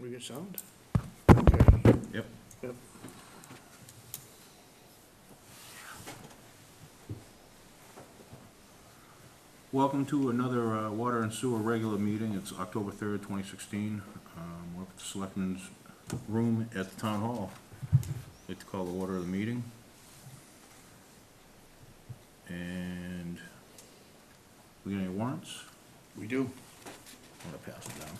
We get sound? Okay. Yep. Yep. Welcome to another water and sewer regular meeting. It's October 3rd, 2016. We're at the Selectmen's room at the Town Hall. I'd like to call the order of the meeting. And we got any warrants? We do. I'm gonna pass them down.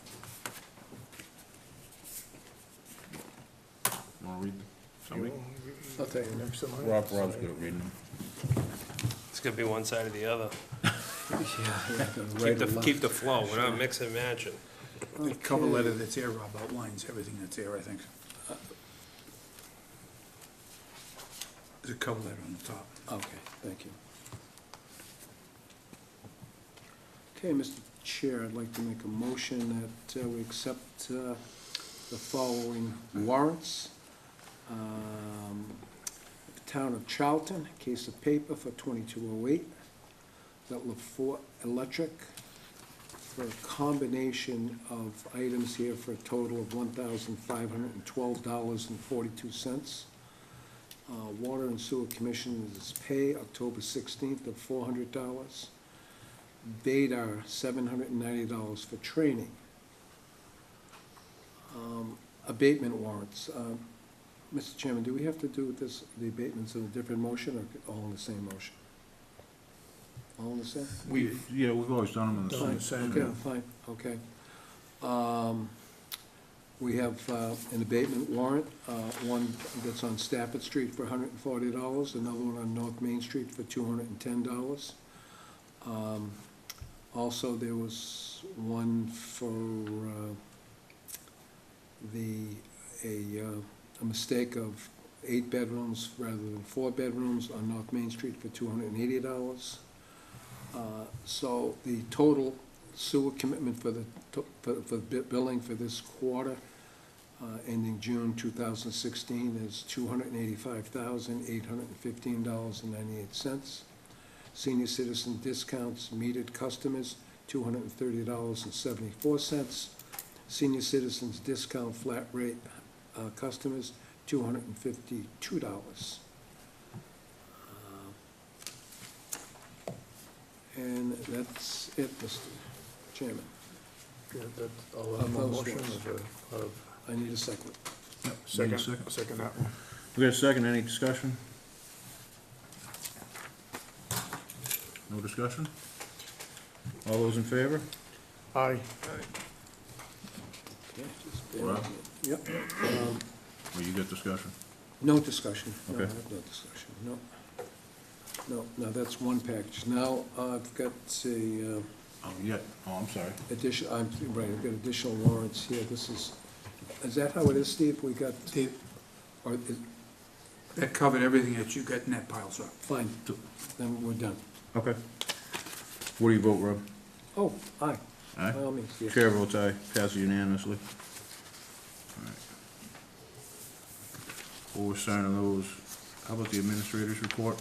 You wanna read them? Somebody? I'll take it next to mine. Rob's good at reading them. It's gonna be one side or the other. Right Keep the flow, we're not mixing and matching. The cover letter that's there, Rob, outlines everything that's there, I think. There's a cover letter on the top. Okay, thank you. Okay, Mr. Chair, I'd like to make a motion that we accept the following warrants. The Town of Charlton, case of paper for 2208. Butler Fort Electric for a combination of items here for a total of $1,512.42. Water and Sewer Commissioners pay October 16th of $400. Vadar, $790 for training. Abatement warrants. Mr. Chairman, do we have to do this, the abatements in a different motion or all in the same motion? All in the same? Yeah, we've always done them in the Done same. the same. Okay, fine, okay. We have an abatement warrant, one that's on Stafford Street for $140, another one on North Main Street for $210. Also, there was one for a mistake of 8 bedrooms rather than 4 bedrooms on North Main Street for $280. So the total sewer commitment for the billing for this quarter, ending June 2016, is $285,815.98. Senior citizen discounts metered customers, $230.74. Senior citizens discount flat rate customers, $252. And that's it, Mr. Chairman. Yeah, that's all of my Those motions ones. of I need a second. Yep, second, need a second. second that one. We got a second, any discussion? No discussion? All those in favor? Aye. Okay, just bear Rob? with me. Yep. Or you got discussion? No discussion. No, I Okay. have no discussion, no. No, that's one package. Now, I've got a I'm sorry. addition, I've got additional warrants here. Is that how it is, Steve? We got, or, That covered everything that you got in that pile, sir. fine, then we're done. Okay. What do you vote, Rob? Oh, aye. Aye? By all means, yes. Chair votes aye, passes unanimously. All right. While we're signing those, how about the administrator's report?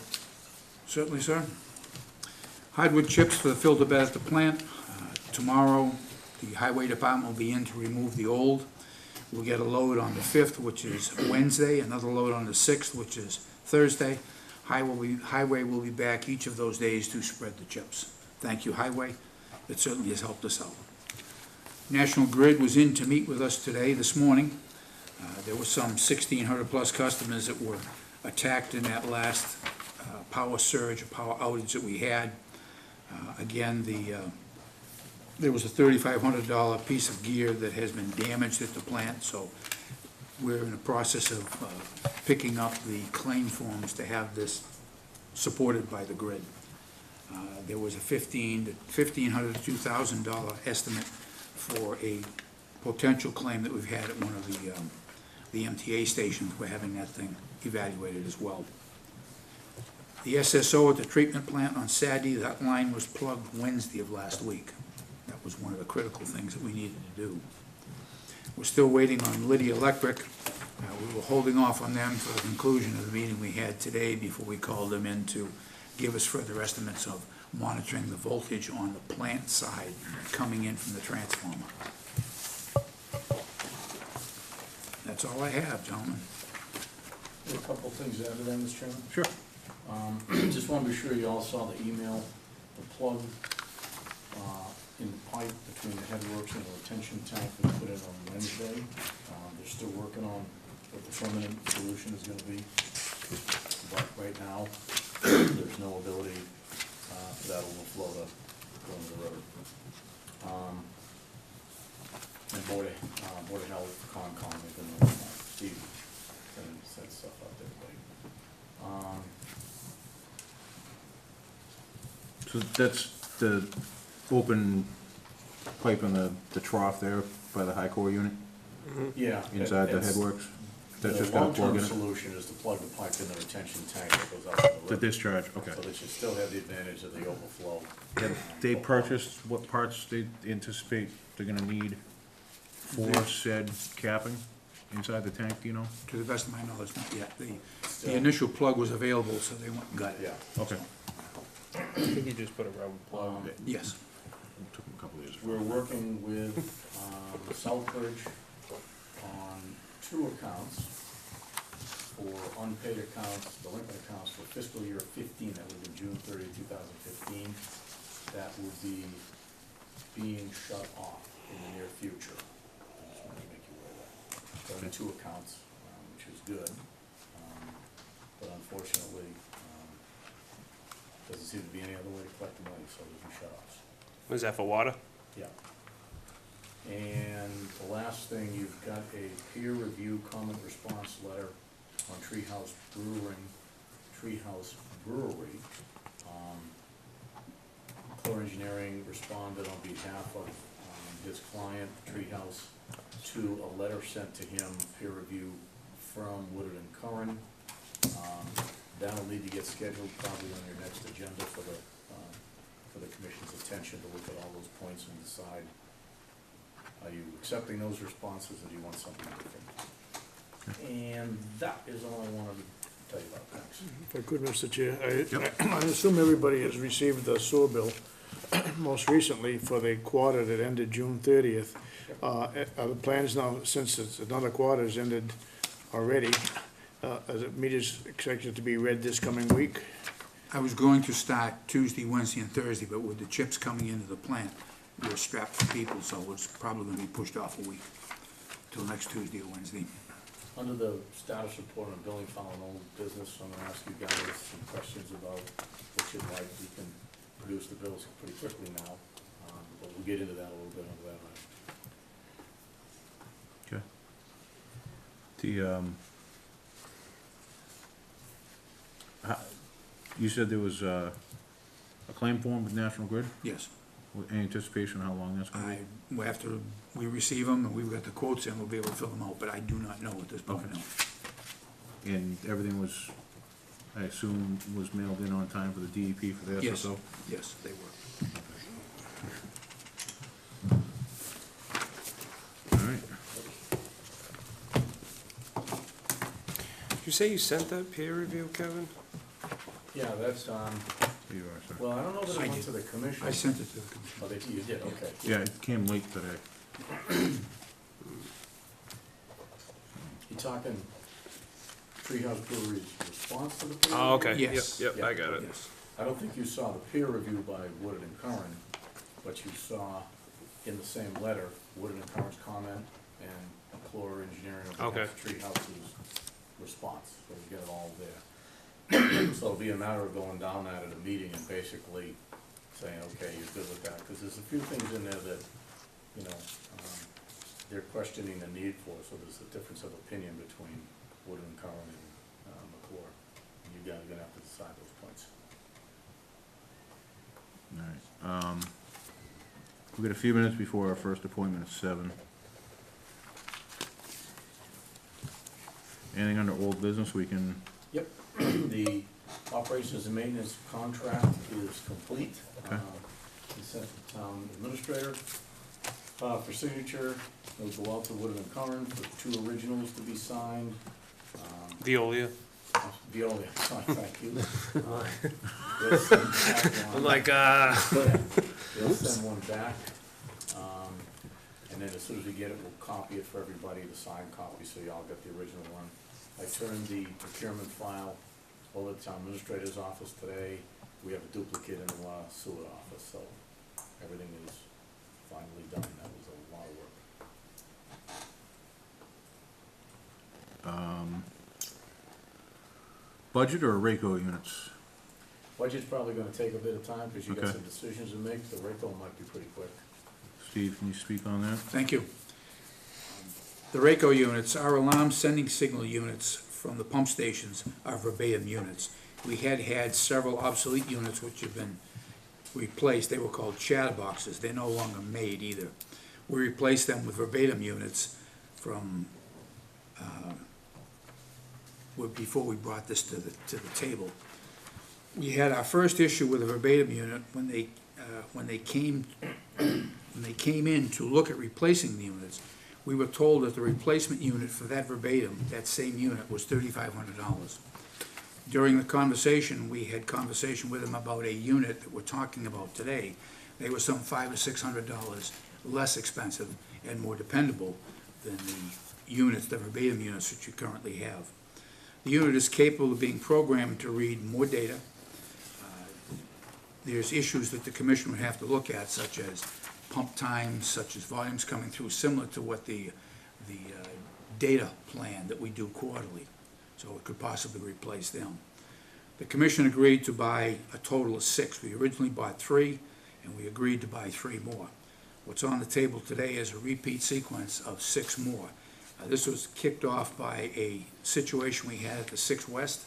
Certainly, sir. Hardwood chips for the filter bed at the plant. Tomorrow, the highway department will be in to remove the old. We'll get a load on the 5th, which is Wednesday, another load on the 6th, which is Thursday. Highway will be back each of those days to spread the chips. Thank you, Highway. It certainly has helped us out. National Grid was in to meet with us today, this morning. There were some 1,600 plus customers that were attacked in that last power surge, or power outage that we had. Again, there was a $3,500 piece of gear that has been damaged at the plant, so we're in the process of picking up the claim forms to have this supported by the grid. There was a $1,500 to $2,000 estimate for a potential claim that we've had at one of the MTA stations. We're having that thing evaluated as well. The SSO at the treatment plant on Saturday, that line was plugged Wednesday of last week. That was one of the critical things that we needed to do. We're still waiting on Lydia Electric. We were holding off on them for the conclusion of the meeting we had today before we called them in to give us further estimates of monitoring the voltage on the plant side coming in from the transformer. That's all I have, gentlemen. A couple of things to add to that, Mr. Chairman. Sure. Just want to be sure you all saw the email, the plug in the pipe between the headworks and the retention tank we put in on Wednesday. They're still working on what the permanent solution is gonna be. But right now, there's no ability for that overflow to go into the road. And Board of Health, Concom, they've been working on it. Steve sent stuff out there today. So that's the open pipe in the trough there by the high core unit, Yeah. inside the it's- headworks? That's The just got a plug long-term in it? solution is to plug the pipe in the retention tank that goes out to the The river. discharge, okay. So that you still have the advantage of the overflow. They purchased what parts they anticipate they're gonna need for said capping inside the tank, do you know? To the best of my knowledge, not yet. The initial plug was available, so they went and got it. Yeah. Okay. I think you just put a rubber plug. Yes. Took them a couple of years. We're working with Southbridge on 2 accounts for unpaid accounts, delinquent accounts for fiscal year 15, that would be June 30, 2015. That will be being shut off in the near future. I just wanted to make you aware of that. So, only 2 accounts, which is good. But unfortunately, doesn't seem to be any other way to collect the money, so there's no shut-offs. Was that for water? Yeah. And the last thing, you've got a peer review comment response letter on Treehouse Brewery. Core Engineering responded on behalf of his client, Treehouse, to a letter sent to him, peer review from Woodard and Curran. That'll need to get scheduled probably on your next agenda for the commission's attention to look at all those points and decide, are you accepting those responses or do you want something different? And that is all I wanted to tell you about, thanks. If I could, Mr. Chair, I assume everybody has received the sewer bill most recently for the quarter that ended June 30th. Are the plans now, since it's another quarter has ended already, is it meters expected to be read this coming week? I was going to start Tuesday, Wednesday, and Thursday, but with the chips coming into the plant, we're strapped for people, so it's probably gonna be pushed off a week, till next Tuesday or Wednesday. Under the status report on billing file and old business, I'm gonna ask you guys some questions about what you'd like. We can produce the bills pretty quickly now, but we'll get into that a little bit under that. Okay. The, you said there was a claim form with National Grid? Yes. With any anticipation of how long that's gonna be? After we receive them and we've got the quotes in, we'll be able to fill them out, but I do not know at this point, Okay. no. And everything was, I assume, was mailed in on time for the DEP for the Yes, SSO? yes, they were. All right. Did you say you sent that peer review, Kevin? Yeah, that's, Here you are, sir. well, I don't know that I it went did. to the commission. I sent it to the commission. Oh, you did, okay. Yeah, it came late today. You talking Treehouse Brewery's response to the peer review? Oh, okay. Yes. Yep, I got it. Yes. I don't think you saw the peer review by Woodard and Curran, but you saw in the same letter, Woodard and Curran's comment and Core Engineering of Okay. Treehouse's response, so you get it all there. So it'll be a matter of going down that at a meeting and basically saying, okay, you're good with that, because there's a few things in there that, you know, they're questioning the need for, so there's a difference of opinion between Woodard and Curran and McClure. And you guys are gonna have to decide those points. All right. We've got a few minutes before our first appointment at 7. Anything under old business we can, Yep, the operations and maintenance contract is complete. Okay. It's sent to the town administrator for signature. It'll go out to Woodard and Curran for 2 originals to be signed. Veolia. Veolia, sorry, thank you. They'll send back one. I'm like, They'll send one back. And then as soon as we get it, we'll copy it for everybody, the signed copy, so y'all get the original one. I turned the procurement file over to the town administrator's office today. We have a duplicate in the sewer office, so everything is finally done. That was a lot of work. Budget or RACO units? Budget's probably gonna take a bit of time, because you got Okay. some decisions to make. The RACO might be pretty quick. Steve, can you speak on that? Thank you. The RACO units, our alarm sending signal units from the pump stations are verbatim units. We had several obsolete units which have been replaced. They were called chatterboxes. They're no longer made either. We replaced them with verbatim units from, before we brought this to the table. We had our first issue with a verbatim unit when they came in to look at replacing the units. We were told that the replacement unit for that verbatim, that same unit, was $3,500. During the conversation, we had conversation with them about a unit that we're talking about today. They were some $500 or $600 less expensive and more dependable than the units, the verbatim units that you currently have. The unit is capable of being programmed to read more data. There's issues that the commission would have to look at, such as pump times, such as volumes coming through, similar to what the data plan that we do quarterly. So it could possibly replace them. The commission agreed to buy a total of 6. We originally bought 3, and we agreed to buy 3 more. What's on the table today is a repeat sequence of 6 more. This was kicked off by a situation we had at the 6 West.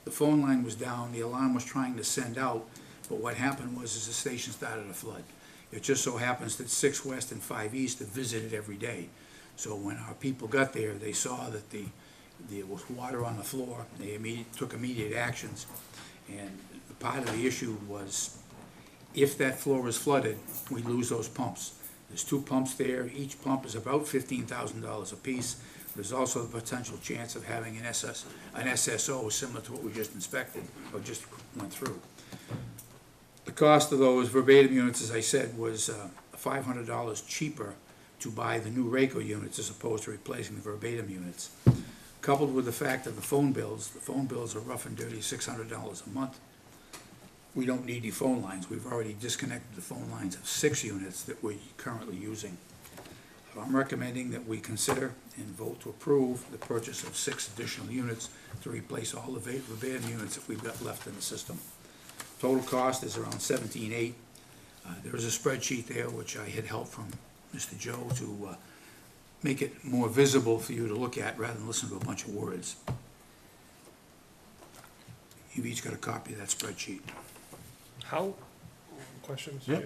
The phone line was down, the alarm was trying to send out, but what happened was the station started to flood. It just so happens that 6 West and 5 East are visited every day. So when our people got there, they saw that there was water on the floor. They took immediate actions. And part of the issue was, if that floor is flooded, we lose those pumps. There's 2 pumps there. Each pump is about $15,000 apiece. There's also the potential chance of having an SSO similar to what we just inspected or just went through. The cost of those verbatim units, as I said, was $500 cheaper to buy the new RACO units as opposed to replacing the verbatim units. Coupled with the fact that the phone bills are rough and dirty, $600 a month. We don't need any phone lines. We've already disconnected the phone lines of 6 units that we're currently using. So I'm recommending that we consider and vote to approve the purchase of 6 additional units to replace all the verbatim units that we've got left in the system. Total cost is around $17,800. There is a spreadsheet there which I had help from Mr. Joe to make it more visible for you to look at rather than listen to a bunch of words. You've each got a copy of that spreadsheet. Questions? Yeah.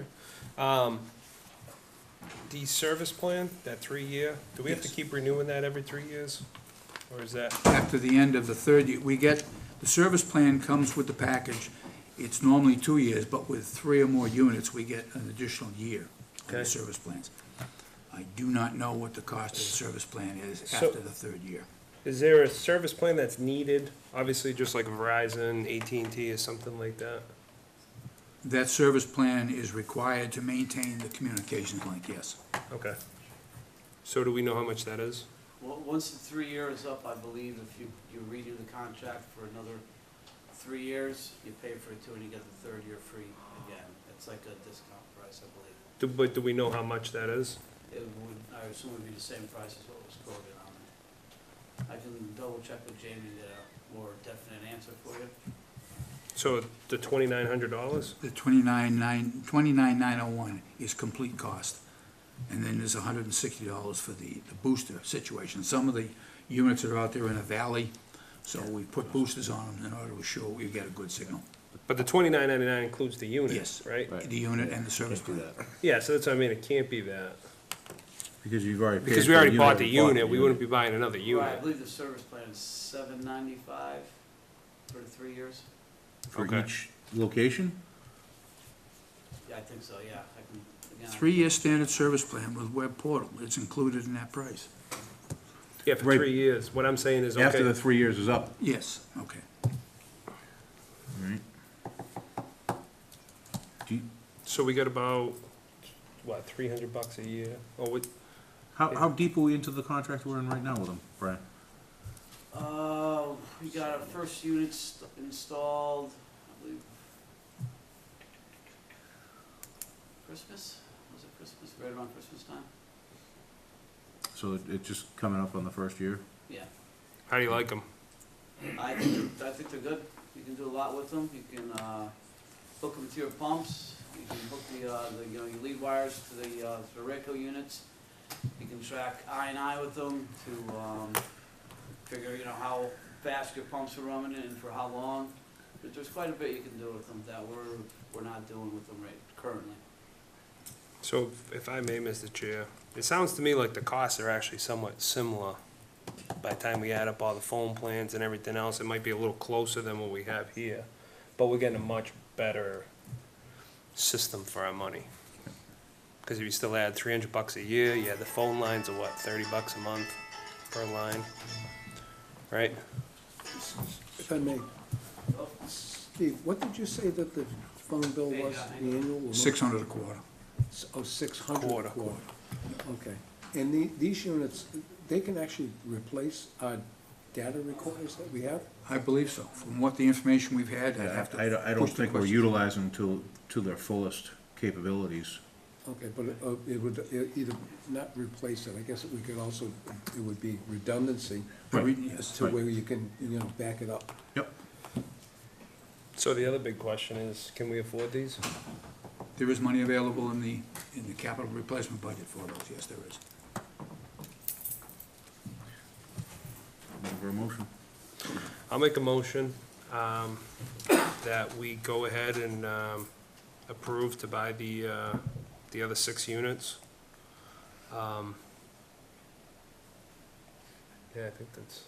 The service plan, that 3-year, do we have to Yes. keep renewing that every 3 years? Or is that, After the end of the 3rd year, the service plan comes with the package. It's normally 2 years, but with 3 or more units, we get an additional year on the Okay. service plans. I do not know what the cost of the service plan is So- after the 3rd year. is there a service plan that's needed? Obviously, just like Verizon, AT&T, or something like that? That service plan is required to maintain the communications link, yes. Okay. So do we know how much that is? Well, once the 3 year is up, I believe if you redo the contract for another 3 years, you pay for it too, and you get the 3rd year free again. It's like a discount price, I believe. But do we know how much that is? It would, I assume it would be the same price as what was quoted on it. I can double check with Jamie to get a more definite answer for you. So the $2,900? The $29,901 is complete cost. And then there's $160 for the booster situation. Some of the units are out there in a valley, so we put boosters on them in order to show we get a good signal. But the $29.99 includes the unit, Yes. right? The unit and the service Can't do plan. that. Yeah, so that's what I mean, it can't be that. Because you've already paid Because for we already the bought the you bought unit, we wouldn't be buying another Right, I unit. believe the service plan is $795 for the 3 years. For Okay. each location? Yeah, I think so, yeah. I can, again, 3-year standard service plan with web portal, it's included in that price. Yeah, for Right. 3 years. What I'm saying is, After the okay, 3 years is up, Yes, okay. right? Do you- so we got about, what, $300 a year? Or what, How deep are we into the contract we're in right now with them, Brian? We got our first units installed, I believe, Christmas? Was it Christmas? Right around Christmas time? So it's just coming up on the first year? Yeah. How do you like them? I think they're good. You can do a lot with them. You can, hook them to your pumps. You can hook your lead wires to the Rayco units. You can track I with them to, figure, how fast your pumps are running and for how long. But there's quite a bit you can do with them that we're not doing with them currently. So if I may, Mr. Chair, it sounds to me like the costs are actually somewhat similar. By the time we add up all the phone plans and everything else, it might be a little closer than what we have here. But we're getting a much better system for our money. Because if you still add $300 a year, you had the phone lines are what, $30 a month per line, right? If I may, Steve, what did you say that the phone bill was, the annual? 600 a quarter. Oh, 600 a Quarter. quarter. Okay. And these units, they can actually replace our data recorders that we have? I believe so. From what the information we've had, I'd have to. I don't push the think we're question. utilizing them to their fullest capabilities. Okay, but it would either not replace it, I guess we could also, it would be redundancy Right. as to Right. where you can, back it up. Yep. So the other big question is, can we afford these? There is money available in the capital replacement budget for those, yes, there is. Looking for a motion? I'll make a motion that we go ahead and approve to buy the other 6 units. Yeah, I think that's,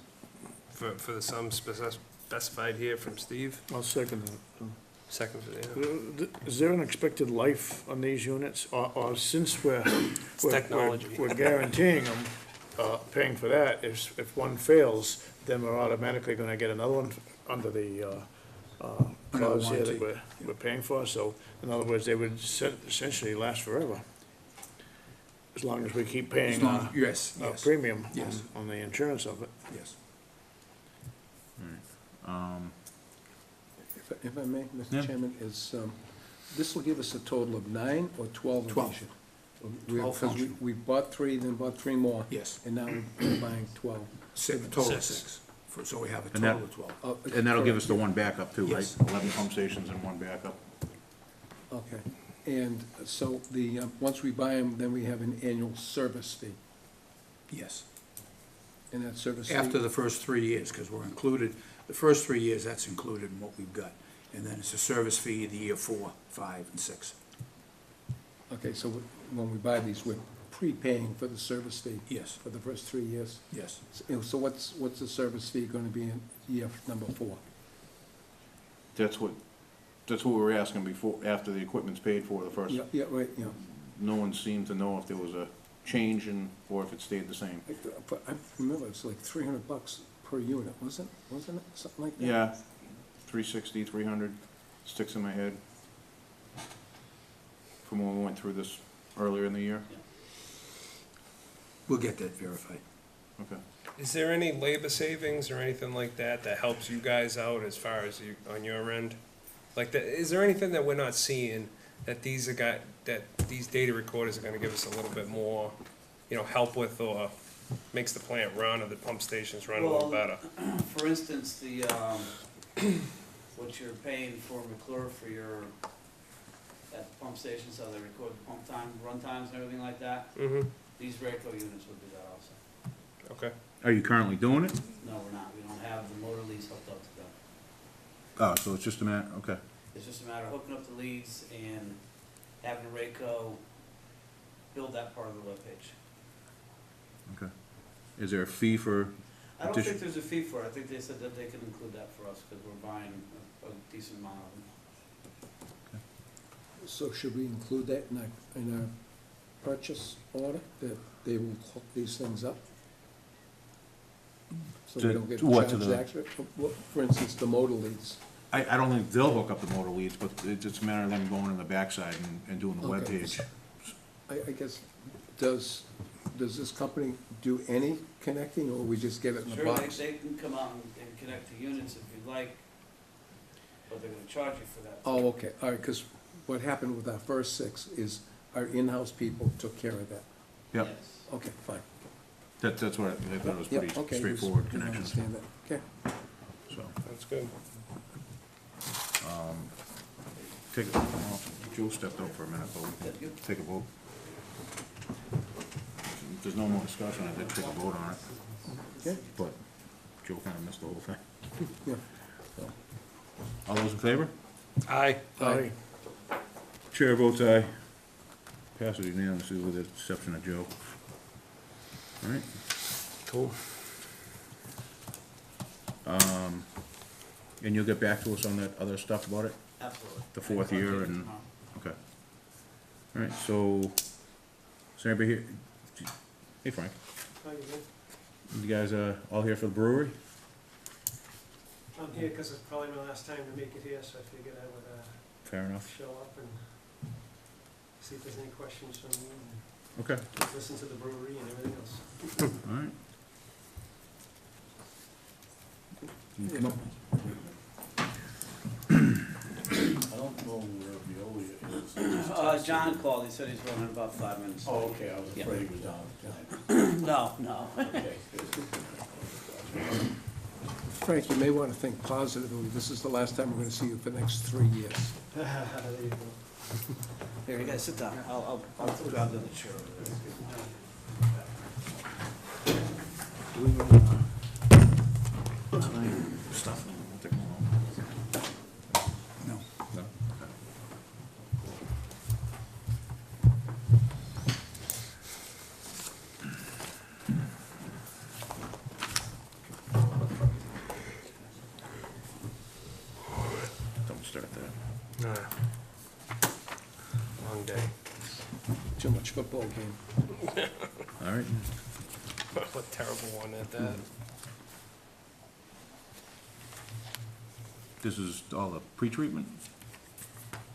for the sum specified here from Steve. I'll second that. Second for the, Is there an expected life on these units, or since we're technology. we're guaranteeing them, paying for that, if one fails, then we're automatically gonna get another one under the clause here that warranty. we're paying for, so in other words, they would essentially last forever. As long as we keep paying As long- yes, a yes, premium Yes. on the insurance of it. yes. If I may, Yeah. Mr. Chairman, this will give us a total of 9 or 12 of 12. these? 12 Because function. we bought 3, then bought 3 more. Yes, And now we're buying 12. a total of 6. 6. So we have a And that- total of 12. Oh, And that'll give us the correct. one backup too, right? Yes. 11 pump stations and one backup. Okay, and so once we buy them, then we have an annual service fee, Yes. and that service fee. After the first 3 years, because we're included, the first 3 years, that's included in what we've got. And then it's a service fee the year 4, 5, and 6. Okay, so when we buy these, we're prepaying for the service fee Yes, for the first 3 years. yes. So what's the service fee gonna be in year number 4? That's what we were asking before, after the equipment's paid for the first. Yeah, right, yeah. No one seemed to know if there was a change in, or if it stayed the same. But I remember it's like $300 per unit, wasn't it? Something like that? Yeah, 360, 300, sticks in my head. From when we went through this earlier in the year. We'll get that verified. Okay. Is there any labor savings or anything like that that helps you guys out as far as you, on your end? Like, is there anything that we're not seeing that these data recorders are gonna give us a little bit more, help with, or makes the plant run or the pump stations run a little Well, better? For instance, what you're paying for McClure for at the pump stations, how they record the pump time, run times and everything like that, Mm-hmm, these Rayco units would do that also. okay. Are you currently doing it? No, we're not. We don't have the motor leads hooked up to them. Oh, so it's just a matter, okay. It's just a matter of hooking up the leads and having Rayco build that part of the webpage. Okay. Is there a fee for, I don't Addition- think there's a fee for it. I think they said that they can include that for us because we're buying a decent amount of them. So should we include that in our purchase order, that they will hook these things up? So we To- don't get to what, to charged the- extra? Well, for instance, the motor leads. I don't think they'll hook up the motor leads, but it's just a matter of them going in the backside and doing the Okay. webpage. I guess, does does this company do any connecting, or we just get it in the Sure, box? they can come out and connect the units if you'd like, but they're gonna charge you for that. Oh, okay, all right, because what happened with our first 6 is our in-house people took care of that. Yep, Yes. Okay, fine. that's what, I thought it was Yep, pretty okay, straightforward I connections, understand that, okay. so. That's good. Joe stepped out for a minute, but we Yep, can take a vote. If there's no more discussion, I did take a vote on it, Okay, but Joe kinda missed the whole thing. yeah. All those in favor? Aye. Aye. Chair votes aye. Passes unanimously with the exception of Joe. All right, Cool. and you'll get back to us on that other stuff about it? Absolutely. The fourth year I'll take it and- tomorrow. Okay. All right, so, is anybody here? Hey Frank, you guys, all here for the brewery? I'm here because it's probably my last time to make it here, so I figured I would Fair enough. show up and see if there's any questions from you, Okay, and listen to the brewery and everything else. all right. You come up. I don't know where Veolia is. John called, he said he's running about 5 minutes. Oh, okay, I was Yeah. afraid he was down tonight. No. Okay, good. Frank, you may want to think positively, this is the last time we're gonna see you for the next 3 years. There you go. Here, you guys sit down. I'll grab the other chair over there. Do we really, stuff? We'll take them all. No. No? Okay. Don't start that. Long day. Too much football game. All right, What a terrible one at that. this is all the pre-treatment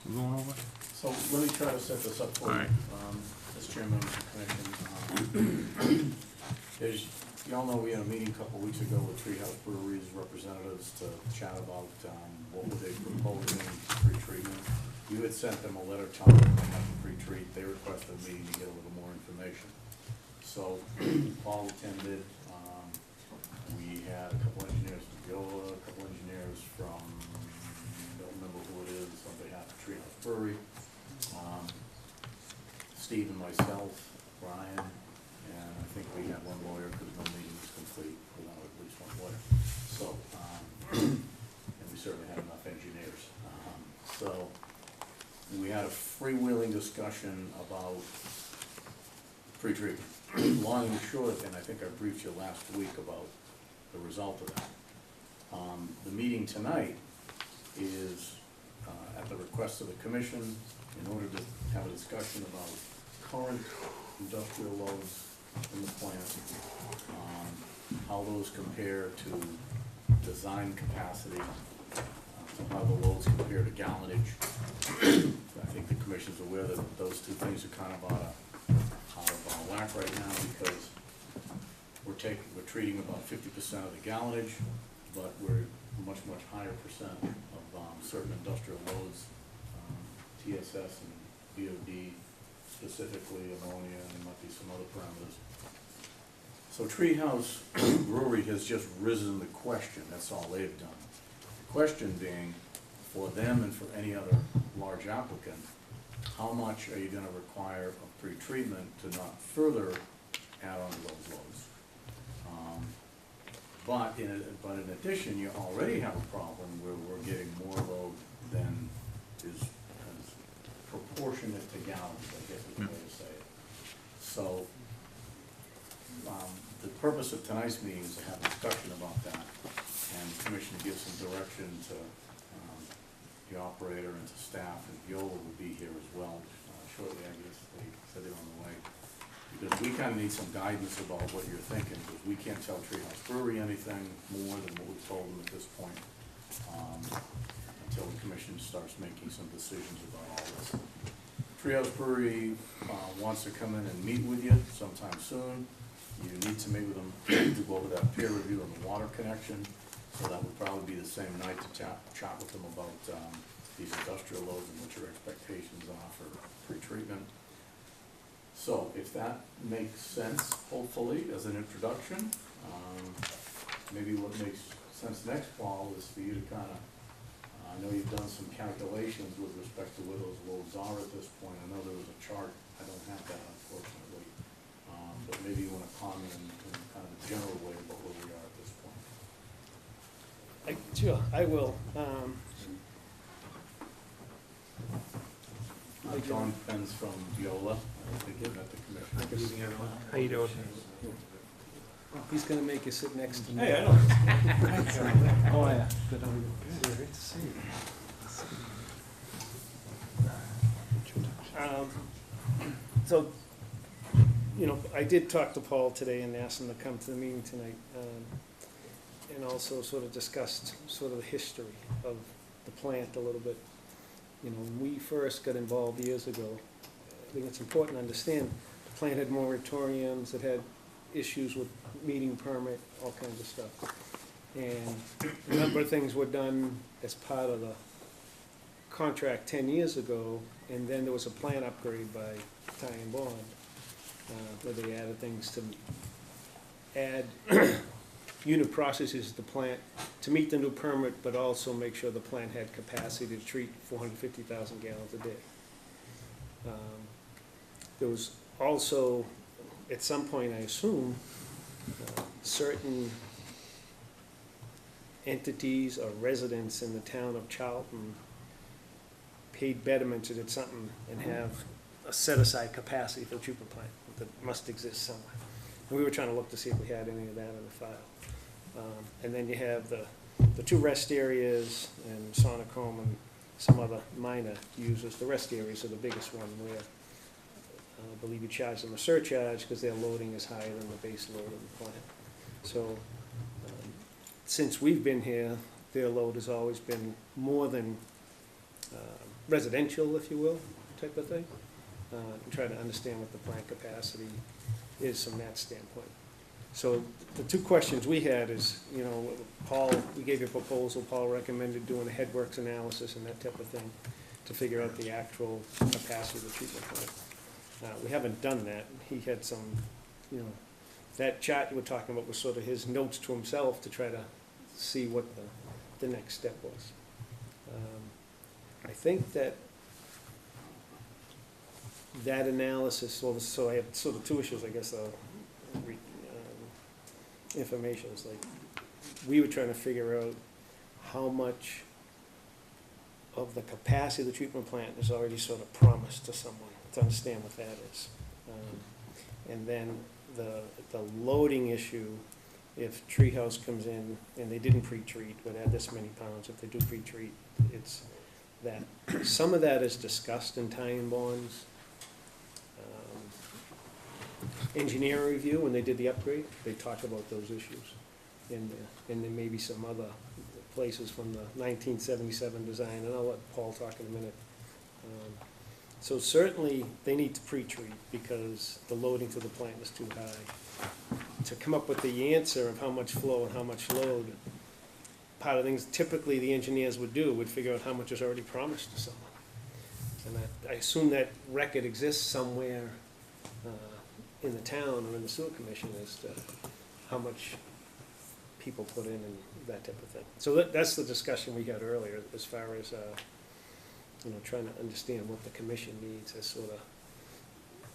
we're going over? So let me try to set this up for All you, right. as chairman of the commission. As you all know, we had a meeting a couple weeks ago with Treehouse Brewery's representatives to chat about what were they proposing for pre-treatment. You had sent them a letter telling them they had to pre-treat. They requested a meeting to get a little more information. So Paul attended. We had a couple engineers from Viola, a couple engineers from, don't remember who it is, on behalf of Treehouse Brewery. Steve and myself, Brian, and I think we had one lawyer, because no meeting was complete without at least one lawyer. So, and we certainly had enough engineers. So, we had a freewheeling discussion about pre-treatment. Long and short, and I think I briefed you last week about the result of that. The meeting tonight is at the request of the commission in order to have a discussion about current industrial loads in the plant, how those compare to design capacity, how the loads compare to gallonage. I think the commission's aware that those two things are kind of out of whack right now, because we're treating about 50% of the gallonage, but we're much higher percent of certain industrial loads, TSS and BOD, specifically ammonia, and there might be some other parameters. So Treehouse Brewery has just risen the question, that's all they've done. The question being, for them and for any other large applicant, how much are you gonna require of pre-treatment to not further add on to those loads? But in addition, you already have a problem where we're getting more load than is proportionate to gallons, I guess is the way to say it. So, the purpose of tonight's meeting is to have a discussion about that, and the commission gives some direction to the operator and to staff, and Viola will be here as well shortly, I guess, they said they're on the way. Because we kinda need some guidance about what you're thinking, because we can't tell Treehouse Brewery anything more than what we've told them at this point, until the commission starts making some decisions about all this. Treehouse Brewery wants to come in and meet with you sometime soon. You need to meet with them to go over that peer review on the water connection. So that would probably be the same night to chat with them about these industrial loads and what your expectations are for pre-treatment. So if that makes sense, hopefully, as an introduction, maybe what makes sense next fall is for you to kind of, I know you've done some calculations with respect to where those loads are at this point. I know there was a chart, I don't have that unfortunately. But maybe you want to comment in kind of a general way about where we are at this point. Sure, I will. John Penn's from Viola, I think he met the commission. How you doing? He's gonna make you sit next to me. Hey, I know. Oh, yeah. Good on you. Great to see you. So, you know, I did talk to Paul today and asked him to come to the meeting tonight, and also sort of discussed sort of the history of the plant a little bit. You know, when we first got involved years ago, I think it's important to understand, the plant had moratoriums, it had issues with meeting permit, all kinds of stuff. And a number of things were done as part of the contract 10 years ago, and then there was a plant upgrade by Ty and Bond, where they added things to add unit processes to the plant to meet the new permit, but also make sure the plant had capacity to treat 450,000 gallons a day. There was also, at some point, I assume, certain entities or residents in the town of Charlton paid betterment to do something and have a set-aside capacity for the treatment plant that must exist somewhere. And we were trying to look to see if we had any of that in the file. And then you have the two rest areas and Sonacom and some other minor users. The rest areas are the biggest one where I believe you charge them a surcharge because their loading is higher than the base load of the plant. So since we've been here, their load has always been more than residential, if you will, type of thing. And try to understand what the plant capacity is from that standpoint. So the two questions we had is, you know, Paul, we gave you a proposal, Paul recommended doing a headworks analysis and that type of thing to figure out the actual capacity of the treatment plant. We haven't done that. He had some, you know, that chart you were talking about was sort of his notes to himself to try to see what the next step was. I think that analysis, so I have sort of two issues, I guess, information is like, we were trying to figure out how much of the capacity of the treatment plant is already sort of promised to someone, to understand what that is. And then the loading issue, if Treehouse comes in and they didn't pre-treat, would add this many pounds. If they do pre-treat, it's that. Some of that is discussed in tie-in bonds. Engineering review, when they did the upgrade, they talked about those issues. And there may be some other places from the 1977 design, and I'll let Paul talk in a minute. So certainly, they need to pre-treat because the loading to the plant is too high. To come up with the answer of how much flow and how much load, part of the things typically the engineers would do would figure out how much is already promised to someone. And I assume that record exists somewhere in the town or in the sewer commission as to how much people put in and that type of thing. So that's the discussion we had earlier as far as, you know, trying to understand what the commission needs as sort of,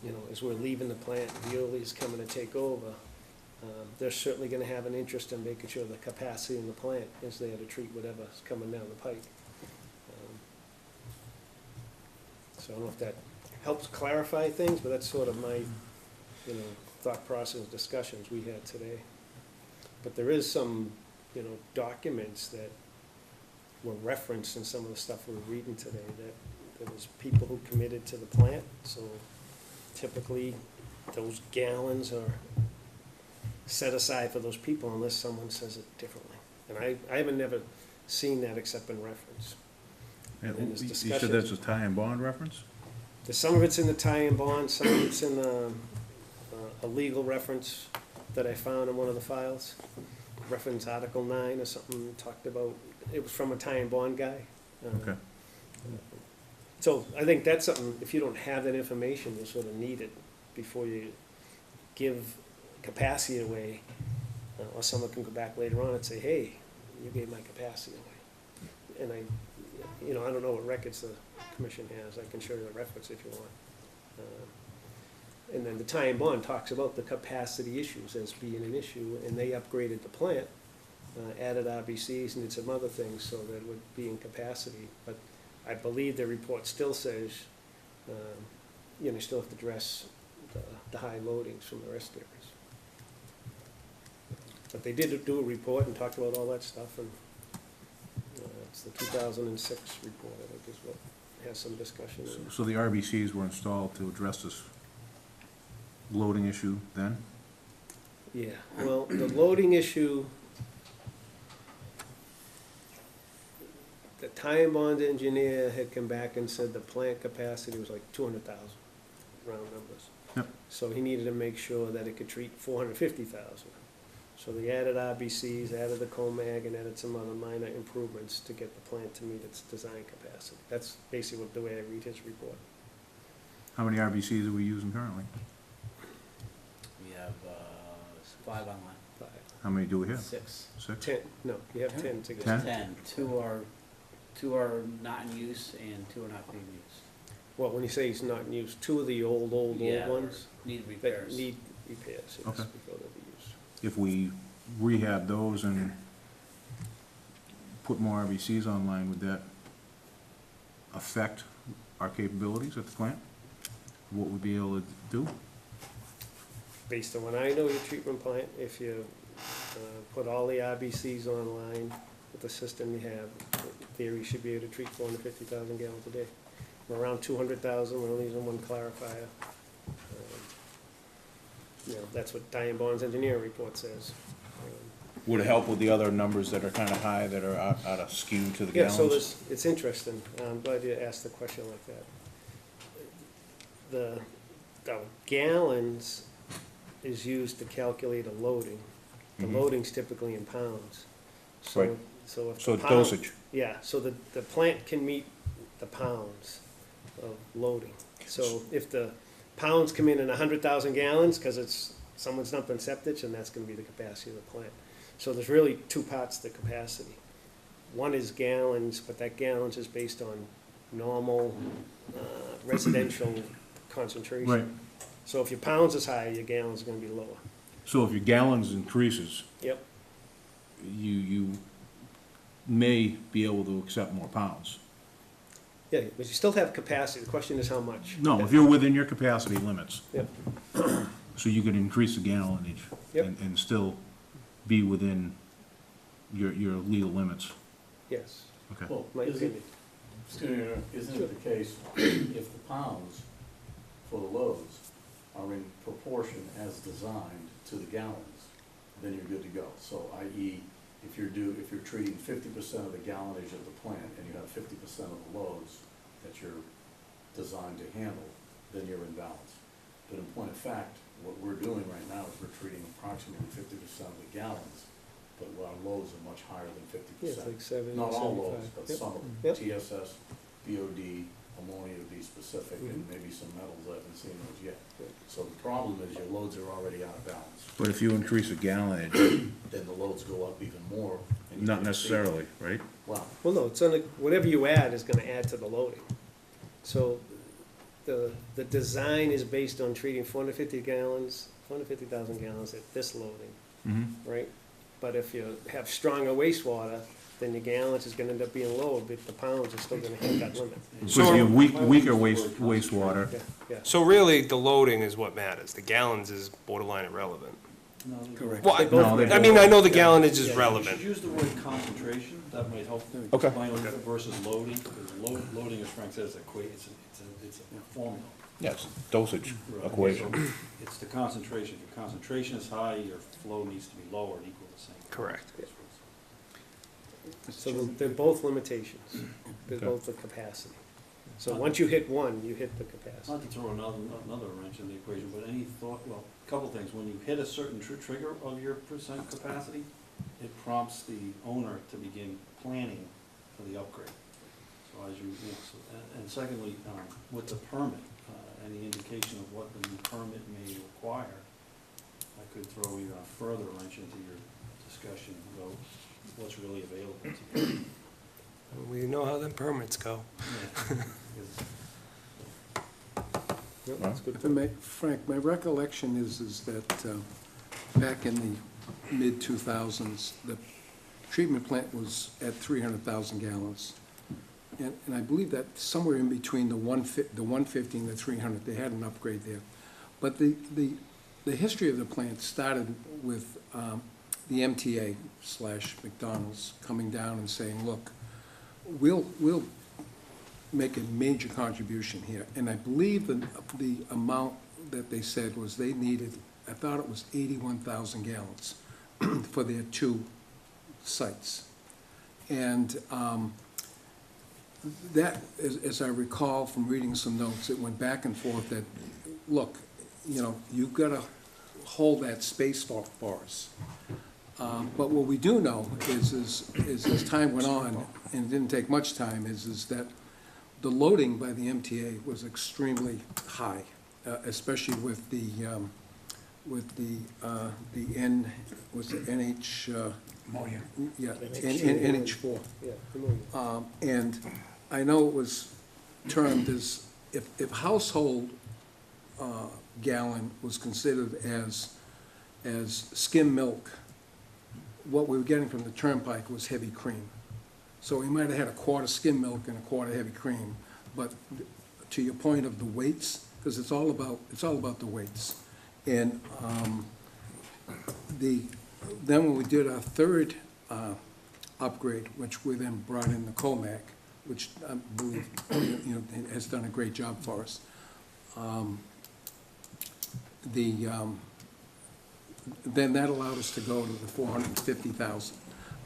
you know, as we're leaving the plant, Veolia's coming to take over. They're certainly gonna have an interest in making sure the capacity in the plant is there to treat whatever's coming down the pike. So I don't know if that helps clarify things, but that's sort of my, you know, thought process discussions we had today. But there is some, you know, documents that were referenced in some of the stuff we were reading today, that there was people who committed to the plant, so typically those gallons are set aside for those people unless someone says it differently. And I haven't never seen that except in reference. And And there's you said discussions. that's a tie and bond reference? Some of it's in the tie-in bond, some of it's in a legal reference that I found in one of the files. Reference Article 9 or something, talked about, it was from a tie-in bond guy. Okay. So I think that's something, if you don't have that information, you sort of need it before you give capacity away. Or someone can go back later on and say, hey, you gave my capacity away. And I don't know what records the commission has, I can show you the reference if you want. And then the tie-in bond talks about the capacity issues as being an issue, and they upgraded the plant, added RBCs and did some other things so that it would be in capacity. But I believe the report still says, you still have to address the high loadings from the rest areas. But they did do a report and talked about all that stuff, and it's the 2006 report, I think, is what has some discussion in it. So the RBCs were installed to address this loading issue then? Yeah, well, the loading issue, the tie-in bond engineer had come back and said the plant capacity was like 200,000, round numbers. Yep. So he needed to make sure that it could treat 450,000. So they added RBCs, added the COMAG, and added some other minor improvements to get the plant to meet its design capacity. That's basically the way I read his report. How many RBCs are we using currently? We have, 5 online. 5, How many do we have? 6. 6? 10, no, you have 10 together. 10? 10. Two are not in use and 2 are not being used. Well, when you say he's not in use, 2 of the old Yeah, ones need that repairs. need repairs, yes, Okay. before they'll be used. If we rehab those and put more RBCs online, would that affect our capabilities at the plant? What we'd be able to do? Based on what I know, your treatment plant, if you put all the RBCs online with the system you have, in theory, you should be able to treat 450,000 gallons a day. We're around 200,000, we're only using 1 clarifier. That's what Diane Bond's engineering report says. Would it help with the other numbers that are kind of high, that are out of skew to the Yeah, gallons? so it's interesting. I'm glad you asked the question like that. The gallons is used to calculate a loading. The Mhm. loading's typically in pounds. So, Right. so if So the dosage. Yeah, so the plant can meet the pounds of loading. So if the pounds come in 100,000 gallons, because someone's dumping septic, and that's gonna be the capacity of the plant. So there's really 2 parts to capacity. One is gallons, but that gallons is based on normal residential concentration. Right. So if your pounds is higher, your gallons are gonna be lower. So if your gallons increases, Yep, you may be able to accept more pounds. yeah, but you still have capacity. The question is how much. No, if you're within your capacity limits. Yep. So you could increase the gallonage. Yep. And still be within your legal limits. Yes, Okay. Well, my is it, opinion. isn't it the case, if the pounds for the loads are in proportion as designed to the gallons, then you're good to go. So i.e., if you're treating 50% of the gallonage of the plant and you have 50% of the loads that you're designed to handle, then you're in balance. But in point of fact, what we're doing right now is we're treating approximately 50% of the gallons, but our loads are much higher than 50%. Yeah, it's like 70, Not all 75. loads, but Yep. some of them. Yep. TSS, BOD, ammonia to be specific, and Mhm. maybe some metals, I haven't seen those yet. Yep. So the problem is your loads are already out of balance. But if you increase the gallonage, Then the loads go up even more. and you not can see- necessarily, right? Well, Well, no, it's whatever you add is gonna add to the loading. So the design is based on treating 450,000 gallons at this loading, Mm-hmm. right? But if you have stronger wastewater, then your gallons is gonna end up being lower, but the pounds are still gonna hit that limit. So if you have weaker wastewater, Yeah, yeah. So really, the loading is what matters. The gallons is borderline irrelevant. Correct. Well, They both No, they matter. I mean, I know the Yeah. gallonage is Yeah. You should relevant. use the word concentration, that might help Okay. explain versus loading, because loading, as Frank says, it's a formula. yes, dosage Right. equation. So it's the concentration. If your concentration is high, your flow needs to be lower and equal the same. Correct. So they're both limitations. They're Okay. both the capacity. So once you hit one, you hit the capacity. Not to throw another wrench in the equation, but any thought, well, a couple things. When you hit a certain trigger of your percent capacity, it prompts the owner to begin planning for the upgrade. So as you, and secondly, with the permit, any indication of what the new permit may require, I could throw you a further wrench into your discussion about what's really available to you. We know how them permits go. Yeah, because Yeah, that's good. If I may, Frank, my recollection is that back in the mid-2000s, the treatment plant was at 300,000 gallons. And I believe that somewhere in between the 150 and the 300, they had an upgrade there. But the history of the plant started with the MTA / McDonald's coming down and saying, look, we'll make a major contribution here. And I believe the amount that they said was they needed, I thought it was 81,000 gallons for their 2 sites. And that, as I recall from reading some notes, it went back and forth that, look, you know, you've got to hold that space for us. But what we do know is as time went on, and it didn't take much time, is that the loading by the MTA was extremely high, especially with the NH. Ammonia. Yeah, NH4. Yeah, ammonia. and I know it was termed as, if household gallon was considered as skim milk, what we were getting from the turnpike was heavy cream. So we might have had a quart of skim milk and a quart of heavy cream, but to your point of the weights, because it's all about the weights. And then when we did our third upgrade, which we then brought in the Comac, which I believe, you know, has done a great job for us. Then that allowed us to go to the 450,000.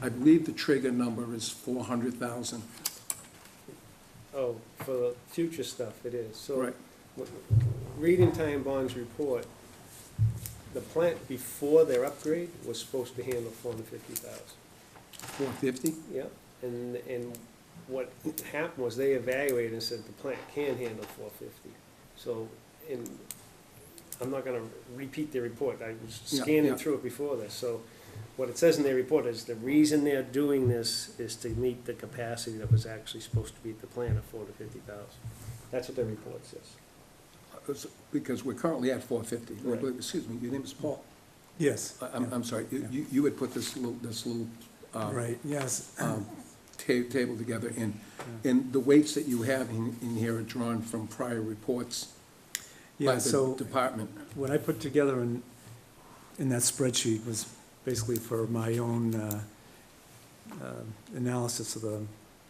I believe the trigger number is 400,000. Oh, for the future stuff, it is. So, Right. reading Time Bond's report, the plant before their upgrade was supposed to handle 450,000. 450? Yeah, and what happened was they evaluated and said the plant can handle 450. So, I'm not gonna repeat their report, I was Yeah, scanning yeah. through it before this, so what it says in their report is the reason they're doing this is to meet the capacity that was actually supposed to be at the plant of 450,000. That's what their report says. Because we're currently at 450. I Right. believe- Excuse me, your name is Paul? Yes. I'm sorry, Yeah. you had put this little Right, yes. table together, and the weights that you have in here are drawn from prior reports by Yeah, the so department. what I put together in that spreadsheet was basically for my own analysis of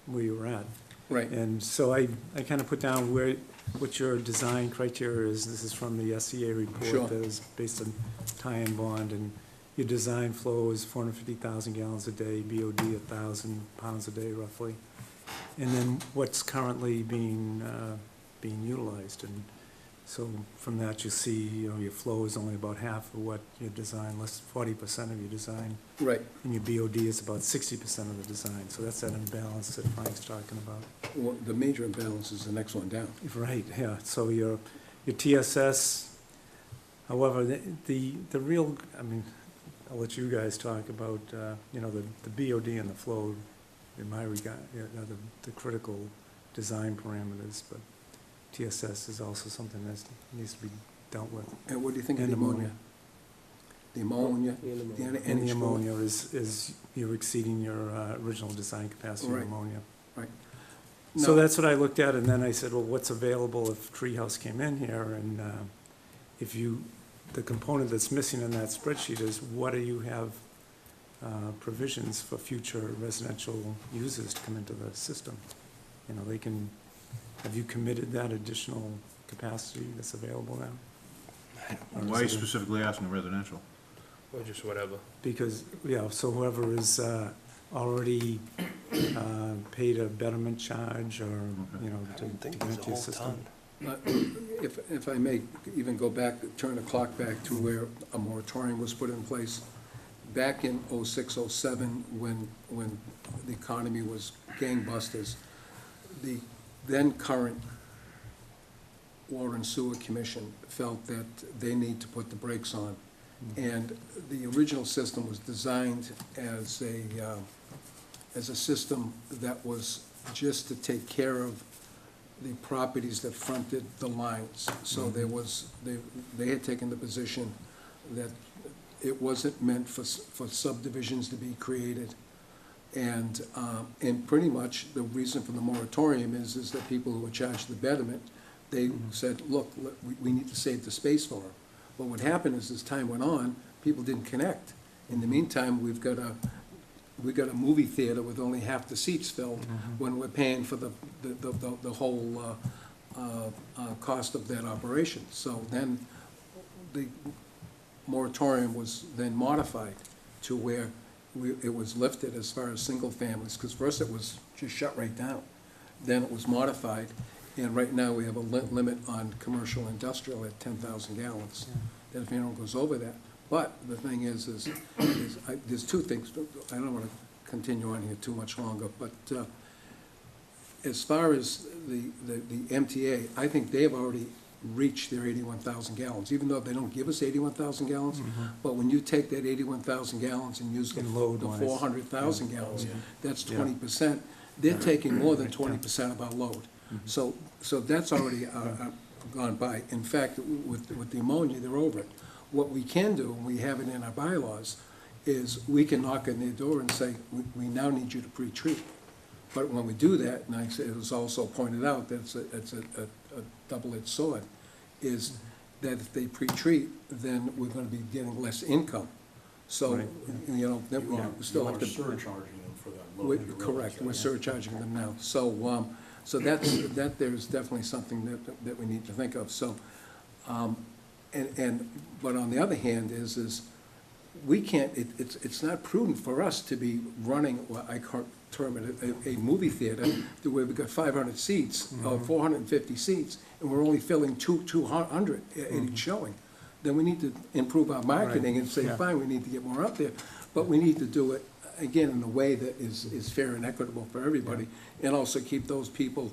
where you were at. Right, And so I kind of put down what your design criteria is. This is from the SCA Sure. report that is based on tie and bond, and your design flow is 450,000 gallons a day, BOD 1,000 pounds a day roughly. And then what's currently being utilized. And so from that, you see, you know, your flow is only about half of what your design, less 40% of your design. right. And your BOD is about 60% of the design, so that's that imbalance that Frank's talking about. Well, the major imbalance is the next one down. Right, yeah, so your TSS, however, the real, I mean, I'll let you guys talk about, you know, the BOD and the flow, in my regard, are the critical design parameters, but TSS is also something that needs to be dealt with. And what do you think of And the ammonia? The ammonia? And the the ammonia. And the NH4? ammonia is you're exceeding your original design capacity of Right. ammonia. Right. So No. that's what I looked at, and then I said, well, what's available if Treehouse came in here? And if the component that's missing in that spreadsheet is what do you have provisions for future residential users to come into the system? You know, have you committed that additional capacity that's available now? Why are you specifically asking residential? Or just whatever. Because, yeah, so whoever is already paid a betterment charge or, you know, I to don't think get there's into a your whole system? ton. If I may even go back, turn the clock back to where a moratorium was put in place, back in '06, '07, when the economy was gangbusters, the then current Water and Sewer Commission felt that they need to put the brakes on. And the original system was designed as a system that was just to take care of the properties that fronted the lines. So there was, they had taken the position that it wasn't meant for subdivisions to be created. And pretty much the reason for the moratorium is that people who were charged the betterment, they said, look, we need to save the space for them. But what happened is, as time went on, people didn't connect. In the meantime, we've got a movie theater with only half the seats filled when we're paying for the whole cost of that operation. So then the moratorium was then modified to where it was lifted as far as single families, because first it was just shut right down. Then it was modified, and right now we have a limit on commercial industrial at 10,000 gallons. That if anyone goes over that. But the thing is there's two things. I don't want to continue on here too much longer, but as far as the MTA, I think they've already reached their 81,000 gallons, even though they don't give us 81,000 gallons. But when you take that 81,000 gallons and use the And load-wise. 400,000 gallons, that's Yeah. 20%. They're taking more than 20% of our load. So that's already gone by. In fact, with the ammonia, they're over it. What we can do, and we have it in our bylaws, is we can knock on their door and say, we now need you to pre-treat. But when we do that, and it was also pointed out that it's a double-edged sword, is that if they pre-treat, then we're gonna be getting less income. So, Right. you know, then we still have to. surcharging them for that load. Correct, we're surcharging them now. So there's definitely something that we need to think of. So, but on the other hand is we can't, it's not prudent for us to be running what I term it a movie theater where we've got 500 seats, or 450 seats, and we're only filling 200 at each showing. Then we need to improve our marketing and say, Yeah. fine, we need to get more out there, but we need to do it, again, in a way that is fair and equitable for everybody, and also keep those people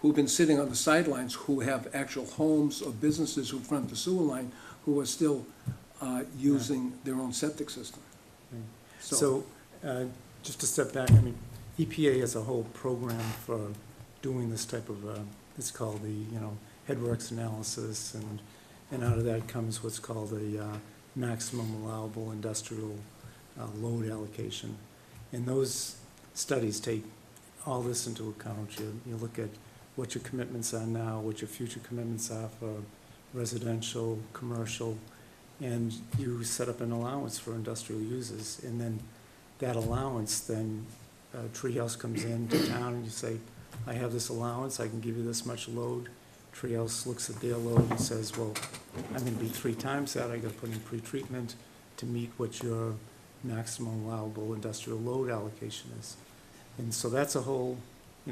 who've been sitting on the sidelines, who have actual homes or businesses who front the sewer line, who are still using their own septic system. So, just to step back, I mean, EPA has a whole program for doing this type of, it's called the, headworks analysis, and out of that comes what's called a maximum allowable industrial load allocation. And those studies take all this into account. You look at what your commitments are now, what your future commitments are for residential, commercial, and you set up an allowance for industrial uses. And then that allowance, then Treehouse comes into town and you say, I have this allowance, I can give you this much load. Treehouse looks at their load and says, well, I'm gonna be 3 times that, I gotta put in pretreatment to meet what your maximum allowable industrial load allocation is. And so that's a whole,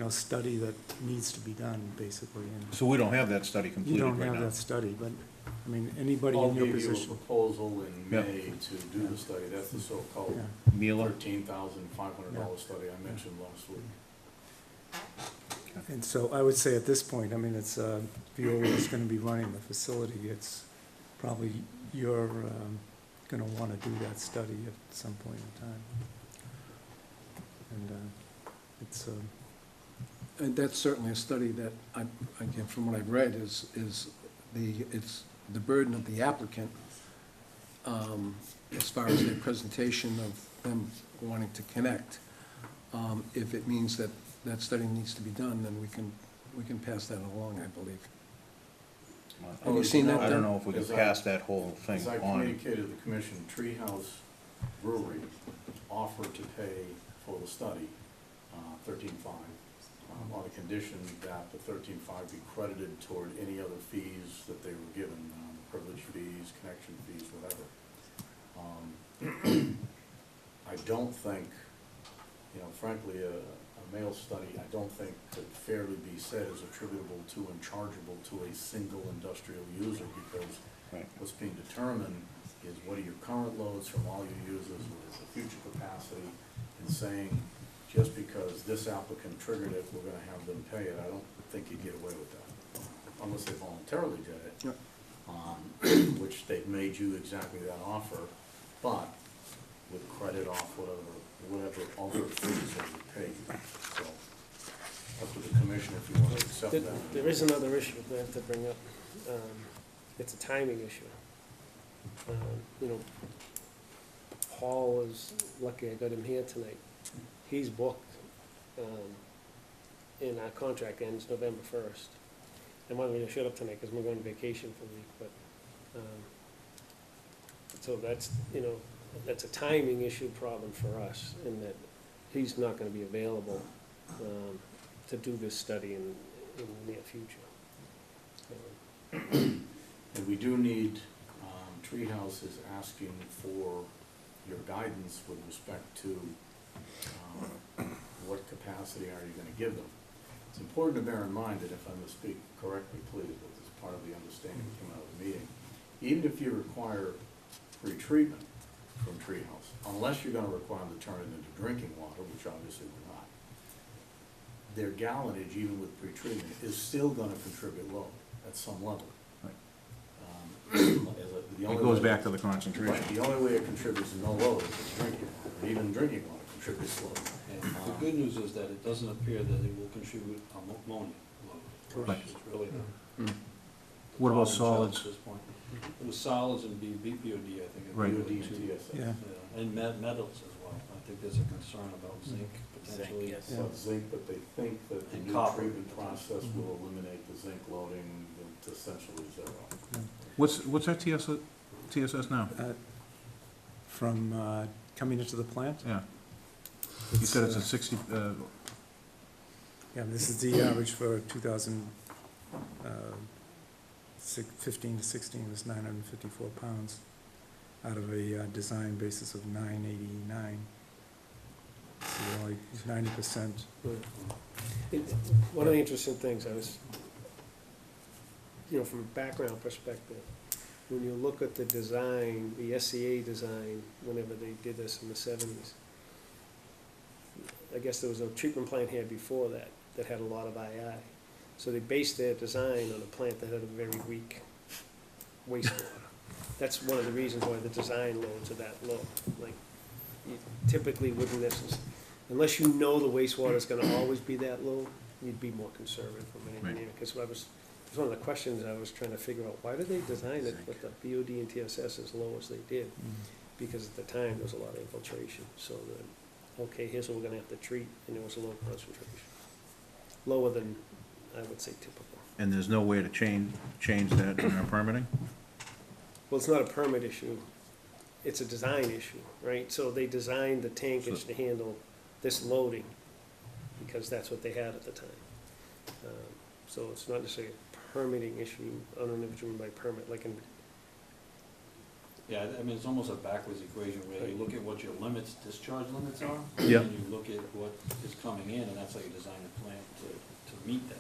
study that needs to be done, basically. And So we don't have that study you completed don't right have now? that study, but, I mean, anybody I'll in your give you a position. proposal in Yeah. May to do the study. That's the so-called Yeah. Mueller? $13,500 study I mentioned last week. And so I would say at this point, I mean, it's, Viola is gonna be running the facility, it's probably you're, gonna wanna do that study at some point in time. And, it's, And that's certainly a study that again, from what I've read, is it's the burden of the applicant, as far as their presentation of them wanting to connect. If it means that that study needs to be done, then we can pass that along, I believe. Have you seen that I done? don't know if we can As I- pass that whole thing As I on. communicated to the commission, Treehouse Brewery offered to pay for the study, $13,500, on the condition that the $13,500 be credited toward any other fees that they were given, privilege fees, connection fees, whatever. I don't think you know, frankly, a mail study, I don't think could fairly be said is attributable to and chargeable to a single industrial user, because Right. what's being determined is what are your current loads from all your users, what is the future capacity, and saying, just because this applicant triggered it, we're gonna have them pay it. I don't think you'd get away with that, unless they voluntarily did it. Yep. Which they've made you exactly that offer, but with credit off whatever other fees they would pay you. So, up to the commission if you want to accept that. There is another issue that I have to bring up. It's a timing issue. You know, Paul is lucky I got him here tonight. He's booked, and our contract ends November 1st. I wanted me to shut up tonight because we're going on vacation for a week, but, so that's, you know, that's a timing issue problem for us, in that he's not gonna be available, to do this study in the near future. And we do need, Treehouse is asking for your guidance with respect to, what capacity are you gonna give them? It's important to bear in mind that, if I misspeak correctly, please, but this is part of the understanding that came out of the meeting, even if you require pretreatment from Treehouse, unless you're gonna require them to turn it into drinking water, which obviously we're not, their gallonage, even with pretreatment, is still gonna contribute low at some level. Right. The It only goes way- back to the concentration. Right, the only way it contributes to no load is it's drinking water, and even drinking water contributes low. And the good news is that it doesn't appear that it will contribute ammonia load, Right. which is really the What about problem child solids? at this point. It was solids and BPOD, I think. Right. BOD and TSS. Yeah. And metals as well. I think there's a concern about zinc potentially. yes. Yeah. But zinc, but they think that the And new copper. treatment process will eliminate the zinc loading to essentially zero. What's our TSS now? From coming into the plant? Yeah. You said it's a 60, Yeah, this is the average for 2015 to 16 was 954 pounds out of a design basis of 989. So like 90%. One of the interesting things I was, you know, from a background perspective, when you look at the design, the SCA design, whenever they did this in the 70s, I guess there was a treatment plant here before that, that had a lot of II. So they based their design on a plant that had a very weak wastewater. That's one of the reasons why the design loads are that low. Like, you typically wouldn't necessarily, unless you know the wastewater is gonna always be that low, you'd be more conservative from an Right. engineer. Because it was one of the questions I was trying to figure out, why did they design it with the BOD and TSS as low as they did? Because at the time, there was a lot of infiltration, so that, okay, here's what we're gonna have to treat, and there was a low concentration. Lower than, I would say, typical. and there's no way to change that in our permitting? Well, it's not a permit issue, it's a design issue, right? So they designed the tankage to handle this loading, because that's what they had at the time. So it's not necessarily a permitting issue on an individual by permit, like in, Yeah, I mean, it's almost a backwards equation where you look at what your limits, discharge limits are. Yeah. And you look at what is coming in, and that's how you design the plant to meet that.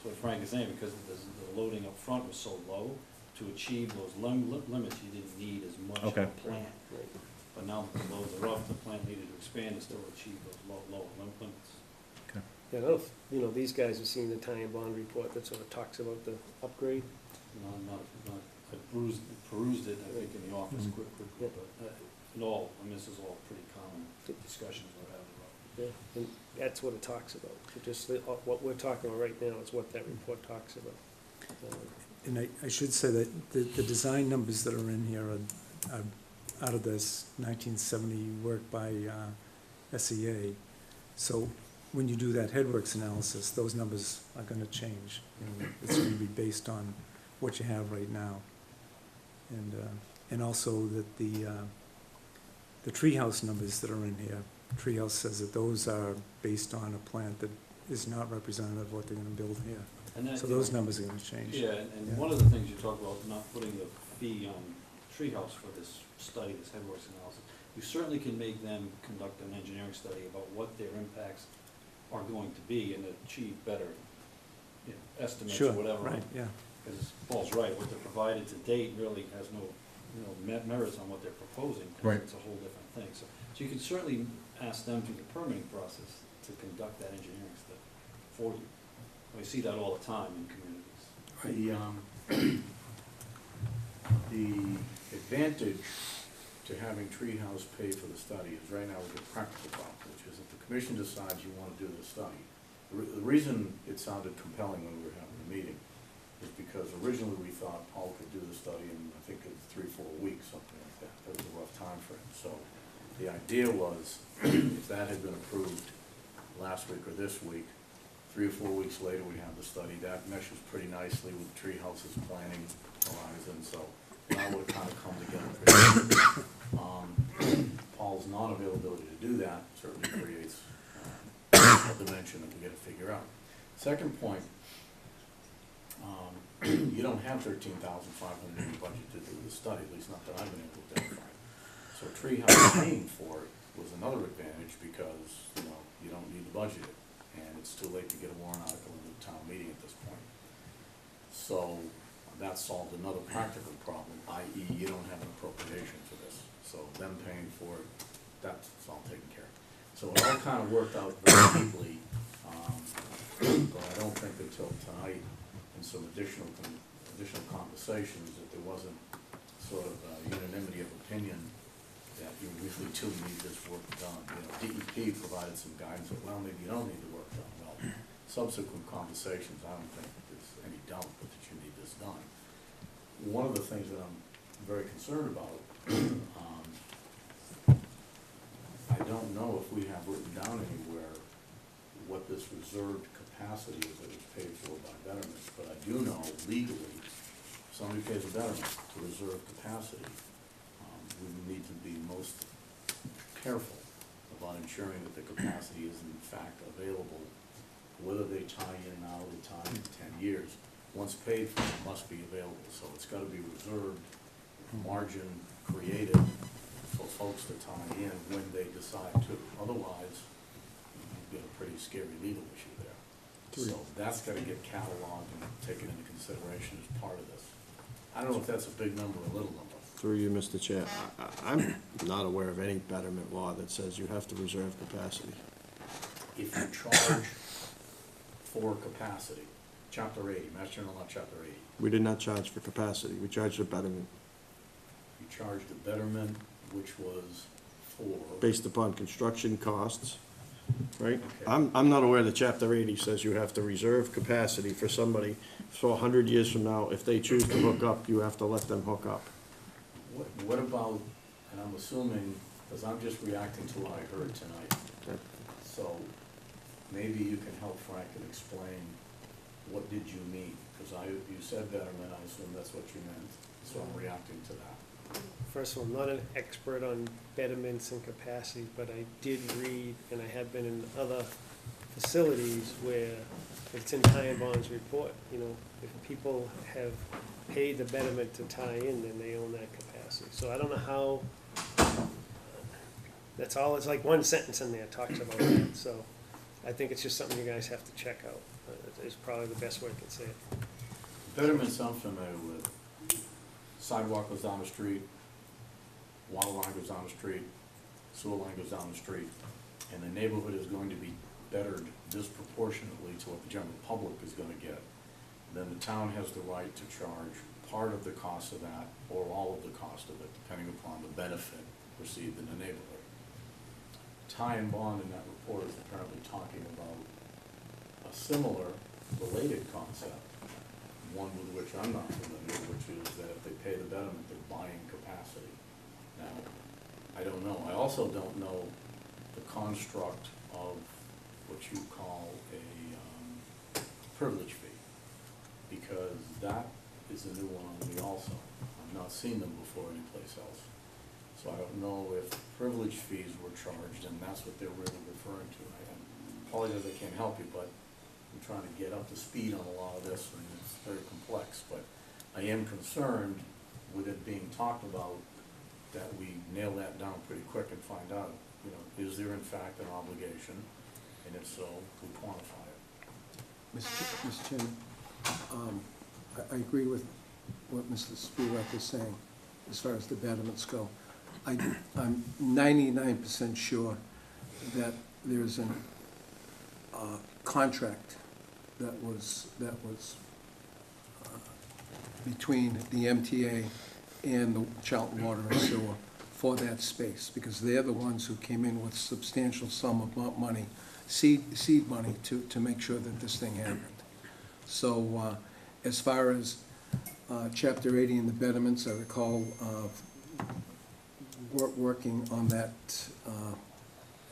So what Frank is saying, because the loading up front was so low, to achieve those limits, you didn't need as much of Okay. a plant. But now that the loads are up, the plant needed to expand and still achieve those lower limits. I don't know if, you know, these guys have seen the tie and bond report that sort of talks about the upgrade. I perused it, I think, in the office quickly, but in all, I mean, this is all pretty common discussions we're having about. Yeah, and that's what it talks about. It just, what we're talking about right now is what that report talks about. And I should say that the design numbers that are in here are out of this 1970 work by SEA. So when you do that headworks analysis, those numbers are gonna change. You know, it's gonna be based on what you have right now. And also that the treehouse numbers that are in here, Treehouse says that those are based on a plant that is not representative of what they're gonna build here. And that, So you know, those numbers are gonna change. Yeah, Yeah. and one of the things you talk about, not putting the fee on Treehouse for this study, this headworks analysis, you certainly can make them conduct an engineering study about what their impacts are going to be and achieve better, you know, estimates or Sure, whatever. right, yeah. Because Paul's right, what they're provided to date really has no, merits on what they're proposing. 'cause Right. It's a whole different thing. So you can certainly ask them through the permitting process to conduct that engineering study for you. We see that all the time in communities. The advantage to having Treehouse pay for the study is right now we get practical problem, which is if the commission decides you want to do the study, the reason it sounded compelling when we were having the meeting is because originally we thought Paul could do the study in, I think, 3-4 weeks, something like that. That was a rough time frame. So the idea was, if that had been approved last week or this week, 3 or 4 weeks later, we have the study. That meshes pretty nicely with Treehouse's planning horizon, so that would kind of come together pretty quickly. Paul's non-availability to do that certainly creates a dimension that we gotta figure out. Second point, you don't have $13,500 in your budget to do the study, at least not that I've been able to identify. So Treehouse paying for it was another advantage because, you don't need to budget it, and it's too late to get a warrant article into the town meeting at this point. So that solved another practical problem, i.e. you don't have an appropriation for this. So them paying for it, that's all taken care of. So it all kind of worked out very neatly, but I don't think until tonight and some additional conversations that there wasn't sort of unanimity of opinion that you really do need this work done. DEP provided some guidance that, well, maybe you don't need the work done. Well, subsequent conversations, I don't think there's any doubt that you need this done. One of the things that I'm very concerned about, I don't know if we have written down anywhere what this reserved capacity is that is paid for by betterment, but I do know legally, if somebody pays a betterment to reserve capacity, we need to be most careful about ensuring that the capacity is in fact available, whether they tie in now or the time in 10 years. Once paid for, it must be available, so it's gotta be reserved, margin created for folks to tie in when they decide to. Otherwise, you've got a pretty scary legal issue there. So that's gotta get cataloged and taken into consideration as part of this. I don't know if that's a big number or a little number. Through you, Mr. Chair, I'm not aware of any betterment law that says you have to reserve capacity. If you charge for capacity, Chapter 80, Mass General Law, Chapter 80, We did not charge for capacity, we charged for betterment, you charged the betterment, which was for. based upon construction costs, right? Okay. I'm not aware that Chapter 80 says you have to reserve capacity for somebody, so 100 years from now, if they choose to hook up, you have to let them hook up. What about, and I'm assuming, because I'm just reacting to what I heard tonight, Okay. so maybe you can help Frank and explain what did you mean? Because you said betterment, I assume that's what you meant, so I'm reacting to that. First of all, I'm not an expert on betterments and capacity, but I did read, and I have been in other facilities where it's in Ty and Bond's report, if people have paid the betterment to tie in, then they own that capacity. So I don't know how, that's all, it's like one sentence in there talks about that, so I think it's just something you guys have to check out, is probably the best way I can say it. Betterments I'm familiar with, sidewalk goes down the street, water line goes down the street, sewer line goes down the street, and the neighborhood is going to be bettered disproportionately to what the general public is gonna get. Then the town has the right to charge part of the cost of that, or all of the cost of it, depending upon the benefit received in the neighborhood. Ty and Bond in that report is apparently talking about a similar related concept, one with which I'm not familiar, which is that if they pay the betterment, they're buying capacity. Now, I don't know. I also don't know the construct of what you call a privilege fee, because that is a new one on me also. I've not seen them before anyplace else. So I don't know if privilege fees were charged, and that's what they're really referring to. I apologize I can't help you, but I'm trying to get up to speed on a lot of this, and it's very complex. But I am concerned with it being talked about that we nail that down pretty quick and find out, you know, is there in fact an obligation? And if so, we quantify it. Mr. Chairman, I agree with what Mr. Spivak is saying as far as the betterments go. I'm 99% sure that there's a contract that was between the MTA and the Charlton Water and Sewer for that space, because they're the ones who came in with substantial sum of money, seed money, to make sure that this thing happened. So, as far as Chapter 80 and the betterments, I recall working on that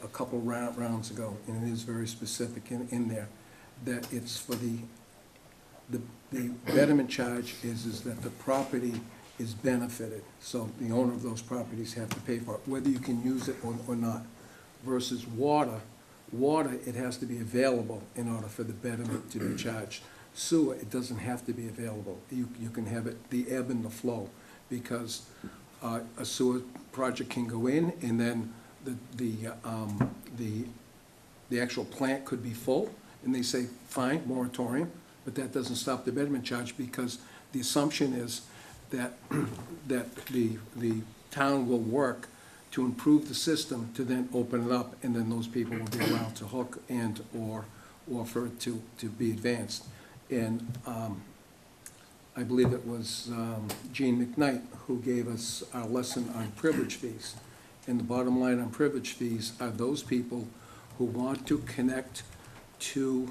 a couple rounds ago, and it is very specific in there, that it's for the betterment charge is that the property is benefited, so the owner of those properties have to pay for it, whether you can use it or not. Versus water, it has to be available in order for the betterment to be charged. Sewer, it doesn't have to be available. You can have it, the ebb and the flow, because a sewer project can go in, and then the actual plant could be full, and they say, fine, moratorium, but that doesn't stop the betterment charge, because the assumption is that the town will work to improve the system to then open it up, and then those people will be allowed to hook or for it to be advanced. And I believe it was Gene McKnight who gave us our lesson on privilege fees. And the bottom line on privilege fees are those people who want to connect to,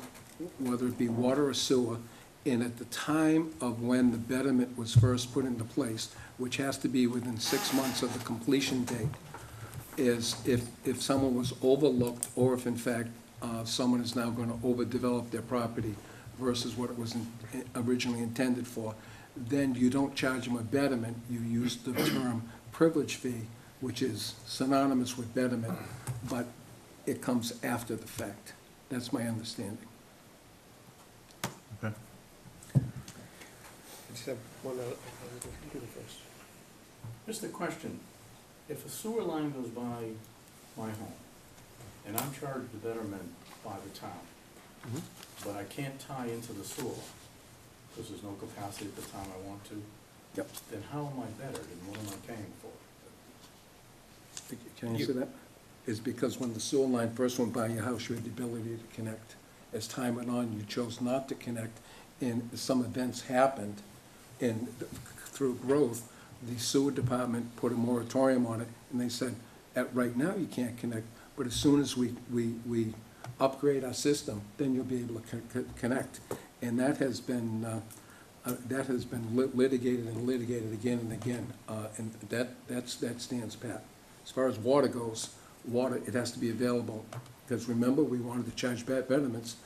whether it be water or sewer, and at the time of when the betterment was first put into place, which has to be within 6 months of the completion date, is if someone was overlooked, or if in fact someone is now going to overdevelop their property versus what it was originally intended for, then you don't charge them a betterment, you use the term privilege fee, which is synonymous with betterment, but it comes after the fact. That's my understanding. Okay. I just have one other, you do the first. Just a question, if a sewer line goes by my home, and I'm charged the betterment by the town, but I can't tie into the sewer, because there's no capacity at the time I want to, Yep. then how am I bettered, and what am I paying for? Can I answer that? Is because when the sewer line first went by your house, you had the ability to connect. As time went on, you chose not to connect, and some events happened, and through growth, the sewer department put a moratorium on it, and they said, right now you can't connect, but as soon as we upgrade our system, then you'll be able to connect. And that has been litigated and litigated again and again, and that stands pat. As far as water goes, it has to be available, because remember, we wanted to charge betterments.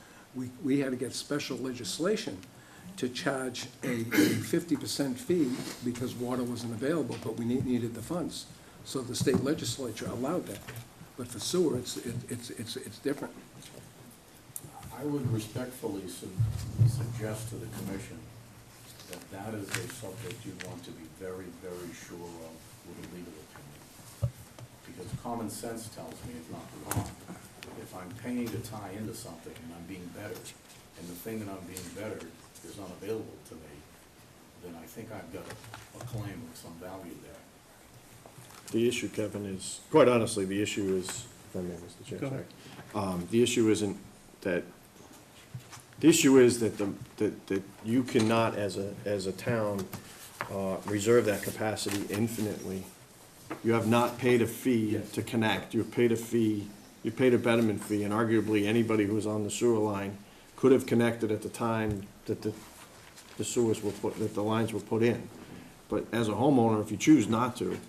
We had to get special legislation to charge a 50% fee because water wasn't available, but we needed the funds. So the state legislature allowed that. But for sewer, it's different. I would respectfully suggest to the commission that is a subject you want to be very, very sure of with a legal opinion. Because common sense tells me, if not wrong, if I'm paying to tie into something and I'm being bettered, and the thing that I'm being bettered is unavailable to me, then I think I've got a claim with some value there. The issue, Kevin, is, quite honestly, the issue is, if I may, Mr. Chair, Go ahead. sorry. The issue isn't that, the issue is that that you cannot, as a town, reserve that capacity infinitely. You have not paid a fee to connect. You've paid a fee, you paid a betterment fee, and arguably anybody who was on the sewer line could have connected at the time that the sewers were that the lines were put in. But as a homeowner, if you choose not to,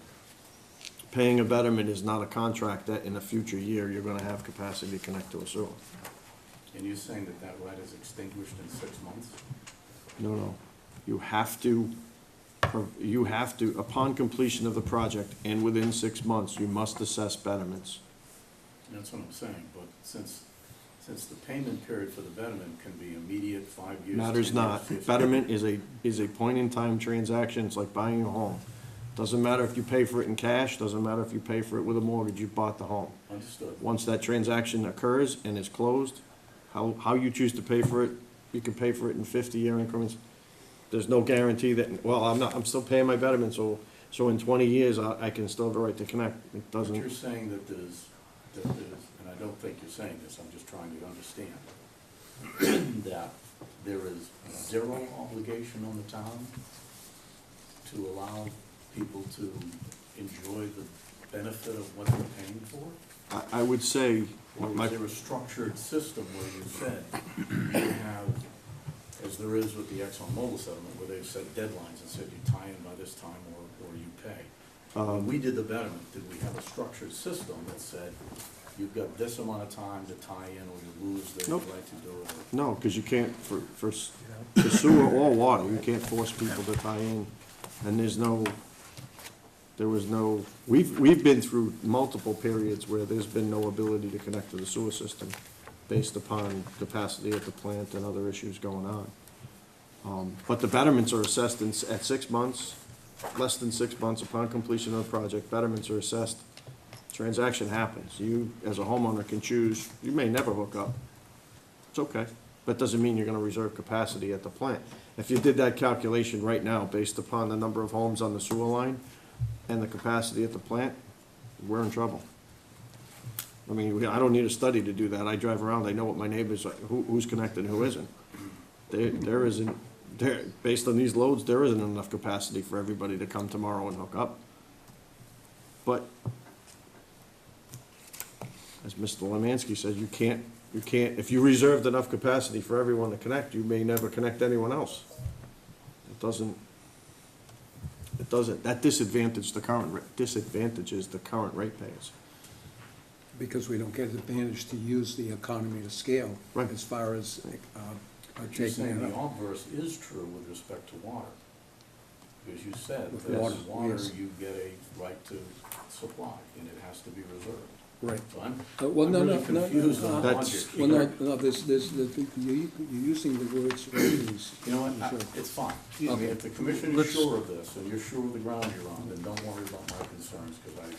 paying a betterment is not a contract that in a future year you're gonna have capacity to connect to a sewer. And you're saying that that right is extinguished in 6 months? No. You have to, upon completion of the project and within 6 months, you must assess betterments. That's what I'm saying, but since the payment period for the betterment can be immediate, 5 years. Matters 10 years, not. 15. Betterment is a point-in-time transaction. It's like buying a home. Doesn't matter if you pay for it in cash, doesn't matter if you pay for it with a mortgage, you bought the home. Understood. Once that transaction occurs and is closed, how you choose to pay for it, you can pay for it in 50-year increments. There's no guarantee that, well, I'm still paying my betterment, so in 20 years, I can still have the right to connect. It But doesn't, you're saying that there's, and I don't think you're saying this, I'm just trying to understand, that there is zero obligation on the town to allow people to enjoy the benefit of what they're paying for? I would say, Or my, is there a structured system where you said, you have, as there is with the ExxonMobil settlement, where they've set deadlines and said you tie in by this time or you pay? When we did the betterment, did we have a structured system that said, you've got this amount of time to tie in or you lose the Nope. right to do it? no, because you can't, for sewer or water, you can't force people to tie in. And there was no, we've been through multiple periods where there's been no ability to connect to the sewer system based upon capacity at the plant and other issues going on. But the betterments are assessed at 6 months, less than 6 months upon completion of the project, betterments are assessed. Transaction happens. You, as a homeowner, can choose, you may never hook up. It's okay. But doesn't mean you're gonna reserve capacity at the plant. If you did that calculation right now, based upon the number of homes on the sewer line and the capacity at the plant, we're in trouble. I mean, I don't need a study to do that. I drive around, I know what my neighbors, who's connected and who isn't. There isn't, based on these loads, there isn't enough capacity for everybody to come tomorrow and hook up. But, as Mr. Lemansky said, you can't, if you reserved enough capacity for everyone to connect, you may never connect anyone else. It doesn't, that disadvantages the current ratepayers. Because we don't get the advantage to use the economy to scale. Right. As far as But you're taking saying it the up. obverse is true with respect to water. Because you said With that water, water, yes. you get a right to supply, and it has to be reserved. Right. So I'm Well, no, I'm no, really no, confused on the That's- logic Well, here. no, you're using the words reuse. You know what, Sure. it's fine. I mean, Okay. if the commission is Let's- sure of this, and you're sure of the ground you're on, then don't worry about my concerns, because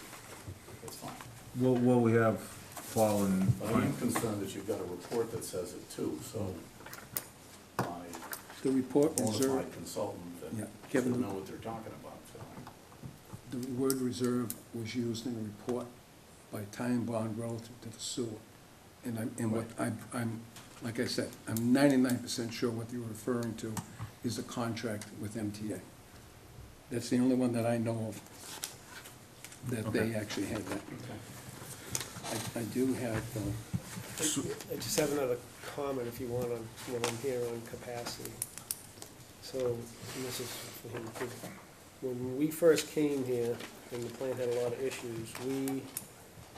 it's fine. What we have fallen, But I am concerned that you've got a report that says it too, so my The report bona reserve, fide consultant Yeah, that Kevin- should know what they're talking about, so the word reserve was used in the report by tie and bond relative to the sewer. And what I'm, like I said, I'm 99% sure what you're referring to is a contract with MTA. That's the only one that I know of that they Okay. actually had that. I do have, I just have another comment if you want on, when I'm here on capacity. So, and this is for him too. When we first came here, and the plant had a lot of issues, we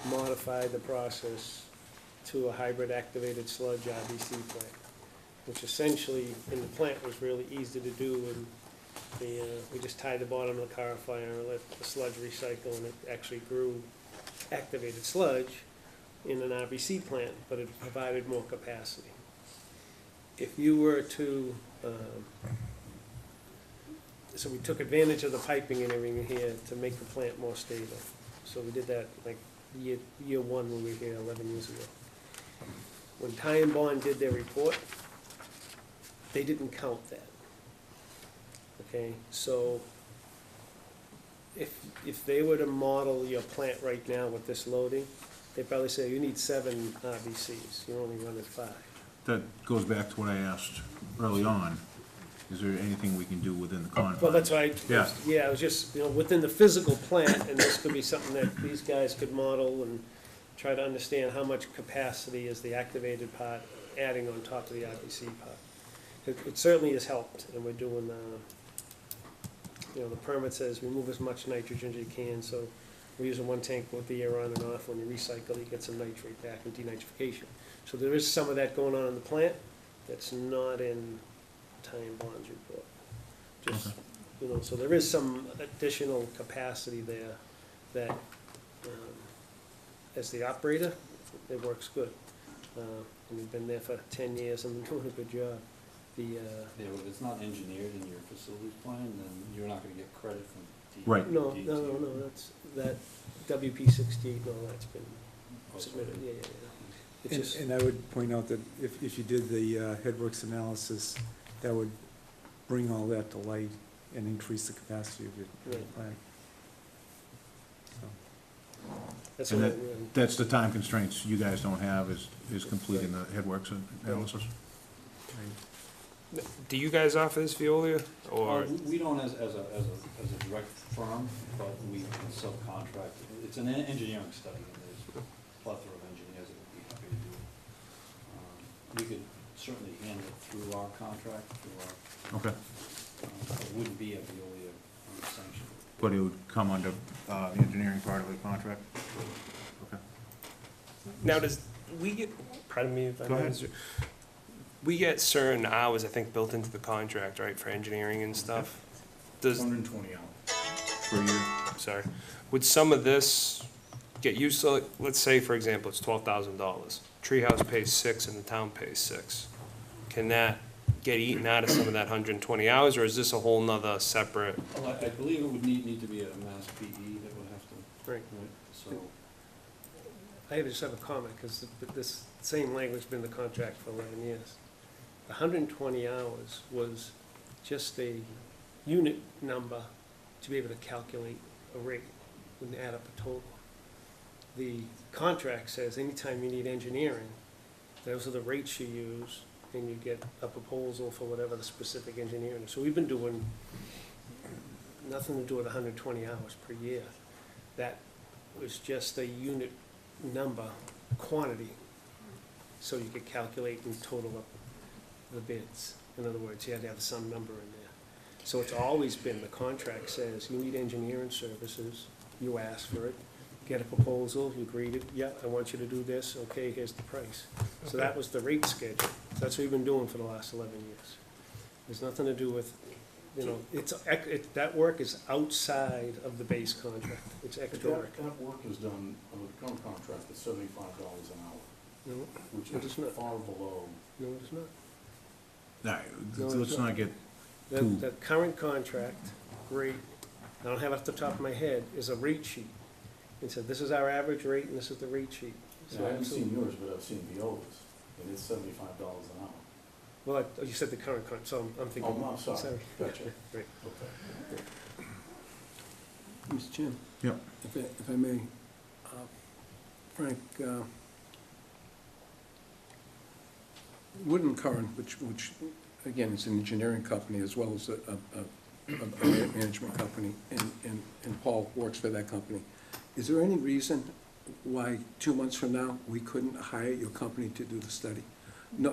modified the process to a hybrid activated sludge RBC plant, which essentially, in the plant, was really easy to do, and we just tied the bottom of the car fire and let the sludge recycle, and it actually grew activated sludge in an RBC plant, but it provided more capacity. If you were to, so we took advantage of the piping and everything here to make the plant more stable. So we did that like year one when we were here 11 years ago. When Ty and Bond did their report, they didn't count that. Okay, so if they were to model your plant right now with this loading, they'd probably say, you need 7 RBCs, you're only running 5. that goes back to what I asked early on. Is there anything we can do within the confines? Well, that's why, Yeah. I was just, within the physical plant, and this could be something that these guys could model and try to understand how much capacity is the activated part adding on top of the RBC part. It certainly has helped, and we're doing, the permit says remove as much nitrogen as you can, so we're using one tank with the air on and off. When you recycle, you get some nitrate back and denitrification. So there is some of that going on in the plant that's not in Ty and Bond's report. Just, so there is some additional capacity there that, as the operator, it works good. And we've been there for 10 years and been doing a good job. Yeah, but if it's not engineered in your facilities plan, then you're not gonna get credit from Right. no, that's, that WP 68 and all that's been submitted, yeah. It's And, just, and I would point out that if you did the headworks analysis, that would bring all that to light and increase the capacity of your Right. plant. So, that's And what that- I'm, That's the time constraints you guys don't have, is completing the headworks analysis? Do you guys offer this Veolia, or? We don't as a direct firm, but we can subcontract. It's an engineering study, and there's a plethora of engineers that would be happy to do it. We could certainly handle it through our contract, through our, Okay, it wouldn't be a Veolia sanction. but it would come under the engineering part of the contract? Okay. Now, does we get, pardon me if I Go may, ahead. Mr. We get certain hours, I think, built into the contract, right, for engineering and stuff? Does, 120 hours. Per year? sorry, would some of this get used, so, like, let's say, for example, it's $12,000. Treehouse pays 6 and the town pays 6. Can that get eaten out of some of that 120 hours, or is this a whole nother separate? Well, I believe it would need to be a mass PE that would have to, right. right, so. I just have a comment, because this same language has been in the contract for 11 years. The 120 hours was just a unit number to be able to calculate a rate and add up a total. The contract says anytime you need engineering, those are the rates you use, and you get a proposal for whatever the specific engineering is. So we've been doing nothing to do with 120 hours per year. That was just a unit number, quantity, so you could calculate and total up the bids. In other words, you had to have some number in there. So it's always been, the contract says, you need engineering services, you ask for it, get a proposal, you agreed it, yeah, I want you to do this, okay, here's the price. So that was the rate schedule. That's what we've been doing for the last 11 years. There's nothing to do with, you know, that work is outside of the base contract. It's extra work. That work is done under the current contract at $75 an hour, No, which It is is not. far below. no, it's not. All right, No, let's it's not get, The current contract rate, I don't have it off the top of my head, is a rate sheet. It said, this is our average rate and this is the rate sheet. So I haven't seen absolutely- yours, but I've seen Viola's, and it's $75 an hour. Well, you said the current contract, so I'm thinking. Oh, no, sorry. Gotcha. Right. Okay. Mr. Chairman? Yep. If I may, Frank, Wood and Curran, which, again, is an engineering company as well as a management company, and Paul works for that company. Is there any reason why 2 months from now, we couldn't hire your company to do the study? No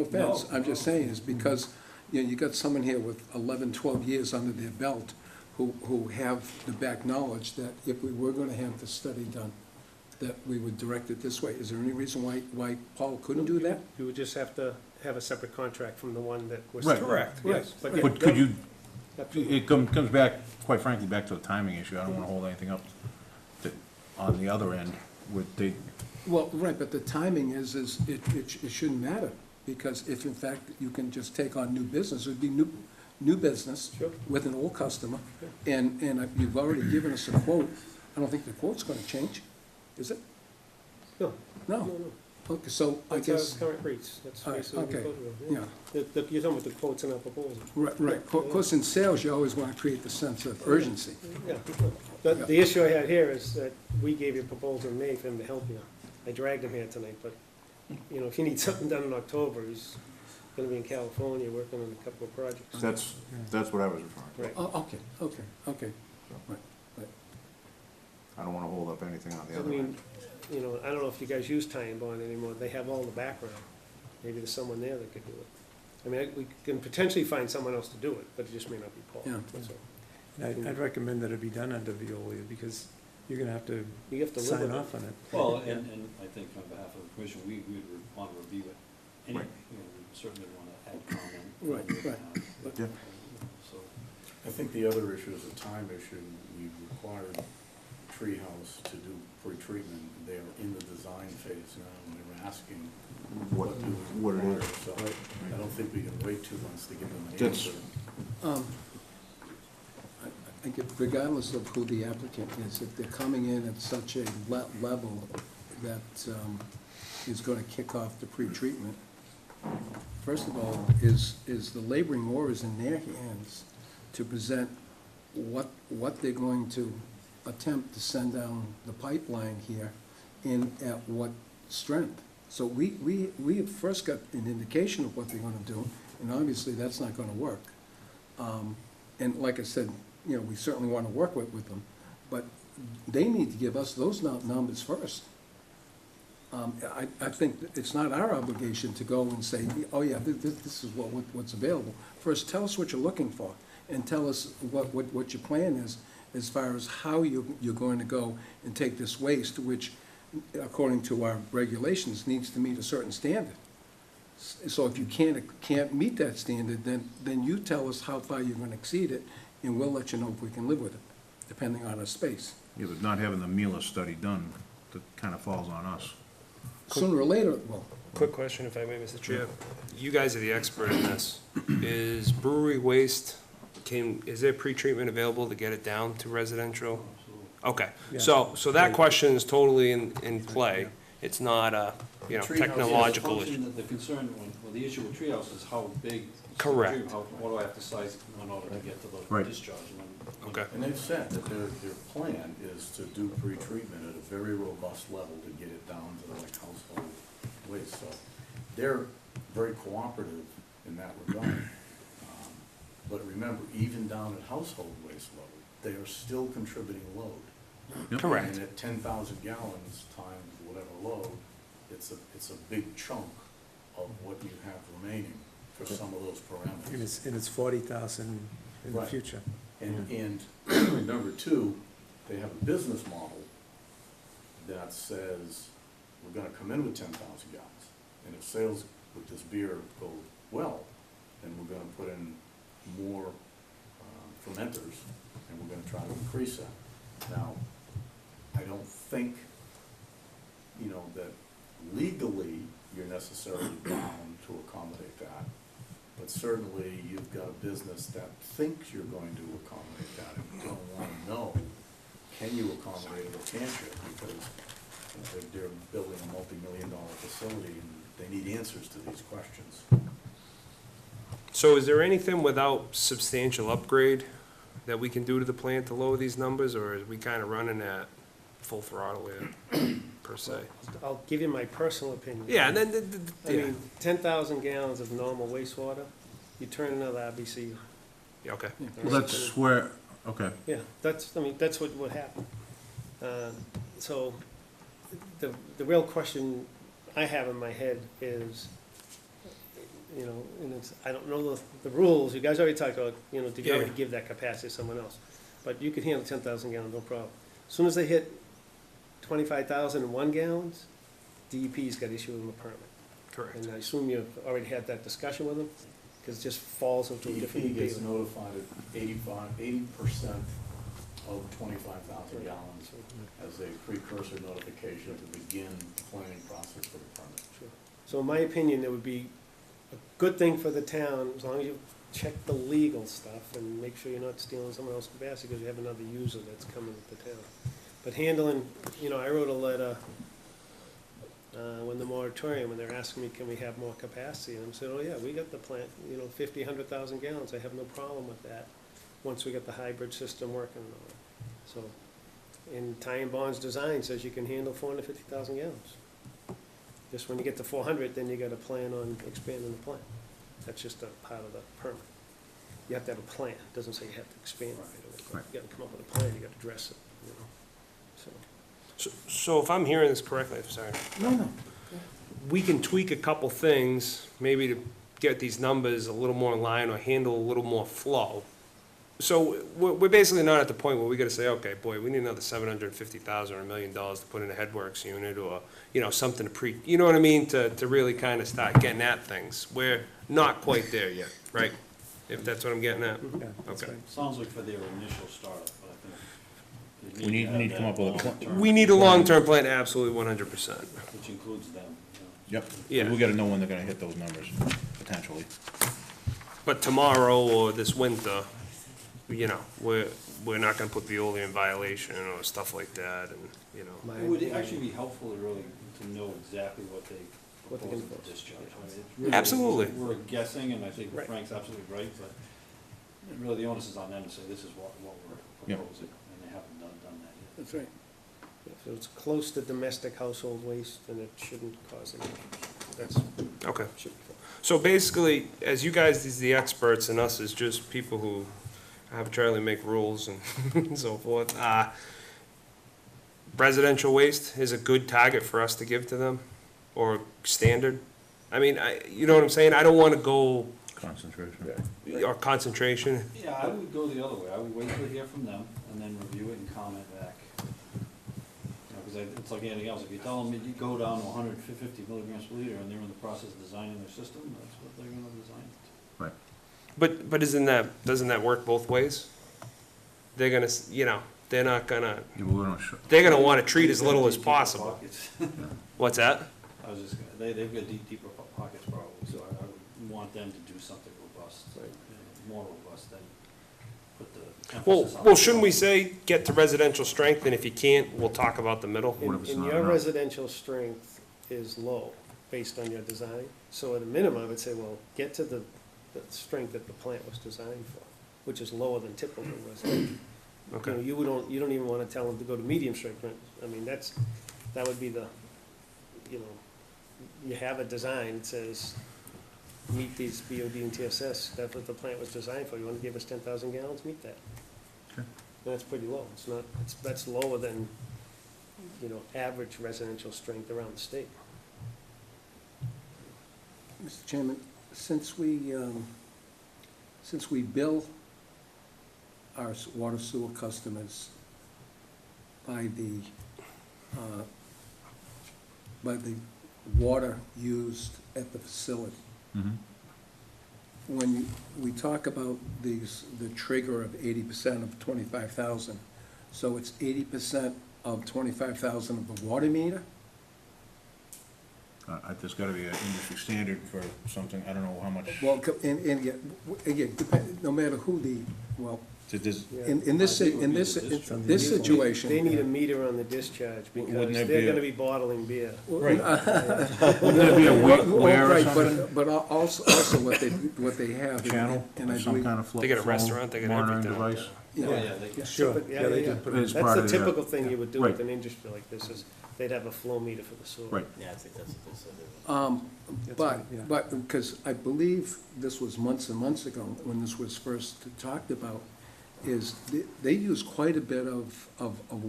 offense, I'm just saying, is because, you know, you got someone here with 11, 12 years under their belt who have the back knowledge that if we were gonna have the study done, that we would direct it this way. Is there any reason why Paul couldn't do that? You would just have to have a separate contract from the one that was. Right. Correct, Yes, but yeah, but could you, absolutely. it comes back, quite frankly, back to the timing issue. I don't wanna hold anything up that, on the other end, with the, Well, right, but the timing is it shouldn't matter, because if in fact you can just take on new business, it would be new business Sure. with an old customer, and you've already given us a quote. I don't think the quote's gonna change, is it? No, no, No. no. Okay, so I That's our guess, current rates. That's All right, basically what we okay, quoted them, yeah, You're talking about the quotes in our proposal. right. Of course, in sales, you always wanna create the sense of urgency. Yeah. The issue I had here is that we gave you a proposal in May for him to help you. I dragged him here tonight, but, you know, if you need something done in October, he's gonna be in California working on a couple of projects. that's what I was referring to. Right. Oh, okay, I don't wanna hold up anything on the I other mean, end. you know, I don't know if you guys use tie and bond anymore. They have all the background. Maybe there's someone there that could do it. I mean, we can potentially find someone else to do it, but it just may not be Paul. Yeah. That's all. And I'd recommend that it be done under Veolia, because you're gonna have to You have to live sign with off it. on it. Well, and I think on behalf of the commission, we would want to review it. Anyway, Right. you know, we certainly want to add comment. Right. But, Yeah. So, I think the other issue is a time issue. We required treehouse to do pre-treatment. They are in the design phase now, and they're asking What- what new what it is. required. So I don't think we can wait 2 months to give them an That's- answer. I think regardless of who the applicant is, if they're coming in at such a level that is gonna kick off the pre-treatment, first of all, is the laboring war is in their hands to present what they're going to attempt to send down the pipeline here and at what strength. So we have first got an indication of what they're gonna do, and obviously that's not gonna work. And like I said, you know, we certainly wanna work with them, but they need to give us those numbers first. I think that it's not our obligation to go and say, oh yeah, this is what's available. First, tell us what you're looking for, and tell us what your plan is as far as how you're going to go and take this waste, which, according to our regulations, needs to meet a certain standard. So if you can't meet that standard, then you tell us how far you're gonna exceed it, and we'll let you know if we can live with it, depending on our space. Yeah, but not having the MELA study done, that kind of falls on us. Sooner or later, well, Quick question, if I may, Mr. Chair. You guys are the expert in this. Is brewery waste, is there pre-treatment available to get it down to residential? Okay, so that question is totally in play. It's not a, you know, Treehouse, technological Yeah, issue. the concern, well, the issue with treehouse is how big. Correct. What do I have to size in order to get to the Right. discharge? Okay. And they've said that their plan is to do pre-treatment at a very robust level to get it down to like household waste. So they're very cooperative in that regard. But remember, even down at household waste level, they are still contributing load. Yep. Correct. And at 10,000 gallons times whatever load, it's a big chunk of what you have remaining for some of those parameters. And it's 40,000 in the Right. future. And remember too, they have a business model that says, we're gonna come in with 10,000 gallons. And if sales with this beer go well, then we're gonna put in more fermenters, and we're gonna try to increase that. Now, I don't think, you know, that legally you're necessarily bound to accommodate that. But certainly, you've got a business that thinks you're going to accommodate that, and you don't wanna know, can you accommodate it or can't you? Because they're building a multi-million-dollar facility, and they need answers to these questions. So is there anything without substantial upgrade that we can do to the plant to lower these numbers, or is we kind of running at full throttle here, per se? I'll give you my personal opinion. Yeah, and then, I mean, 10,000 gallons of normal wastewater, you turn another RBC. yeah, okay. Well, that's where, okay. Yeah, that's what would happen. So, the real question I have in my head is, you know, and it's, I don't know the rules, you guys already talked about, you know, did you Yeah, already yeah. give that capacity to someone else? But you could handle 10,000 gallons, no problem. As soon as they hit 25,001 gallons, DEP's got to issue them a permit. Correct. And I assume you've already had that discussion with them, because it just falls into a different DEP gets bailiwick. notified at 80% of 25,000 gallons as a precursor notification to begin the planning process for the permit. So in my opinion, it would be a good thing for the town, as long as you check the legal stuff and make sure you're not stealing someone else's capacity, because you have another user that's coming to the town. But handling, you know, I wrote a letter when the moratorium, when they're asking me, can we have more capacity? And I said, oh yeah, we got the plant, you know, 50, 100,000 gallons, I have no problem with that, once we get the hybrid system working and all that. So, and Ty and Bond's design says you can handle 450,000 gallons. Just when you get to 400, then you got to plan on expanding the plant. That's just a part of the permit. You have to have a plan, it doesn't say you have to expand right away. Right. You got to come up with a plan, you got to address it, you know, so. So if I'm hearing this correctly, I'm sorry. no. We can tweak a couple things, maybe to get these numbers a little more in line or handle a little more flow. So we're basically not at the point where we gotta say, okay, boy, we need another 750,000 or $1 million to put in a headworks unit or, you know, something to you know what I mean, to really kind of start getting at things. We're not quite there yet, right? If that's what I'm getting at? Yeah, that's Okay. right. Sounds like for their initial startup, but I think the We need to come up with a plan. long-term, We need a long-term plan, absolutely 100%. which includes them, you know. Yep. Yeah. We gotta know when they're gonna hit those numbers, potentially. But tomorrow or this winter, you know, we're not gonna put Veolia in violation or stuff like that, and, you know. It would actually be helpful to really, to know exactly what they What they're propose gonna to propose. discharge. I mean, it's really- Absolutely. We're guessing, and I think Right. Frank's absolutely right, but really the onus is on them to say, this is what we're Yep. proposing, and they haven't done that yet. That's right. So it's close to domestic household waste, and it shouldn't cause any, that's, Okay. should be fine. So basically, as you guys, as the experts, and us as just people who arbitrarily make rules and so forth, residential waste is a good target for us to give to them, or standard? I mean, you know what I'm saying? I don't wanna go, Concentration. or concentration. Yeah, I would go the other way. I would wait till I hear from them and then review it and comment back. You know, 'cause it's like anything else. If you tell them you go down to 150 milligrams per liter and they're in the process of designing their system, that's what they're gonna design. But doesn't that work both ways? They're gonna, you know, they're not gonna, Yeah, but we're gonna show, they're gonna wanna treat as little as Deeper possible. pockets. What's that? I was just gonna, they've got deeper pockets probably, so I would want them to do something robust, you know, more robust than put the emphasis on. Well, shouldn't we say, get to residential strength, and if you can't, we'll talk about the middle? What if it's And not your enough? residential strength is low, based on your design. So at a minimum, I would say, well, get to the strength that the plant was designed for, which is lower than typical residential. Okay. You know, you don't even wanna tell them to go to medium strength. I mean, that would be the, you know, you have a design that says, meet these BOD and TSS, that's what the plant was designed for. You wanna give us 10,000 gallons, meet that. Okay. And that's pretty low. It's not, that's lower than, you know, average residential strength around the state. Mr. Chairman, since we bill our water sewer customers by the water used at the facility, Mhm. when we talk about the trigger of 80% of 25,000, so it's 80% of 25,000 of the water meter? There's gotta be an industry standard for something, I don't know how much. Well, and again, no matter who There's- in this situation. They need a meter on the discharge because Wouldn't there they're be a- gonna be bottling beer. Right. Wouldn't there be a ware or Right, something? but also what they have. Channel, and I some believe- kind of flow. They got a restaurant, they got monitoring everything out device. Yeah. They, Sure. Yeah, yeah. It's That's part the of the, typical thing you would do with Right. an industry like this, is they'd have a flow meter for the sewer. Right. Yeah, I think that's what they said. But, because I believe this was months and months ago, when this was first talked about, is they use quite a bit of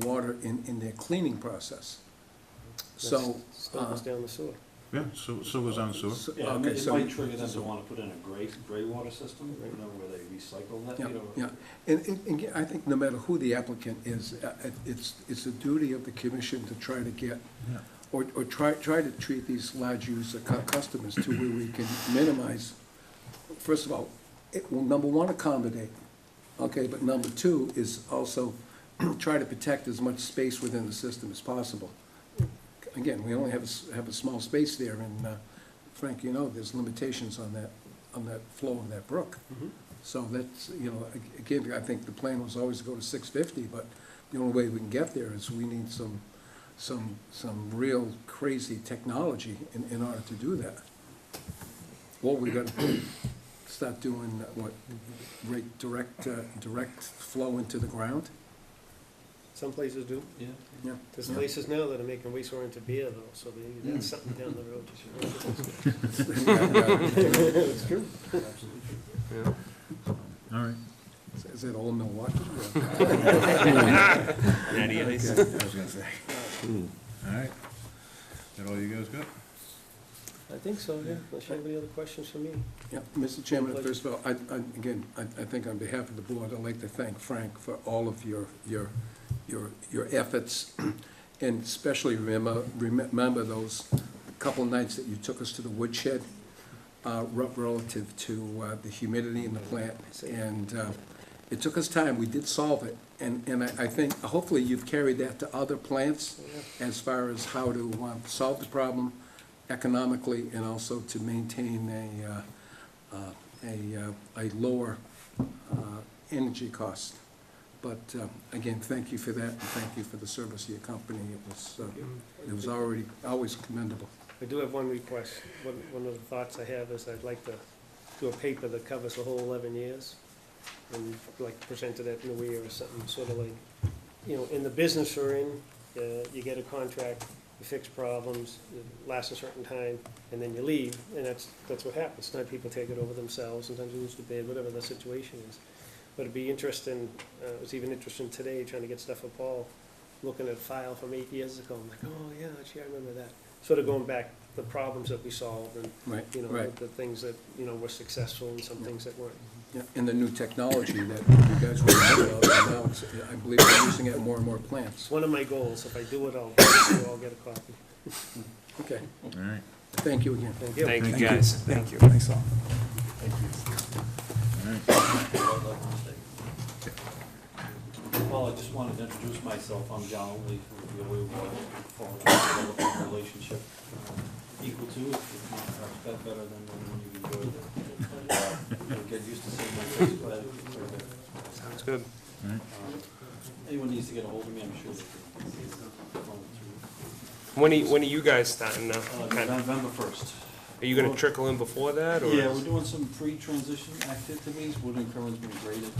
water in their cleaning process. So, That's- Still goes down the sewer. Yeah, so goes on sewer. yeah, okay, it so. might trigger them to wanna put in a gray water system, you know, where they recycle that, Yeah, you know. yeah, and I think no matter who the applicant is, it's the duty of the commission to try to get, Yeah. or try to treat these large user customers to where we can minimize, first of all, number one, accommodate, okay, but number two is also try to protect as much space within the system as possible. Again, we only have a small space there, and Frank, you know, there's limitations on that flow of that brook. Mhm. So that's, you know, again, I think the plan was always to go to 650, but the only way we can get there is we need some real crazy technology in order to do that. Or we gotta start doing direct flow into the ground. Some places do. Yeah. Yeah. There's Yeah. places now that are making wastewater into beer though, so that's something down the road. It's true. Yeah. All right. Is that old Milwaukee? Natty Ice. I was gonna say. All right. That all you guys got? I think so, yeah. Unless you have any other questions for me. Yeah, Mr. Chairman, first of all, I think on behalf of the board, I'd like to thank Frank for all of your efforts, and especially remember those couple nights that you took us to the woodshed, relative to the humidity in the plant, and it took us time, we did solve it, And I think, hopefully you've carried that to other plants as far as how to solve the problem economically and also to maintain a lower energy cost. But again, thank you for that, and thank you for the service of your company. It was always commendable. I do have one request. One of the thoughts I have is I'd like to do a paper that covers the whole 11 years. And like to present it at New Year or something, sort of like, you know, in the business we're in, you get a contract, you fix problems, it lasts a certain time, and then you leave, and that's what happens. Sometimes people take it over themselves, sometimes lose the bid, whatever the situation is. But it'd be interesting, it was even interesting today, trying to get stuff for Paul, looking at a file from 8 years ago, I'm like, oh, yeah, gee, I remember that. Sort of going back, the problems that we solved, and, Right, you know, right. the things that, you know, were successful and some things that weren't. Yeah, and the new technology that you guys were talking about, and now I believe we're using it in more and more plants. It's one of my goals. If I do it, I'll get a copy. Okay, All right. thank you again. Thank you. Thank you, guys. Thank you. Thanks all. Well, I just wanted to introduce myself. I'm John Oatley from the BOA Water Development Relationship. Equal to, if not perhaps better than the one you enjoyed. You'll get used to seeing my face, but Sounds good. anyone needs to get a hold of me, I'm sure they can. When are you guys starting now? November 1st. Are you gonna trickle in before that, or? Yeah, we're doing some pre-transition activities. Wood and Curran's been great at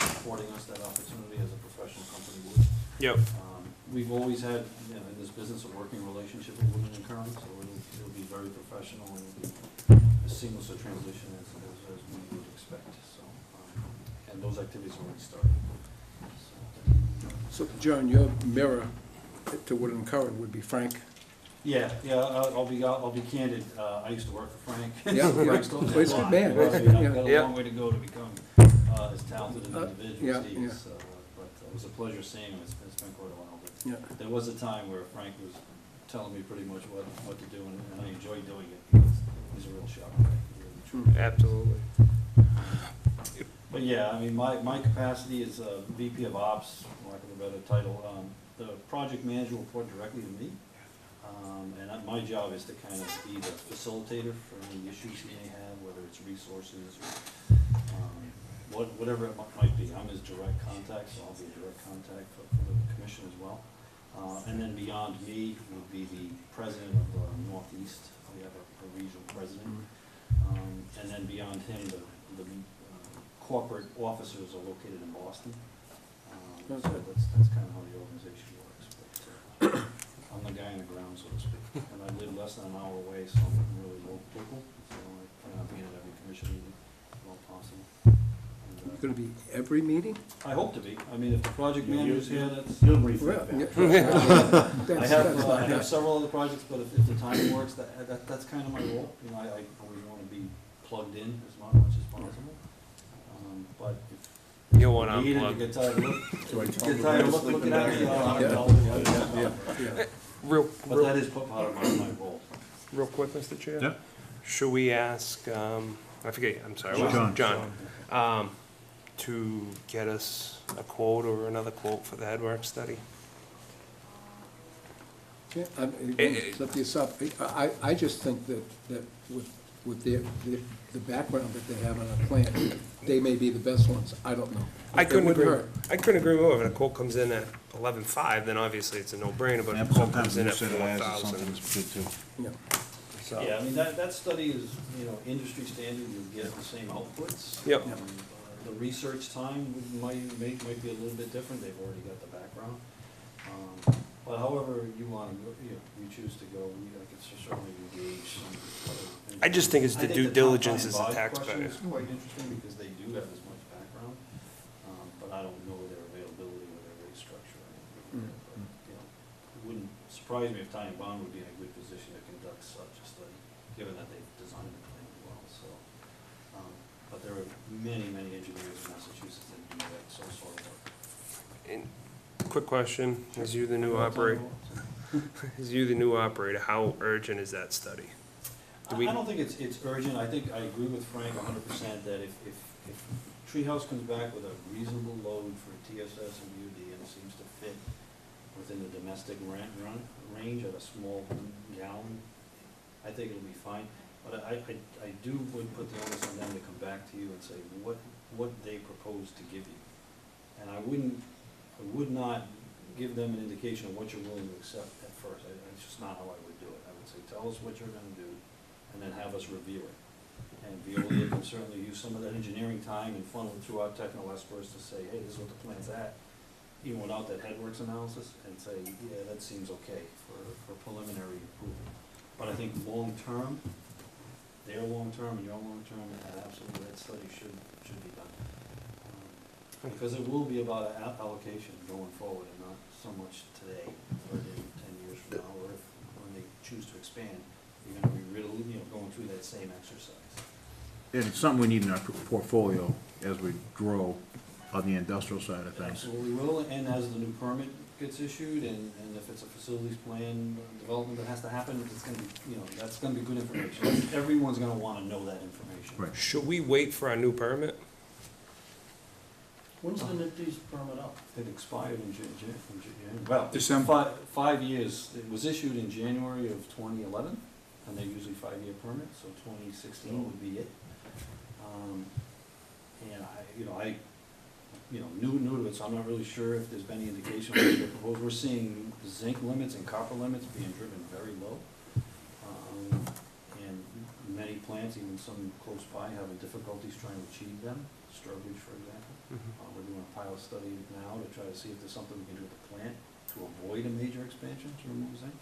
affording us that opportunity as a professional company would. Yep. We've always had, you know, in this business, a working relationship with Wood and Curran, so it'll be very professional and it'll be as seamless a transition as we would expect, so. And those activities are already started. So, John, your mirror to Wood and Curran would be Frank. Yeah, I'll be candid. I used to work for Frank. Yeah, Frank's yeah. told me Well, he's a a good lot. man. I've got a Yeah. long way to go to become as talented an individual yeah, as he yeah. is. But it was a pleasure seeing him. It's been quite a while. But Yeah. there was a time where Frank was telling me pretty much what to do, and I enjoyed doing it because he's a real sharp guy. Really. Absolutely. But yeah, I mean, my capacity is VP of Ops, for lack of a better title. The project manager will report directly to me. And my job is to kind of be the facilitator for any issues he may have, whether it's resources or whatever it might be. I'm his direct contact, so I'll be a direct contact for the commission as well. And then beyond me would be the president of the Northeast. We have a regional president. And then beyond him, the corporate officers are located in Boston. So that's kind of how the organization works. But, I'm the guy on the ground, so to speak, and I live less than an hour away, so I'm really local, so I plan on being at every commission meeting, if at all possible. And, Going to be every meeting? I hope to be. I mean, if the project manager's here, that's. You'll reflect Well, that. yeah. I have several other projects, but if the timing works, that's kind of my role. You know, I always want to be plugged in as much as possible. But if You'll want to you unplug. get tired of looking at me, Yeah. Real, but that is part of my role. real quick, Mr. Chair? Yeah. Should we ask, I forget, I'm sorry, John. to get us a quote or another quote for the headwork study? Yeah, it's up to yourself. I just think that with the background that they have on a plant, they may be the best ones. I don't know. I couldn't It wouldn't agree, hurt. I couldn't agree more. If a quote comes in at 11.5, then obviously it's a no-brainer, but if a quote comes in at 4,000. Good too. Yeah. So, Yeah, I mean, that study is, you know, industry standard, you get the same outputs. Yep. The research time might be a little bit different, they've already got the background. But however you want to go, you choose to go, I could certainly engage some other. I just think it's the I due the top diligence line as a buy taxpayer. question is quite interesting because they do have as much background, but I don't know their availability or their rate structure. But, you know, it wouldn't surprise me if Ty and Bond would be in a good position to conduct such a study, given that they've designed the plan as well, so. But there are many engineers in Massachusetts that do that sort of work. And quick question, as you the new operator, how urgent is that study? Do we- I don't think it's urgent. I think I agree with Frank 100% that if Treehouse comes back with a reasonable load for TSS and UD, and it seems to fit within the domestic range at a small gallon, I think it'll be fine. But I would put the onus on them to come back to you and say what they propose to give you. And I would not give them an indication of what you're willing to accept at first. It's just not how I would do it. I would say, tell us what you're gonna do, and then have us review it. And Veolia can certainly use some of that engineering time and funnel it through our technical experts to say, hey, this is what the plan's at, even without that headworks analysis, and say, yeah, that seems okay for preliminary approval. But I think long-term, their long-term and your long-term, absolutely, that study should be done. Because it will be about allocation going forward, and not so much today, or in 10 years from now, or if, when they choose to expand, you're gonna be really, going through that same exercise. And it's something we need in our portfolio as we grow on the industrial side of things. Absolutely will, and as the new permit gets issued, and if it's a facilities plan development that has to happen, it's gonna be, that's gonna be good information. Everyone's gonna wanna know that information. Right. Should we wait for our new permit? When's the NIPD's permit up? It expired in well, December. 5 years. It was issued in January of 2011, and they're usually 5-year permits, so 2016 would be it. And I new to it, so I'm not really sure if there's been any indication of what they propose. We're seeing zinc limits and copper limits being driven very low. And many plants, even some close by, having difficulties trying to achieve them. Sturbridge, for example. We're doing a pilot study now to try to see if there's something we can do with the plant to avoid a major expansion to remove zinc.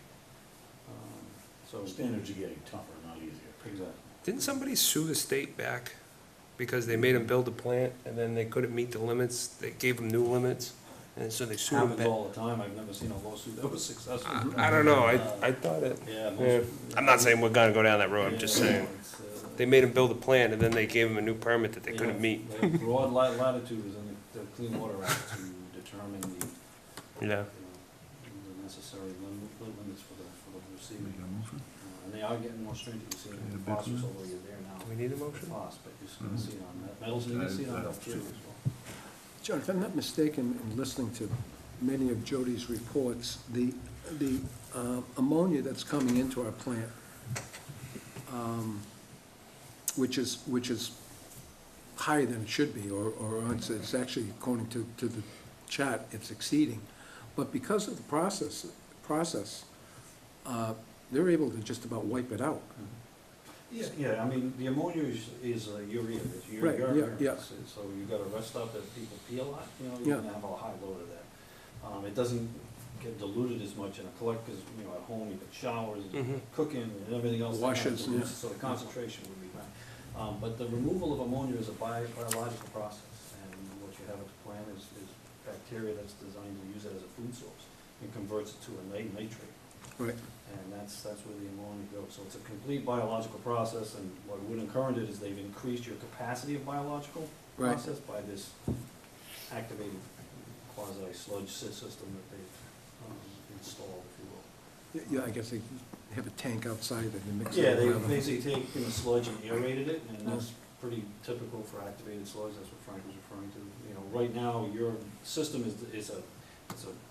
So Standards are getting tougher, not easier. exactly. Didn't somebody sue the state back because they made them build a plant and then they couldn't meet the limits? They gave them new limits, and so they sued them Happens back. all the time. I've never seen a lawsuit that was successful. I don't know, I thought it. Yeah. Yeah. I'm not saying we're gonna go down that road, I'm just Yeah, saying. it's, They made them build a plant and then they gave them a new permit that they couldn't meet. They have broad latitude is in the Clean Water Act to determine the, Yeah. the necessary limits for the receiving. And they are getting more stringent. You see it in the phosphorus, although you're there now. Do we need a motion? Phos, but you're gonna see it on metals, and you're gonna see it on bacteria as well. John, if I'm not mistaken, in listening to many of Jody's reports, the ammonia that's coming into our plant, which is higher than it should be, or it's actually, according to the chart, it's exceeding. But because of the process, they're able to just about wipe it out. Yeah, I mean, the ammonia is urea, it's Right, yeah. So you've got a rest stop that people pee a lot, you're Yeah. gonna have a high load of that. It doesn't get diluted as much in a collect, because, at home you've got showers, Mhm. cooking, and everything else. that Washes, has to do- yeah. So the concentration would be high. But the removal of ammonia is a biological process, and what you have at the plant is bacteria that's designed to use it as a food source, and converts it to a nitrate. Right. And that's where the ammonia goes. So it's a complete biological process, and what Wood and Curran did is they've increased your capacity of biological Right. process by this activated quasi-sludge system that they've installed, if you will. Yeah, I guess they have a tank outside that they mix it. Yeah, they with. basically taken the sludge and aerated it, and that's pretty typical for activated sludge. That's what Frank was referring to. Right now, your system is a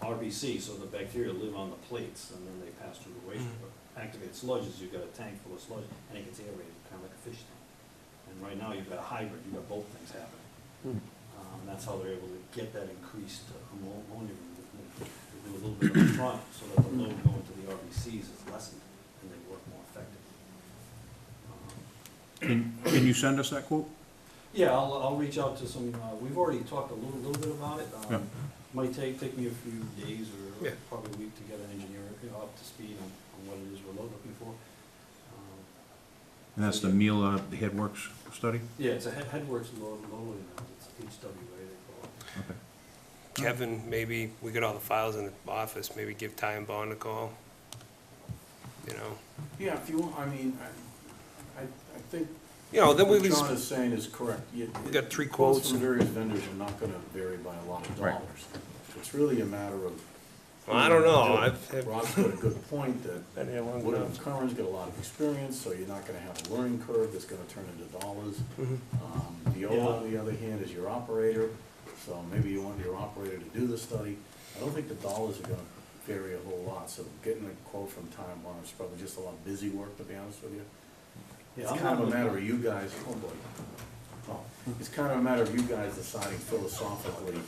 RBC, so the bacteria live on the plates, and then they pass through the waste. But activated sludge is you've got a tank full of sludge, and it gets aerated, kind of like a fish tank. And right now, you've got a hybrid, you've got both things happening. That's how they're able to get that increased ammonia. They do a little bit up front, so that the load going to the RBCs is lessened, and they work more effectively. Can you send us that quote? Yeah, I'll reach out to some, we've already talked a little bit about it. Yeah. Might take me a few days or Yeah. probably a week to get an engineer, up to speed on what it is we're looking for. And that's the Mila Headworks study? Yeah, it's a headworks lowly, it's HW, right, they call it. Okay. Kevin, maybe we got all the files in the office, maybe give Ty and Bond a call. Yeah, if you want, I mean, I think Then what we John is saying is correct. we got 3 Quotes quotes. from various vendors are not gonna vary by a lot of Right. dollars. So it's really a matter of Well, I don't know, Rob's got a good point that been here long Woodard enough. and Curran's got a lot of experience, so you're not gonna have a learning curve that's gonna turn into dollars. Viola, on the other hand, is your operator, so maybe you want your operator to do the study. I don't think the dollars are gonna vary a whole lot, so getting a quote from Time Warner is probably just a lot of busy work, to be honest with you. Yeah, It's I'm kind of a not- matter of you guys, oh boy. Oh, it's kind of a matter of you guys deciding philosophically,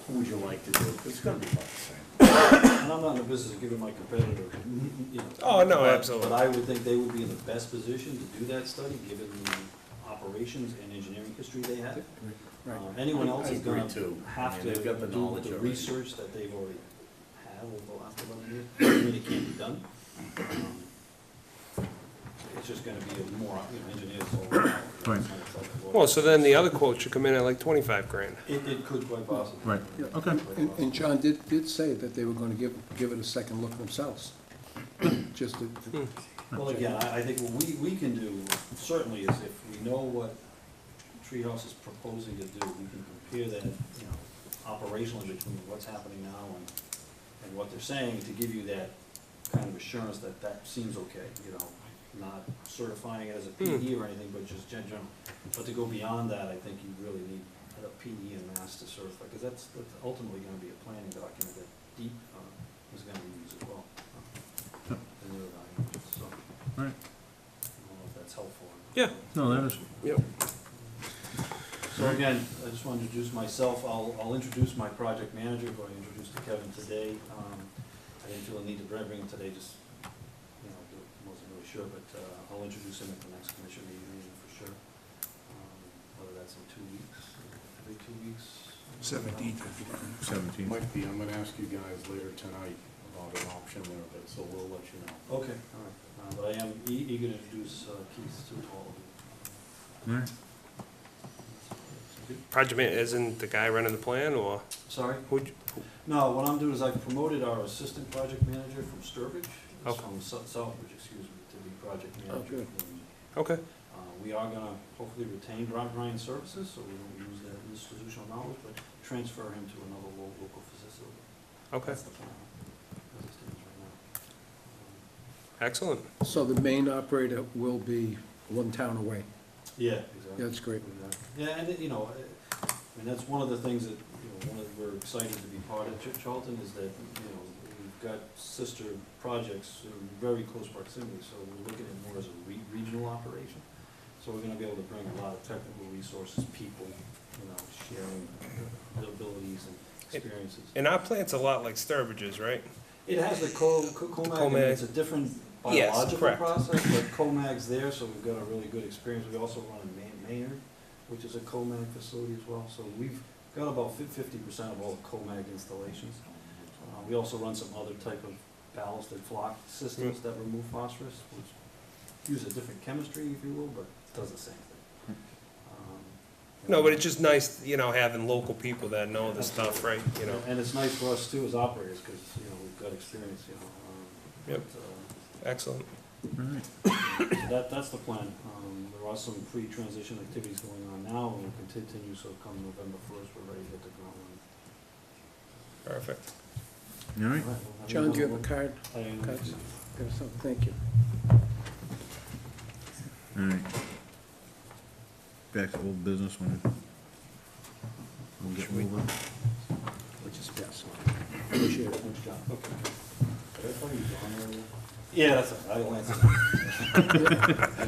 who would you like to do, 'cause it's gonna be about the same. And I'm not in the business of giving my competitor, you know. Oh, no, but- absolutely. But I would think they would be in the best position to do that study, given the operations and engineering history they have. Right. Anyone else I is agree gonna too. I have mean, to they've got the do knowledge the already. research that they've already had over the last 11 years. It really can't be done. It's just gonna be a more, you know, engineers all around. Right. Well, so then the other quote should come in at like 25 grand. It could quite possibly. Right. Yeah. Okay. And John did say that they were gonna give it a second look themselves. Just to, Well, again, I think what we can do certainly is if we know what Treehouse is proposing to do, we can compare that, you know, operationally between what's happening now and what they're saying to give you that kind of assurance that that seems okay, you know, not certifying it as a PE or anything, but just general. But to go beyond that, I think you really need a PE and mass to certify, because that's ultimately gonna be a planning document that Deep is gonna use as well. The new evaluation, so. Right. I don't know if that's helpful. Yeah. No, that is, Yep. So again, I just want to introduce myself. I'll introduce my project manager, who I introduced to Kevin today. I didn't feel a need to bring him today, just, you know, wasn't really sure, but I'll introduce him at the next commission meeting for sure. Whether that's in 2 weeks, every 2 weeks. 17th. 17. Might be, I'm gonna ask you guys later tonight about an option there, but, so we'll let you know. Okay, all right. But I am eager to introduce Keith to all of you. All right. Project man, isn't the guy running the plan, or Sorry? who'd you, No, what I'm doing is I've promoted our assistant project manager from Sturbridge, Okay. from Southbridge, excuse me, to be project manager. good. okay, We are gonna hopefully retain Brian Services, so we don't lose that institutional knowledge, but transfer him to another local facility. okay, That's the plan, as it stands right now. excellent. so the main operator will be one town away. Yeah, exactly. That's great. Yeah, and, you know, I mean, that's one of the things that, you know, we're excited to be part of Charlton, is that, you know, we've got sister projects in very close proximity, so we're looking at it more as a regional operation. So we're gonna be able to bring a lot of technical resources, people, you know, sharing their abilities and experiences. And our plant's a lot like Sturbridge's, right? It has the COMAG, I mean, it's a different Yes, biological correct. process, but COMAG's there, so we've got a really good experience. We also run in Maynard, which is a COMAG facility as well, so we've got about 50% of all the COMAG installations. We also run some other type of ballasted flock systems that remove phosphorus, which use a different chemistry, if you will, but does the same thing. No, but it's just nice, you know, having local people that know the stuff, right, you know? And it's nice for us too as operators, because, you know, we've got experience, you know. Yep. but, Excellent. All right. So that's the plan. There are some pre-transition activities going on now, and we'll continue, so come November 1st, we're ready to hit the ground running. Perfect. All right. All right, well, John, do you have a card? I am- Cards? Yes, oh, thank you. All right. Back to old business when we'll get over. Which is best. Appreciate it. Thanks, John. Okay. Did I call you John earlier? Yeah, that's all right, I'll answer.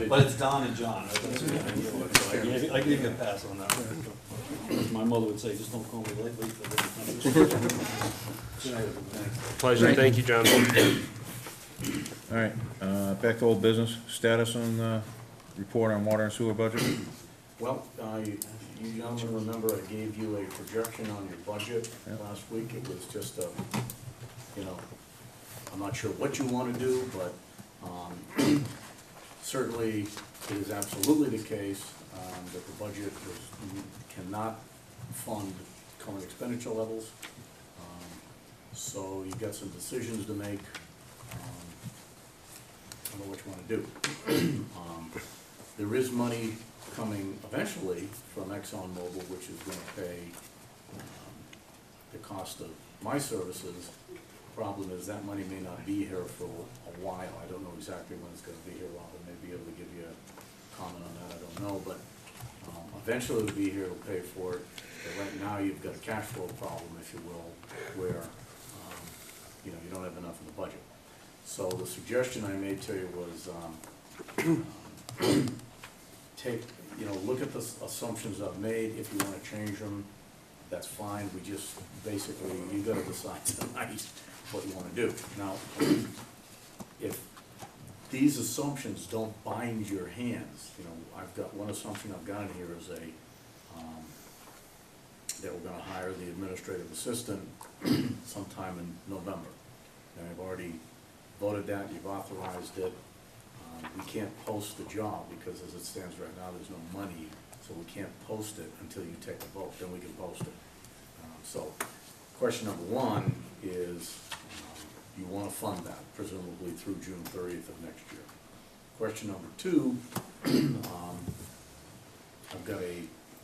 But it's Don and John, right? That's what I give you a pass on that one. As my mother would say, just don't call me late for Pleasure, thank you, John. All right, back to old business. Status on the report on water and sewer budget? Well, you gentlemen remember I gave you a projection on your budget Yep. last week. It was just a, you know, I'm not sure what you want to do, but certainly it is absolutely the case that the budget cannot fund current expenditure levels. So you've got some decisions to make. I don't know what you want to do. There is money coming eventually from ExxonMobil, which is going to pay the cost of my services problem is that money may not be here for a while. I don't know exactly when it's gonna be here. Robin may be able to give you a comment on that, I don't know, but eventually it'll be here, it'll pay for it. But right now, you've got a cash flow problem, if you will, where, you know, you don't have enough in the budget. So the suggestion I made to you was, take, you know, look at the assumptions I've made. If you wanna change them, that's fine. We just, basically, you gotta decide tonight what you wanna do. Now, if these assumptions don't bind your hands, you know, I've got, one assumption I've got in here is that we're gonna hire the administrative assistant sometime in November. And I've already voted that, you've authorized it. We can't post the job because as it stands right now, there's no money, so we can't post it until you take a vote, then we can post it. So, question number one is, you wanna fund that, presumably through June 30th of next year. Question number two, I've got a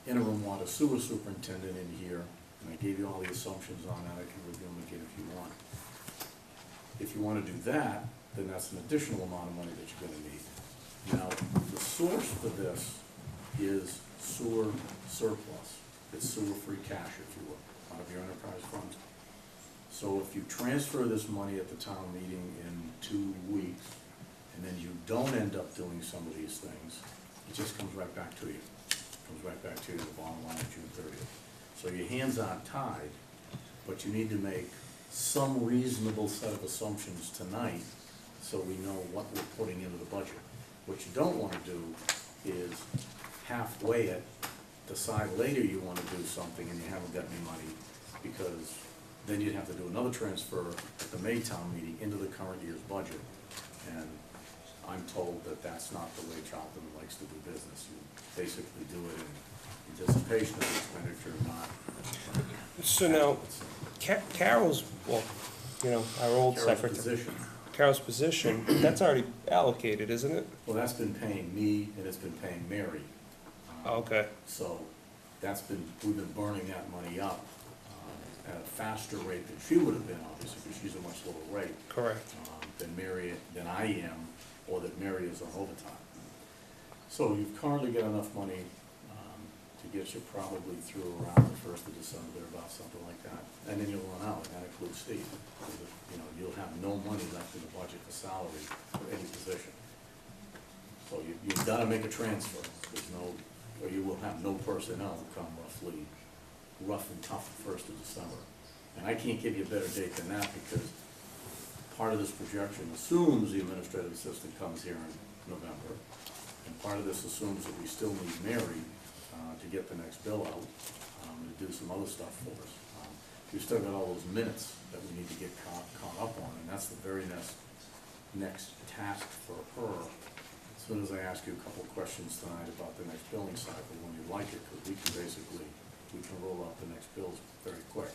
interim water sewer superintendent in here, and I gave you all the assumptions on that. I can review them again if you want. If you wanna do that, then that's an additional amount of money that you're gonna need. Now, the source for this is sewer surplus. It's sewer-free cash, if you will, out of your enterprise funds. So if you transfer this money at the town meeting in 2 weeks, and then you don't end up doing some of these things, it just comes right back to you. Comes right back to you, the bottom line of June 30th. So your hands aren't tied, but you need to make some reasonable set of assumptions tonight so we know what we're putting into the budget. What you don't wanna do is halfway it, decide later you wanna do something and you haven't got any money, because then you'd have to do another transfer at the May town meeting into the current year's budget. And I'm told that that's not the way Charlton likes to do business. You basically do it in anticipation of expenditure, not. So now, Carol's, well, you know, our old Carol's secretary. position. Carol's position, that's already allocated, isn't it? Well, that's been paying me and it's been paying Mary. Okay. So we've been burning that money up at a faster rate than she would have been, obviously, because she's a much lower rate. Correct. Than I am, or that Mary is on overtime. So you've currently got enough money to get you probably through around the 1st of December, about something like that. And then you'll run out, and that includes Steve. You know, you'll have no money left in the budget for salary for any position. So you've got to make a transfer. There's no, or you will have no personnel come rough and tough the 1st of December. And I can't give you a better date than that because part of this projection assumes the administrative assistant comes here in November. And part of this assumes that we still need Mary to get the next bill out, and to do some other stuff for us. We've still got all those minutes that we need to get caught up on, and that's the very next task for her. As soon as I ask you a couple of questions tonight about the next billing cycle, when you like it, because we can roll out the next bills very quick.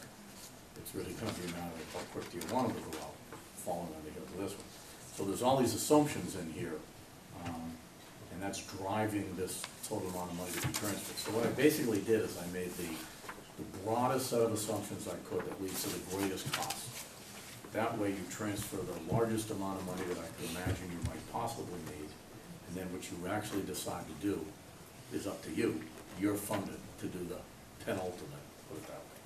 It's really gonna be a matter of how quick do you want them to go out, following on the heels of this one. So there's all these assumptions in here, and that's driving this total amount of money to be transferred. So what I basically did is I made the broadest set of assumptions I could that leads to the greatest cost. That way you transfer the largest amount of money that I could imagine you might possibly need, and then what you actually decide to do is up to you. You're funded to do the penultimate, put it that way.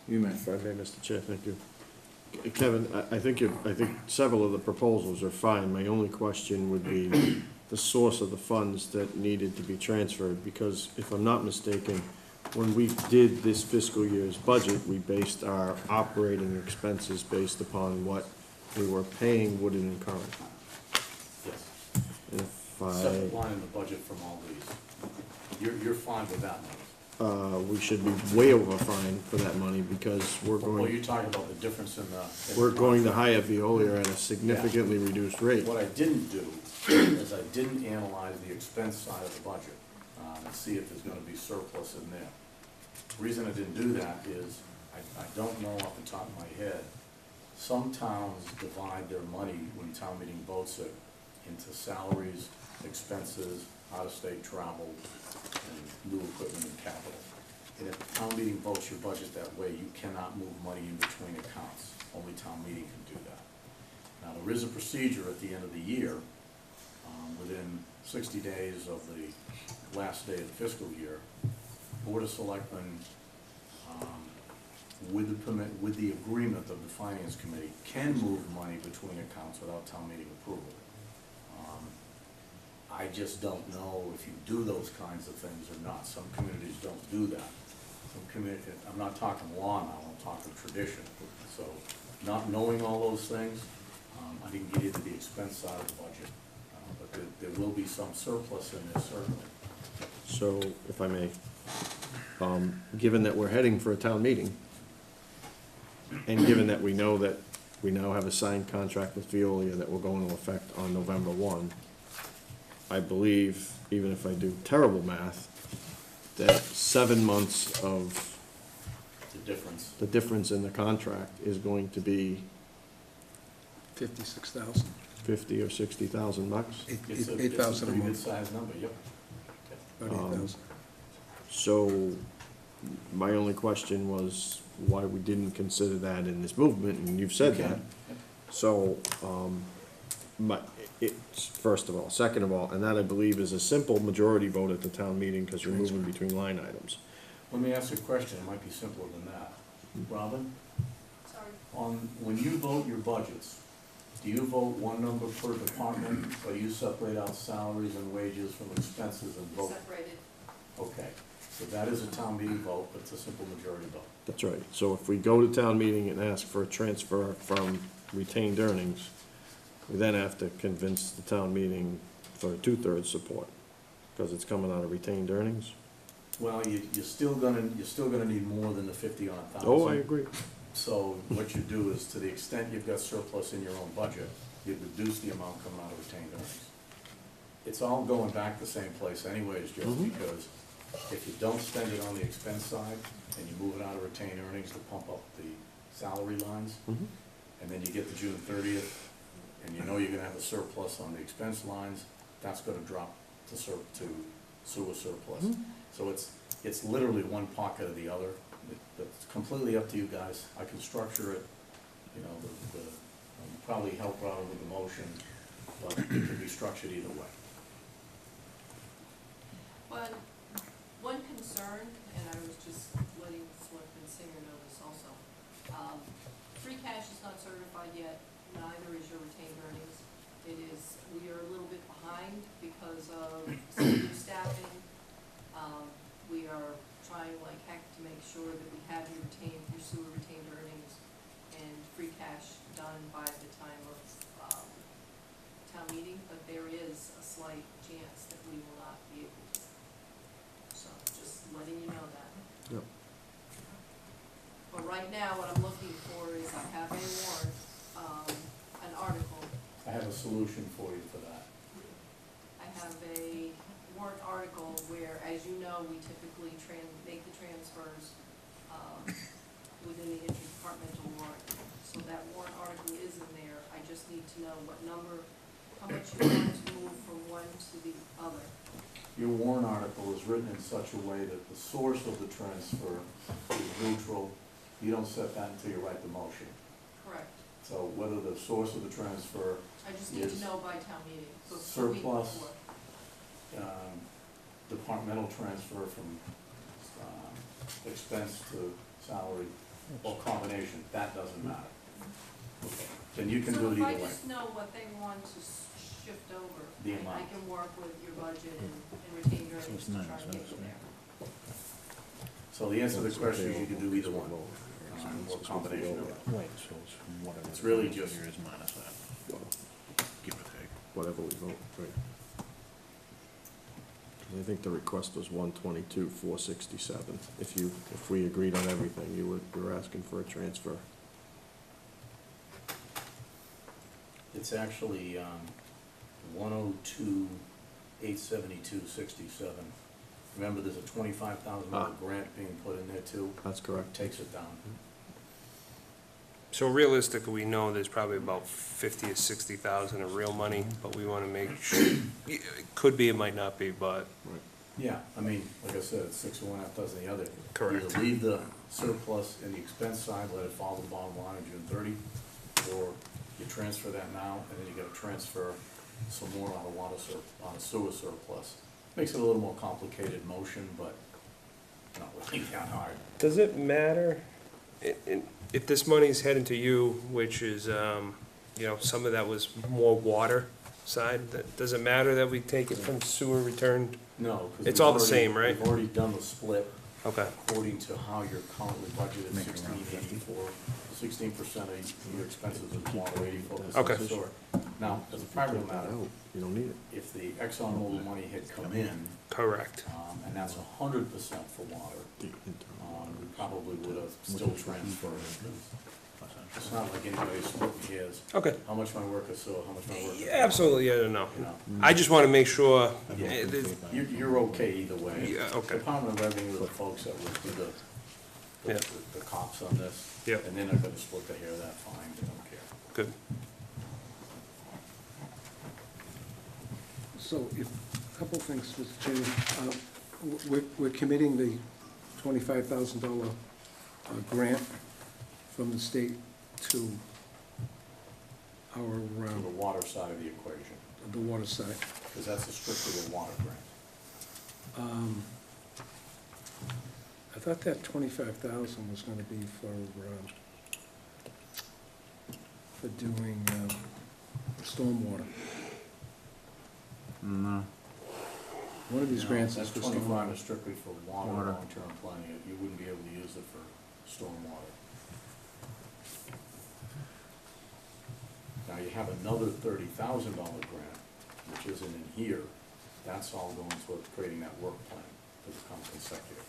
You may. If I may, Mr. Chair, thank you. Kevin, I think several of the proposals are fine. My only question would be the source of the funds that needed to be transferred, because if I'm not mistaken, when we did this fiscal year's budget, we based our operating expenses based upon what we were paying Woodard and Curran. Yes. And if I, Separate line in the budget from all these. You're fine with that money. we should be way over fine for that money because we're Well, going, you're talking about the difference in the. we're going to hire Veolia at a significantly reduced rate. What I didn't do is I didn't analyze the expense side of the budget, and see if there's gonna be surplus in there. The reason I didn't do that is, I don't know off the top of my head, some towns divide their money when town meeting votes it into salaries, expenses, out-of-state travel, and new equipment and capital. And if the town meeting votes your budget that way, you cannot move money in between accounts. only town meeting can do that. Now, there is a procedure at the end of the year, within 60 days of the last day of the fiscal year, Board of Selectmen, with the agreement of the Finance Committee, can move money between accounts without town meeting approval. I just don't know if you do those kinds of things or not. Some communities don't do that. I'm not talking law now, I'm talking tradition. So, not knowing all those things, I didn't get into the expense side of the budget. But there will be some surplus in there, certainly. So, if I may, given that we're heading for a town meeting, and given that we know that we now have a signed contract with Veolia that will go into effect on November 1, I believe, even if I do terrible math, that 7 months of the difference in the contract is going to be 56,000. 50 or 60,000 bucks. It's a 8,000 a pretty good month, sized number, yep. about 8,000. So, my only question was why we didn't consider that in this movement, and you've said that. So, it's, first of all. Second of all, and that I believe is a simple majority vote at the town meeting, because you're moving between line items. Let me ask you a question, it might be simpler than that. Robin? Sorry. When you vote your budgets, do you vote one number per department, or you separate out salaries and wages from expenses and vote? Separated. Okay, so that is a town meeting vote, but it's a simple majority vote. That's right. So if we go to town meeting and ask for a transfer from retained earnings, we then have to convince the town meeting for 2/3 support, because it's coming out of retained earnings. Well, you're still gonna need more than the 50-odd thousand. Oh, I agree. So what you do is, to the extent you've got surplus in your own budget, you reduce the amount coming out of retained earnings. It's all going back the same place anyways, just because if you don't spend it on the expense side, and you move it out of retained earnings to pump up the salary lines, and then you get to June 30th, and you know you're gonna have a surplus on the expense lines, that's gonna drop to sewer surplus. So it's literally one pocket or the other. It's completely up to you guys. I can structure it, you know, probably help Robin with the motion, but it can be structured either way. Well, one concern, and I was just letting Selectman Singer know this also, free cash is not certified yet, neither is your retained earnings. We are a little bit behind because of some new staffing. We are trying like heck to make sure that we have your sewer retained earnings and free cash done by the time of town meeting, but there is a slight chance that we will not be able to. So just letting you know that. Yep. But right now, what I'm looking for is I have a warrant, an article. I have a solution for you for that. I have a warrant article where, as you know, we typically make the transfers within the interdepartmental warrant. So that warrant article is in there. I just need to know what number, how much you want to move from one to the other. Your warrant article is written in such a way that the source of the transfer is neutral. You don't set that until you write the motion. Correct. So whether the source of the transfer I just need to is know by town meeting. So the week surplus, before. departmental transfer from expense to salary, or combination, that doesn't matter. Okay. Then you can do it either So way. if I just know what they want to shift over, The I amount. can work with your budget and retain your earnings to try to get you there. So the answer to the question is you can do either one, or combination of it. Right, so it's whatever. It's really just- Here is minus that, give or take. Whatever we vote, right. I think the request was 122,467. If we agreed on everything, you were asking for a transfer. It's actually 102,872.67. Remember, there's a $25,000 grant being put in there too, That's correct. takes it down. So realistically, we know there's probably about 50 or 60,000 of real money, but we want to make sure, it could be, it might not be, but Yeah, I mean, like I said, it's six of one, half dozen the other. Correct. Either leave the surplus in the expense side, let it fall to the bottom line on June 30, or you transfer that now, and then you gotta transfer some more on a sewer surplus. Makes it a little more complicated motion, but not really that hard. Does it matter, if this money's heading to you, which is, some of that was more water side, does it matter that we take it from sewer returned? No, because. It's all the same, right? We've already done the split Okay, according to how you're currently budgeted, Make it around 1684. 16% of your expenses is water, 84% Okay. is sewer. Now, as a practical matter, No, you don't need it. if the ExxonMobil money had come in, correct. and that's 100% for water, we probably would have still transferred. It's not like anybody's splitting hairs. Okay. How much my work is sewer, how much my work is. Yeah, absolutely, yeah, no. You know, I just wanna make sure, Yeah. You're okay either way. Yeah, okay. Department of Revenue are the folks that would do Yeah. the cops on this. Yeah. And they're not gonna split the hair that fine, they don't care. good. So if, a couple things, Mr. Chairman. We're committing the $25,000 grant from the state to our, On the water side of the equation, the water side. because that's a strictly a water grant. I thought that 25,000 was gonna be for doing stormwater. No. One of these No, grants is That for 25 stormwater. is strictly for water, Water. long-term planning, you wouldn't be able to use it for stormwater. Now, you have another $30,000 grant, which isn't in here, that's all going towards creating that work plan, because it comes consecutive.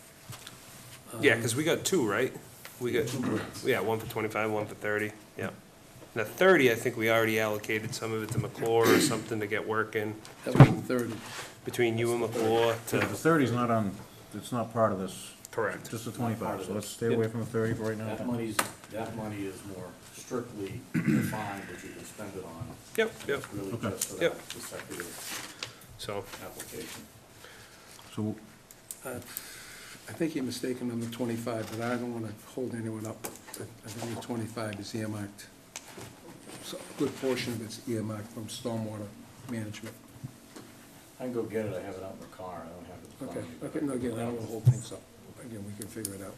Yeah, cause we got two, right? We got, Two grants. yeah, one for 25, one for 30, yeah. The 30, I think we already allocated some of it to McClure or something to get working That was 30. between you and McClure The to, 30's not on, it's not part of this, correct. just the 25, so let's stay away from the 30 for right now. That money is more strictly defined, what you can spend it on. Yep, yep, It's really Okay. just for Yep. that consecutive so, application. So, I think you're mistaken on the 25, but I don't want to hold anyone up. I think the 25 is earmarked. So a good portion of it's earmarked from stormwater management. I can go get it, I have it out in the car, I don't have it in front Okay, of me. okay, no, again, I don't want to hold things up. Again, we can figure it out.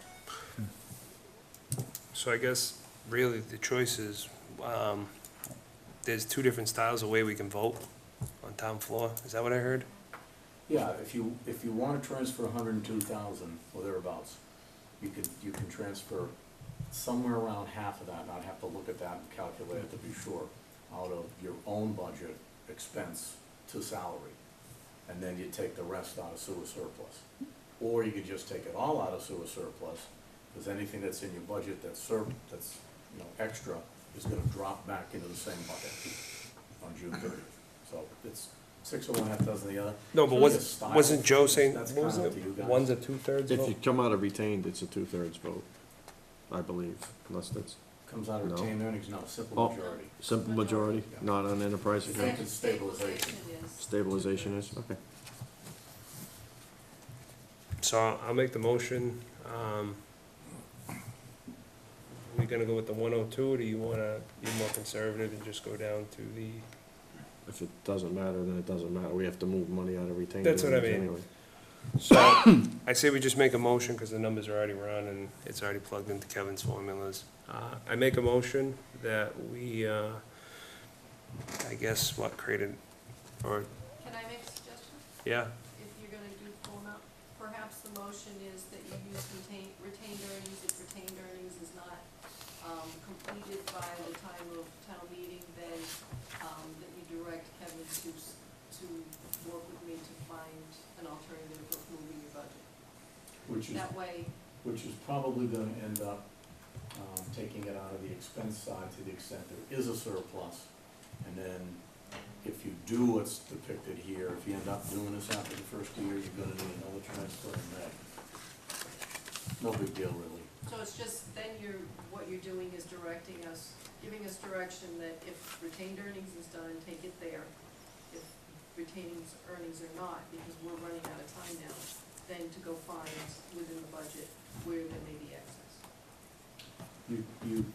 so I guess really the choice is, there's two different styles of way we can vote on town floor. Is that what I heard? Yeah, if you wanna transfer 102,000 or thereabouts, you can transfer somewhere around half of that, and I'd have to look at that and calculate it to be sure, out of your own budget expense to salary. And then you take the rest out of sewer surplus. Or you could just take it all out of sewer surplus, because anything that's in your budget that's extra is gonna drop back into the same bucket on June 30th. So it's six of one, half dozen the other. No, It's but really a style. wasn't Joe saying, That's what was kinda it? up to you guys. One's a 2/3 If vote? you come out of retained, it's a 2/3 vote, I believe, unless that's Comes out of No. retained earnings, no, simple Oh. majority. simple majority, not on enterprise It's account. like stabilization. Stabilization is. Stabilization is, okay. So I'll make the motion. We gonna go with the 102, or do you wanna be more conservative and just go down to the, If it doesn't matter, then it doesn't matter, we have to move money out of retained That's what I earnings mean. anyway. so, I say we just make a motion, cause the numbers are already run and it's already plugged into Kevin's formulas. I make a motion that we, I guess, created, or, Can I make a suggestion? yeah, If you're gonna do full amount, perhaps the motion is that you use retained earnings. If retained earnings is not, completed by the time of town meeting, then, that you direct Kevin to work with me to find an alternative of moving your budget. That way, Which is probably gonna end up, taking it out of the expense side to the extent there is a surplus. And then if you do what's depicted here, if you end up doing this after the first year, you're gonna need another transfer in May. No big deal, really. so it's just, then what you're doing is directing us, giving us direction that if retained earnings is done, take it there. If retaining earnings or not, because we're running out of time now, than to go find within the budget where there may be excess. You,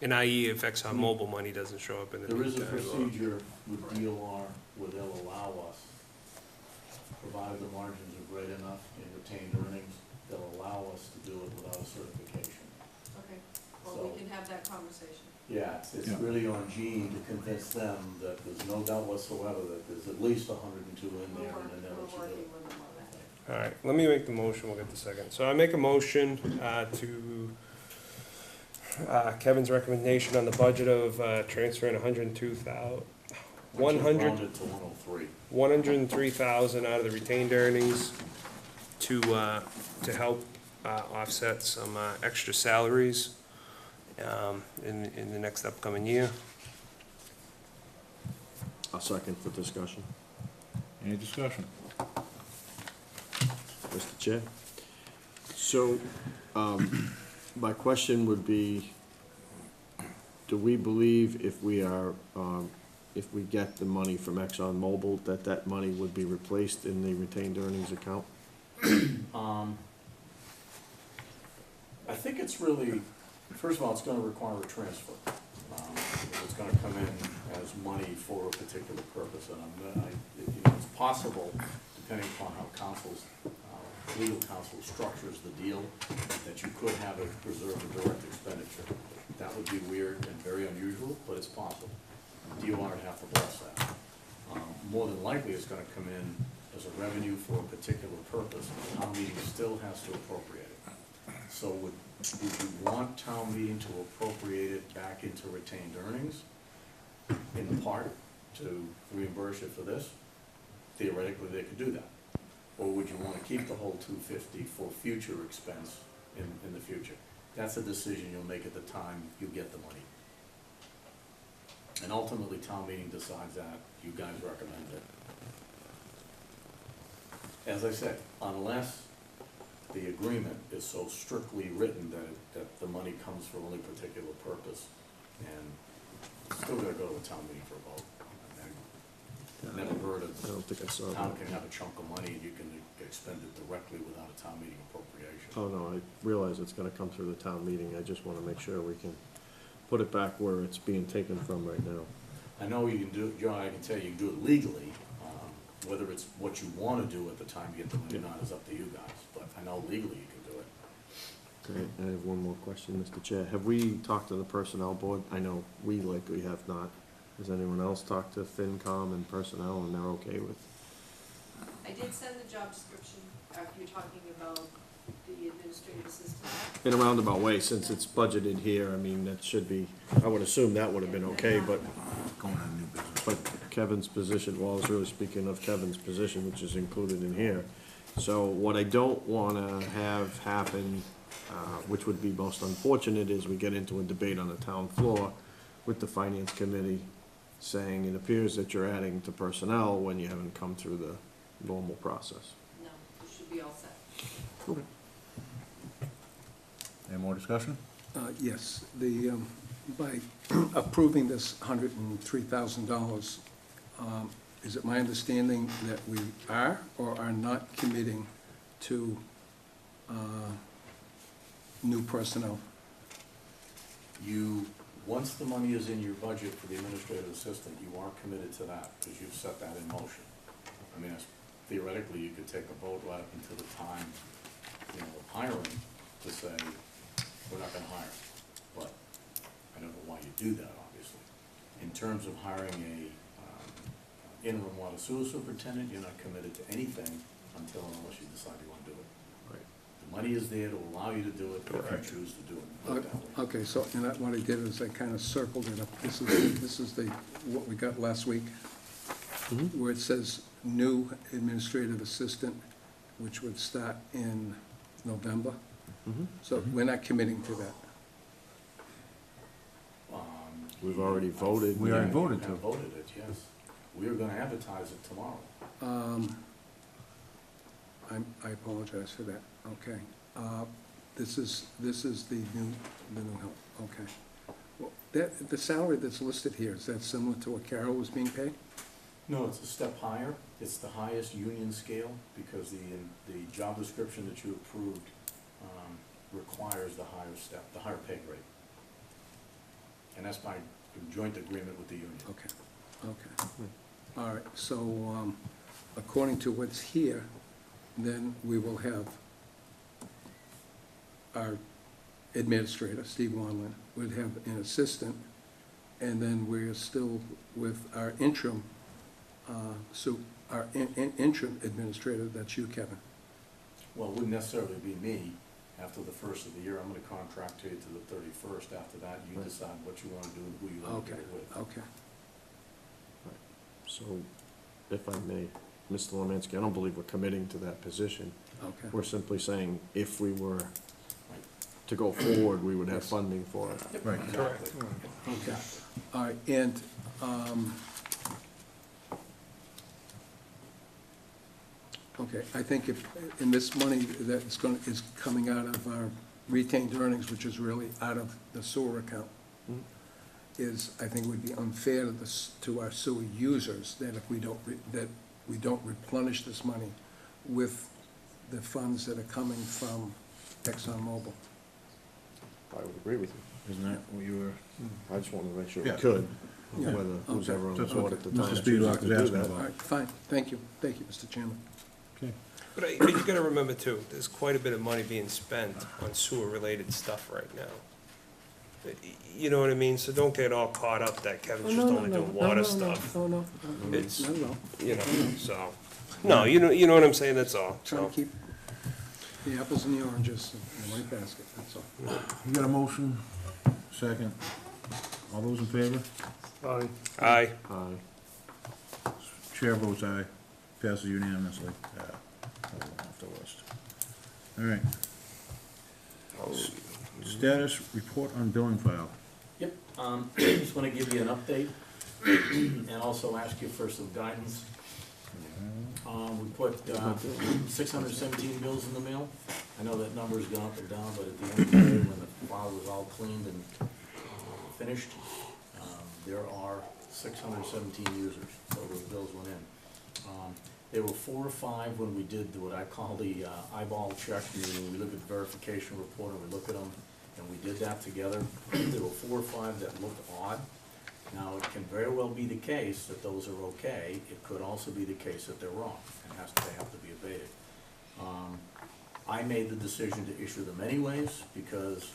And i.e. if ExxonMobil money doesn't show up in the there is a meantime, or- procedure with DOR where they'll allow us, provided the margins are great enough in retained earnings, they'll allow us to do it without a certification. Okay, well, So- we can have that conversation. Yeah, it's Yeah. really on Gene to convince them that there's no doubt whatsoever that there's at least 102 in We're there and working, then we're what you working do. with them on that. All right, let me make the motion, we'll get the second. So I make a motion to Kevin's recommendation on the budget of transferring 102,000, Which is 100 rounded to 103. 103,000 out of the retained earnings to help offset some extra salaries in the next upcoming year. A second for discussion. Any discussion? Mr. Chair? So, my question would be, do we believe if we are, if we get the money from ExxonMobil, that that money would be replaced in the retained earnings account? I think it's really, first of all, it's gonna require a transfer. It's gonna come in as money for a particular purpose, and it's possible, depending upon how legal counsel structures the deal, that you could have it reserved for direct expenditure. That would be weird and very unusual, but it's possible. DOR would have to bless that. More than likely, it's gonna come in as a revenue for a particular purpose, and town meeting still has to appropriate it. So would you want town meeting to appropriate it back into retained earnings, in part, to reimburse you for this? Theoretically, they could do that. Or would you wanna keep the whole 250 for future expense in the future? That's a decision you'll make at the time you get the money. And ultimately, town meeting decides that, you guys recommend it. As I said, unless the agreement is so strictly written that the money comes for only particular purpose, and still gotta go to a town meeting for a vote. I've never heard I don't think I saw of, town that. can have a chunk of money and you can expend it directly without a town meeting appropriation. Oh, no, I realize it's gonna come through the town meeting, I just wanna make sure we can put it back where it's being taken from right now. I know you can do it, John, I can tell you can do it legally, whether it's what you wanna do at the time you get the money or not is up to you guys, but I know legally you can do it. Great, I have one more question, Mr. Chair. Have we talked to the personnel board? I know we likely have not. Has anyone else talked to FinCom and personnel, and they're okay with? I did send the job description, after you're talking about the administrative assistant. In a roundabout way, since it's budgeted here, I mean, that should be, I would assume that would have been okay, but, Going on new business. but Kevin's position, well, I was really speaking of Kevin's position, which is included in here. So what I don't wanna have happen, which would be most unfortunate, is we get into a debate on the town floor with the finance committee saying it appears that you're adding to personnel when you haven't come through the normal process. No, it should be all set. Any more discussion? Yes, by approving this $103,000, is it my understanding that we are or are not committing to new personnel? Once the money is in your budget for the administrative assistant, you are committed to that, because you've set that in motion. I mean, theoretically, you could take a vote right up until the time, of hiring, to say, we're not gonna hire. But I don't know why you do that, obviously. In terms of hiring a interim water sewer superintendent, you're not committed to anything until and unless you decide you wanna do it. Right. The money is there to allow you to do it, if you choose to do it. Put it that way. Okay, so, and what I did is I kind of circled it up. This is what we got last week, where it says new administrative assistant, which would start in November. So we're not committing to that. We've already voted. We already Yeah, voted you to. have voted it, yes. We are gonna advertise it tomorrow. I apologize for that, okay. This is the new help, okay. Well, the salary that's listed here, is that similar to what Carol was being paid? No, it's a step higher. It's the highest union scale because the job description that you approved requires the higher step, the higher pay grade. And that's by joint agreement with the union. Okay, okay. All right, so, according to what's here, then we will have our administrator, Steve Wanlin, would have an assistant, and then we're still with our interim, interim administrator, that's you, Kevin. Well, it wouldn't necessarily be me after the first of the year. I'm gonna contract you to the 31st. After that, you decide what you wanna do and who you wanna do Okay, it with. okay. So, if I may, Mr. Lemansky, I don't believe we're committing to that position. Okay. We're simply saying if we were to go forward, we would have funding for it. Right. Correct. Okay, all right, and, okay, I think if, in this money that's is coming out of our retained earnings, which is really out of the sewer account, Mhm. is, I think it would be unfair to to our sewer users that if we don't, that we don't replenish this money with the funds that are coming from ExxonMobil. I would agree with you. Isn't that what you were? I just wanted to make sure we Yeah. could, Yeah. whether who's ever on the That's board what at the Mr. time. Speedwalk chooses was to do asking that. All about. right, fine, thank you, Mr. Chairman. Okay. But you gotta remember too, there's quite a bit of money being spent on sewer-related stuff right now. You know what I mean? So don't get all caught up that Kevin's just only doing water stuff, No, It's- no, you know, so. No, you know what I'm saying, that's all, trying so. to keep the apples and the oranges in one basket, that's all. You got a motion? Second. All those in favor? Aye. Aye. Aye. Chair votes aye. Passes unanimously. Hold on off the list. All right. Status report on billing file. Yep, just wanna give you an update and also ask you for some guidance. We put 617 bills in the mail. I know that number's gone up and down, but at the end of the day, when the file was all cleaned and finished, there are 617 users, so those bills went in. There were 4 or 5 when we did what I call the eyeball check, meaning we look at the verification report and we look at them, and we did that together. There were 4 or 5 that looked odd. Now, it can very well be the case that those are okay. It could also be the case that they're wrong, and they have to be abated. I made the decision to issue them anyways, because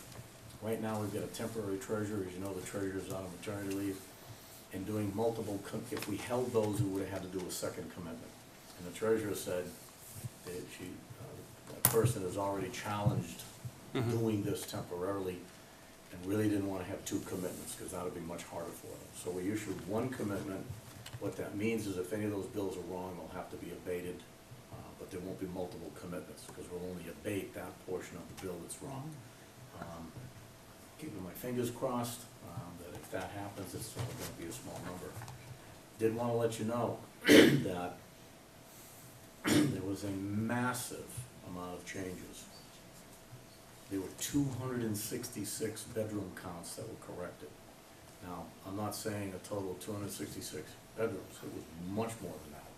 right now we've got a temporary treasurer. As you know, the treasurer's on a maternity leave, and doing multiple, if we held those, we would have had to do a second commitment. And the treasurer said that that person has already challenged doing this temporarily, and really didn't want to have 2 commitments, because that would be much harder for them. So we issued 1 commitment. What that means is if any of those bills are wrong, they'll have to be abated, but there won't be multiple commitments, because we'll only abate that portion of the bill that's wrong. Keeping my fingers crossed that if that happens, it's only going to be a small number. Did want to let you know that there was a massive amount of changes. There were 266 bedroom counts that were corrected. Now, I'm not saying a total of 266 bedrooms, it was much more than that.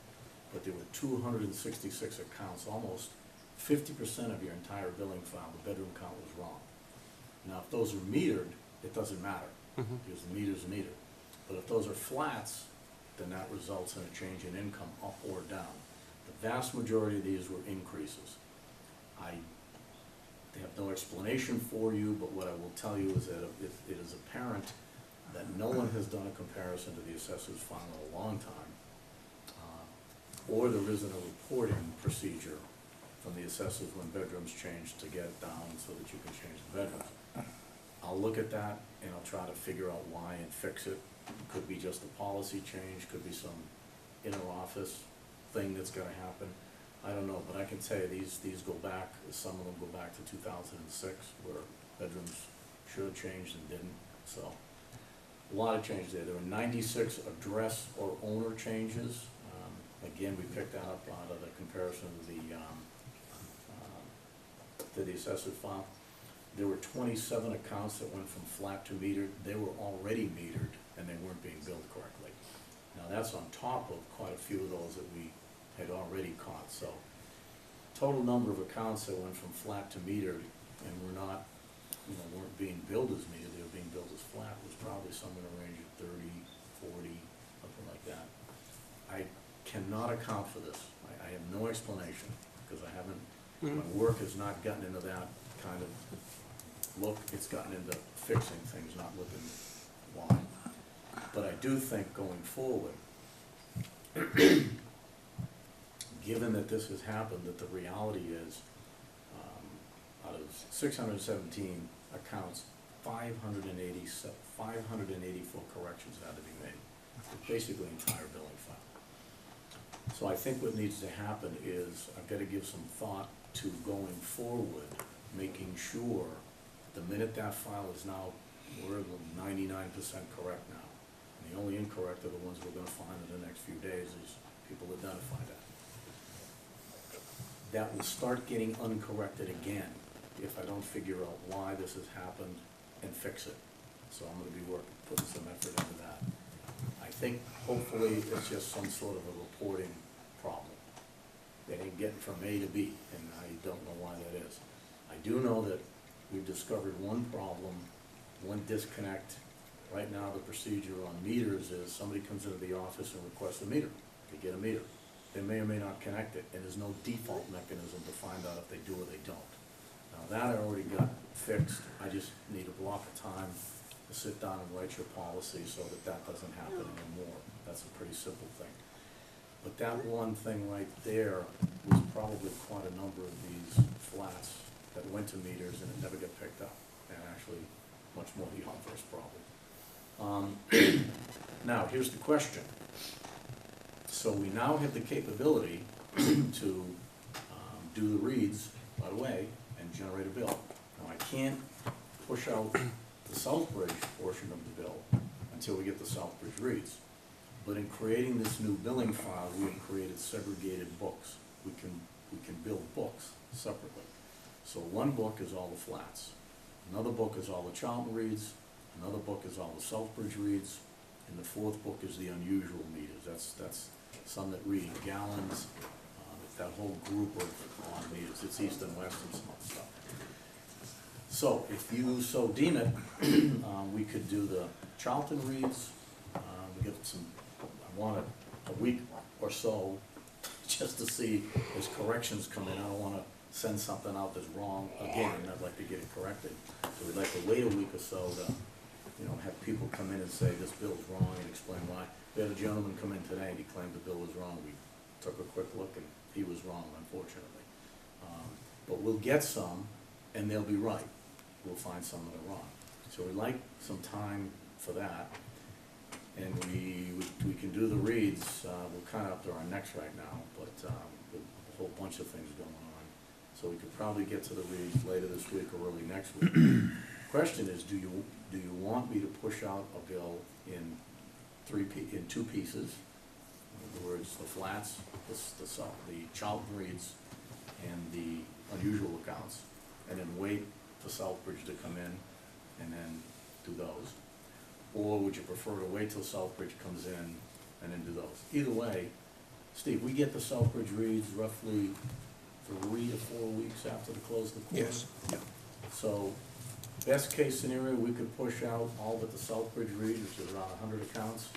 But there were 266 accounts, almost 50% of your entire billing file, the bedroom count was wrong. Now, if those are metered, it doesn't matter, because the meter's a meter. But if those are flats, then that results in a change in income, up or down. The vast majority of these were increases. They have no explanation for you, but what I will tell you is that it is apparent that no one has done a comparison to the assessor's file in a long time, or there isn't a reporting procedure from the assessors when bedrooms change to get it down so that you can change the bedrooms. I'll look at that and I'll try to figure out why and fix it. Could be just a policy change, could be some inner office thing that's gonna happen. I don't know, but I can tell you these go back, some of them go back to 2006, where bedrooms should have changed and didn't, so. A lot of change there. There were 96 address or owner changes. Again, we picked that up out of the comparison of to the assessor's file. there were 27 accounts that went from flat to metered. They were already metered, and they weren't being billed correctly. Now, that's on top of quite a few of those that we had already caught, so total number of accounts that went from flat to metered and were not, weren't being billed as metered, they were being billed as flat, was probably somewhere in the range of 30, 40, something like that. I cannot account for this. I have no explanation, because I haven't, my work has not gotten into that kind of look. It's gotten into fixing things, not looking why. But I do think going forward, given that this has happened, that the reality is, out of 617 accounts, 584 corrections had to be made. Basically, entire billing file. So I think what needs to happen is, I've got to give some thought to going forward, making sure the minute that file is now, we're 99% correct now. And the only incorrect are the ones we're gonna find in the next few days as people identify that. That will start getting uncorrected again if I don't figure out why this has happened and fix it. So I'm gonna be putting some effort into that. I think hopefully it's just some sort of a reporting problem. They ain't getting from A to B, and I don't know why that is. I do know that we've discovered one problem, one disconnect. Right now, the procedure on meters is somebody comes into the office and requests a meter. They get a meter. They may or may not connect it, and there's no default mechanism to find out if they do or they don't. Now, that I already got fixed. I just need a block of time to sit down and write your policy so that that doesn't happen anymore. That's a pretty simple thing. But that one thing right there was probably quite a number of these flats that went to meters and it never got picked up. And actually, much more the obvious problem. Now, here's the question. So we now have the capability to do the reads right away and generate a bill. Now, I can't push out the Southbridge portion of the bill until we get the Southbridge reads. But in creating this new billing file, we have created segregated books. We can bill books separately. So one book is all the flats. Another book is all the Charlton reads. Another book is all the Southbridge reads. And the fourth book is the unusual meters. That's some that read gallons, that whole group of meters. It's east and west and some other stuff. So if you so deem it, we could do the Charlton reads. We get some, I want a week or so just to see as corrections come in. I don't want to send something out that's wrong again. I'd like to get it corrected. So we'd like to wait a week or so to, have people come in and say this bill's wrong and explain why. We had a gentleman come in today and he claimed the bill was wrong. We took a quick look and he was wrong, unfortunately. But we'll get some and they'll be right. We'll find some that are wrong. So we'd like some time for that. And we can do the reads. We're kind of up to our necks right now, but with a whole bunch of things going on. So we could probably get to the reads later this week or early next week. Question is, do you want me to push out a bill in two pieces? In other words, the flats, the Charlton reads, and the unusual accounts, and then wait for Southbridge to come in and then do those? Or would you prefer to wait till Southbridge comes in and then do those? Either way, Steve, we get the Southbridge reads roughly 3 to 4 weeks after the close of the quarter? Yes. Yeah. So, best case scenario, we could push out all but the Southbridge read, which is around 100 accounts,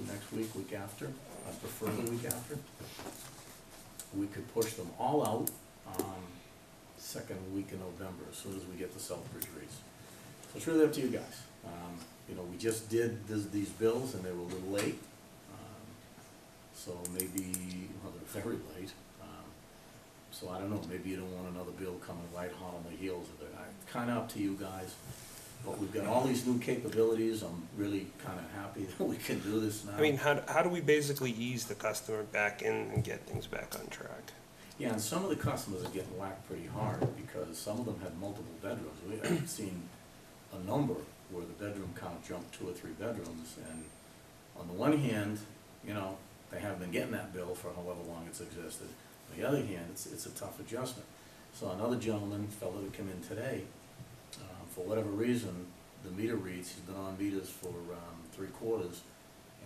next week after. I prefer the week after. We could push them all out second week in November, as soon as we get the Southbridge reads. So it's really up to you guys. We just did these bills and they were a little late. So maybe, well, they're very late. So I don't know, maybe you don't want another bill coming right hot on the heels of it. It's kind of up to you guys. But we've got all these new capabilities. I'm really kind of happy that we can do this now. I mean, how do we basically ease the customer back in and get things back on track? Yeah, and some of the customers are getting whacked pretty hard because some of them had multiple bedrooms. I've seen a number where the bedroom count jumped 2 or 3 bedrooms, and on the one hand, they haven't been getting that bill for however long it's existed. On the other hand, it's a tough adjustment. So another gentleman, fellow that came in today, for whatever reason, the meter reads, he's been on meters for 3/4,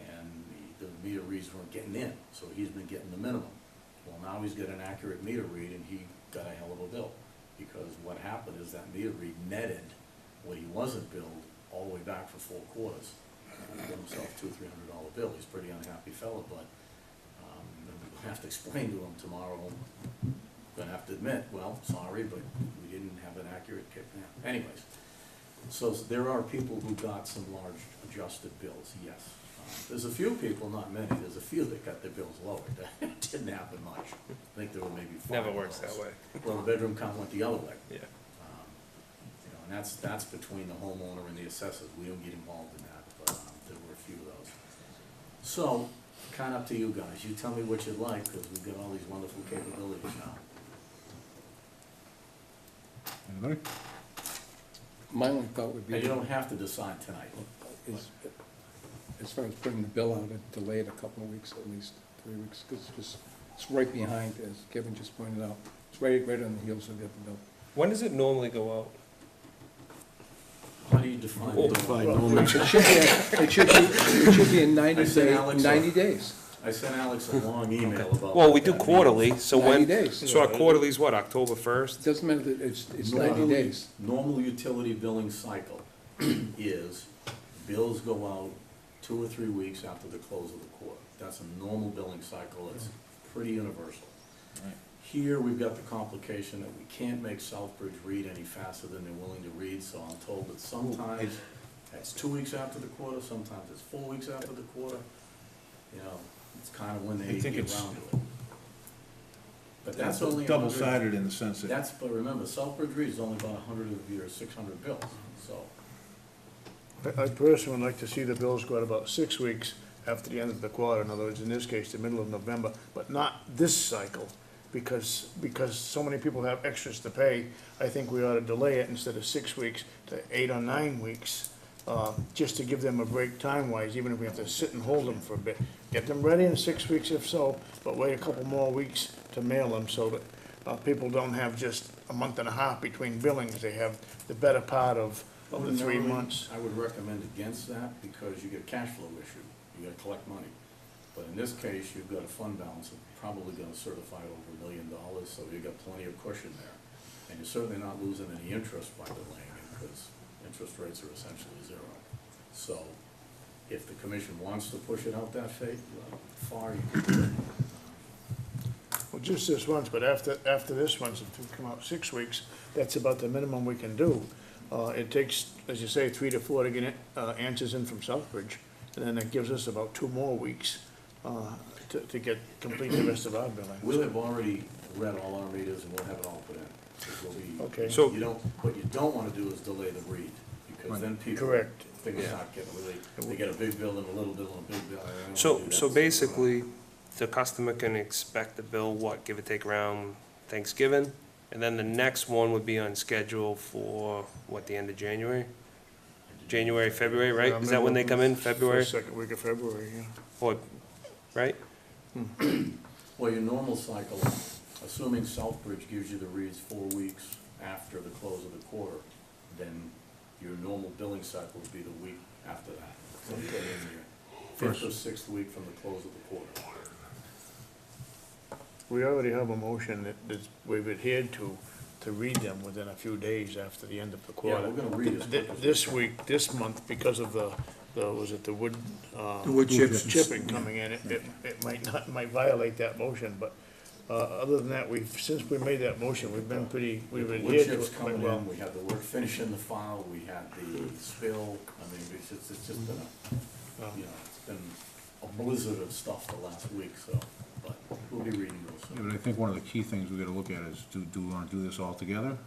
and the meter reads weren't getting in, so he's been getting the minimum. Well, now he's got an accurate meter read, and he got a hell of a bill, because what happened is that meter read netted what he wasn't billed all the way back for 4/4. He got himself $200-300 bill. He's a pretty unhappy fellow, but we'll have to explain to him tomorrow. Gonna have to admit, well, sorry, but we didn't have an accurate kick. Anyways, so there are people who got some large adjusted bills, yes. There's a few people, not many, there's a few that got their bills lowered. It didn't happen much. I think there were maybe 5. Never works that way. Well, the bedroom count went the other way. Yeah. You know, and that's between the homeowner and the assessors. We don't get involved in that, but there were a few of those. So, kind of up to you guys. You tell me what you'd like, because we've got all these wonderful capabilities now. Anybody? My only thought would be, And you don't have to decide tonight. is, as far as putting the bill out, delay it a couple of weeks, at least 3 weeks, because it's right behind, as Kevin just pointed out. It's right on the heels of the other bill. When does it normally go out? How do you define it? Define normal. It should be in I sent Alex 90 days. I sent Alex a long email about. Well, we what do that quarterly, means. so 90 when, days. so our quarterly's what, October It 1st? doesn't matter, that it's 90 Normally- days. Normal utility billing cycle is bills go out 2 or 3 weeks after the close of the quarter. That's a normal billing cycle, it's pretty universal. Right. Here, we've got the complication that we can't make Southbridge read any faster than they're willing to read, so I'm told that sometimes it's 2 weeks after the quarter, sometimes it's 4 weeks after the quarter. You know, it's kind of when they I think get it's- around to it. But that's only. 100 Double-sided in the sense that, That's, but remember, Southbridge Reed is only about 100 of your 600 bills, so. I personally would like to see the bills go out about 6 weeks after the end of the quarter, in other words, in this case, the middle of November, but not this cycle, because so many people have extras to pay. I think we ought to delay it instead of 6 weeks to 8 or 9 weeks, just to give them a break time-wise, even if we have to sit and hold them for a bit. Get them ready in 6 weeks if so, but wait a couple more weeks to mail them so that people don't have just a month and a half between billings. They have the better part of the 3 Ordinarily, months. I would recommend against that because you get a cash flow issue, you gotta collect money. But in this case, you've got a fund balance of probably gonna certify over $1 million, so you've got plenty of cushion there. And you're certainly not losing any interest by delaying it, because interest rates are essentially 0. So, if the commission wants to push it out that far, you can do it. Well, just this once, but after this one, if we come out 6 weeks, that's about the minimum we can do. It takes, as you say, 3 to 4 to get answers in from Southbridge, and then that gives us about 2 more weeks to complete the rest of our billing. We'll have already read all our meters and we'll have it all put in. We'll be- Okay. So- What you don't wanna do is delay the read, because then people. Correct. Things start getting really, they get a big bill and a little bill and a big bill. I don't wanna So, do so that. basically, the customer can expect the bill, what, give or take around Thanksgiving? And then the next one would be on schedule for, what, the end of January? January, February, right? Is that when they come in, February? First, second week of February, yeah. Or, right? Well, your normal cycle, assuming Southbridge gives you the reads 4 weeks after the close of the quarter, then your normal billing cycle would be the week after that. So you put in your 5th or 6th week from the close of the quarter. We already have a motion that we've adhered to read them within a few days after the end of the Yeah, quarter. we're gonna read as quick as we This can. week, this month, because of the was it the wood? The wood chips. Chipping coming in, it might violate that motion, but, other than that, since we made that motion, we've With adhered the to wood it chips quite coming well. in, we had the work finish in the file, we had the spill, I mean, it's just been it's been a blizzard of stuff the last week, so, but we'll be reading those yeah, soon. but I think one of the key things we gotta look at is, do we wanna do this all together?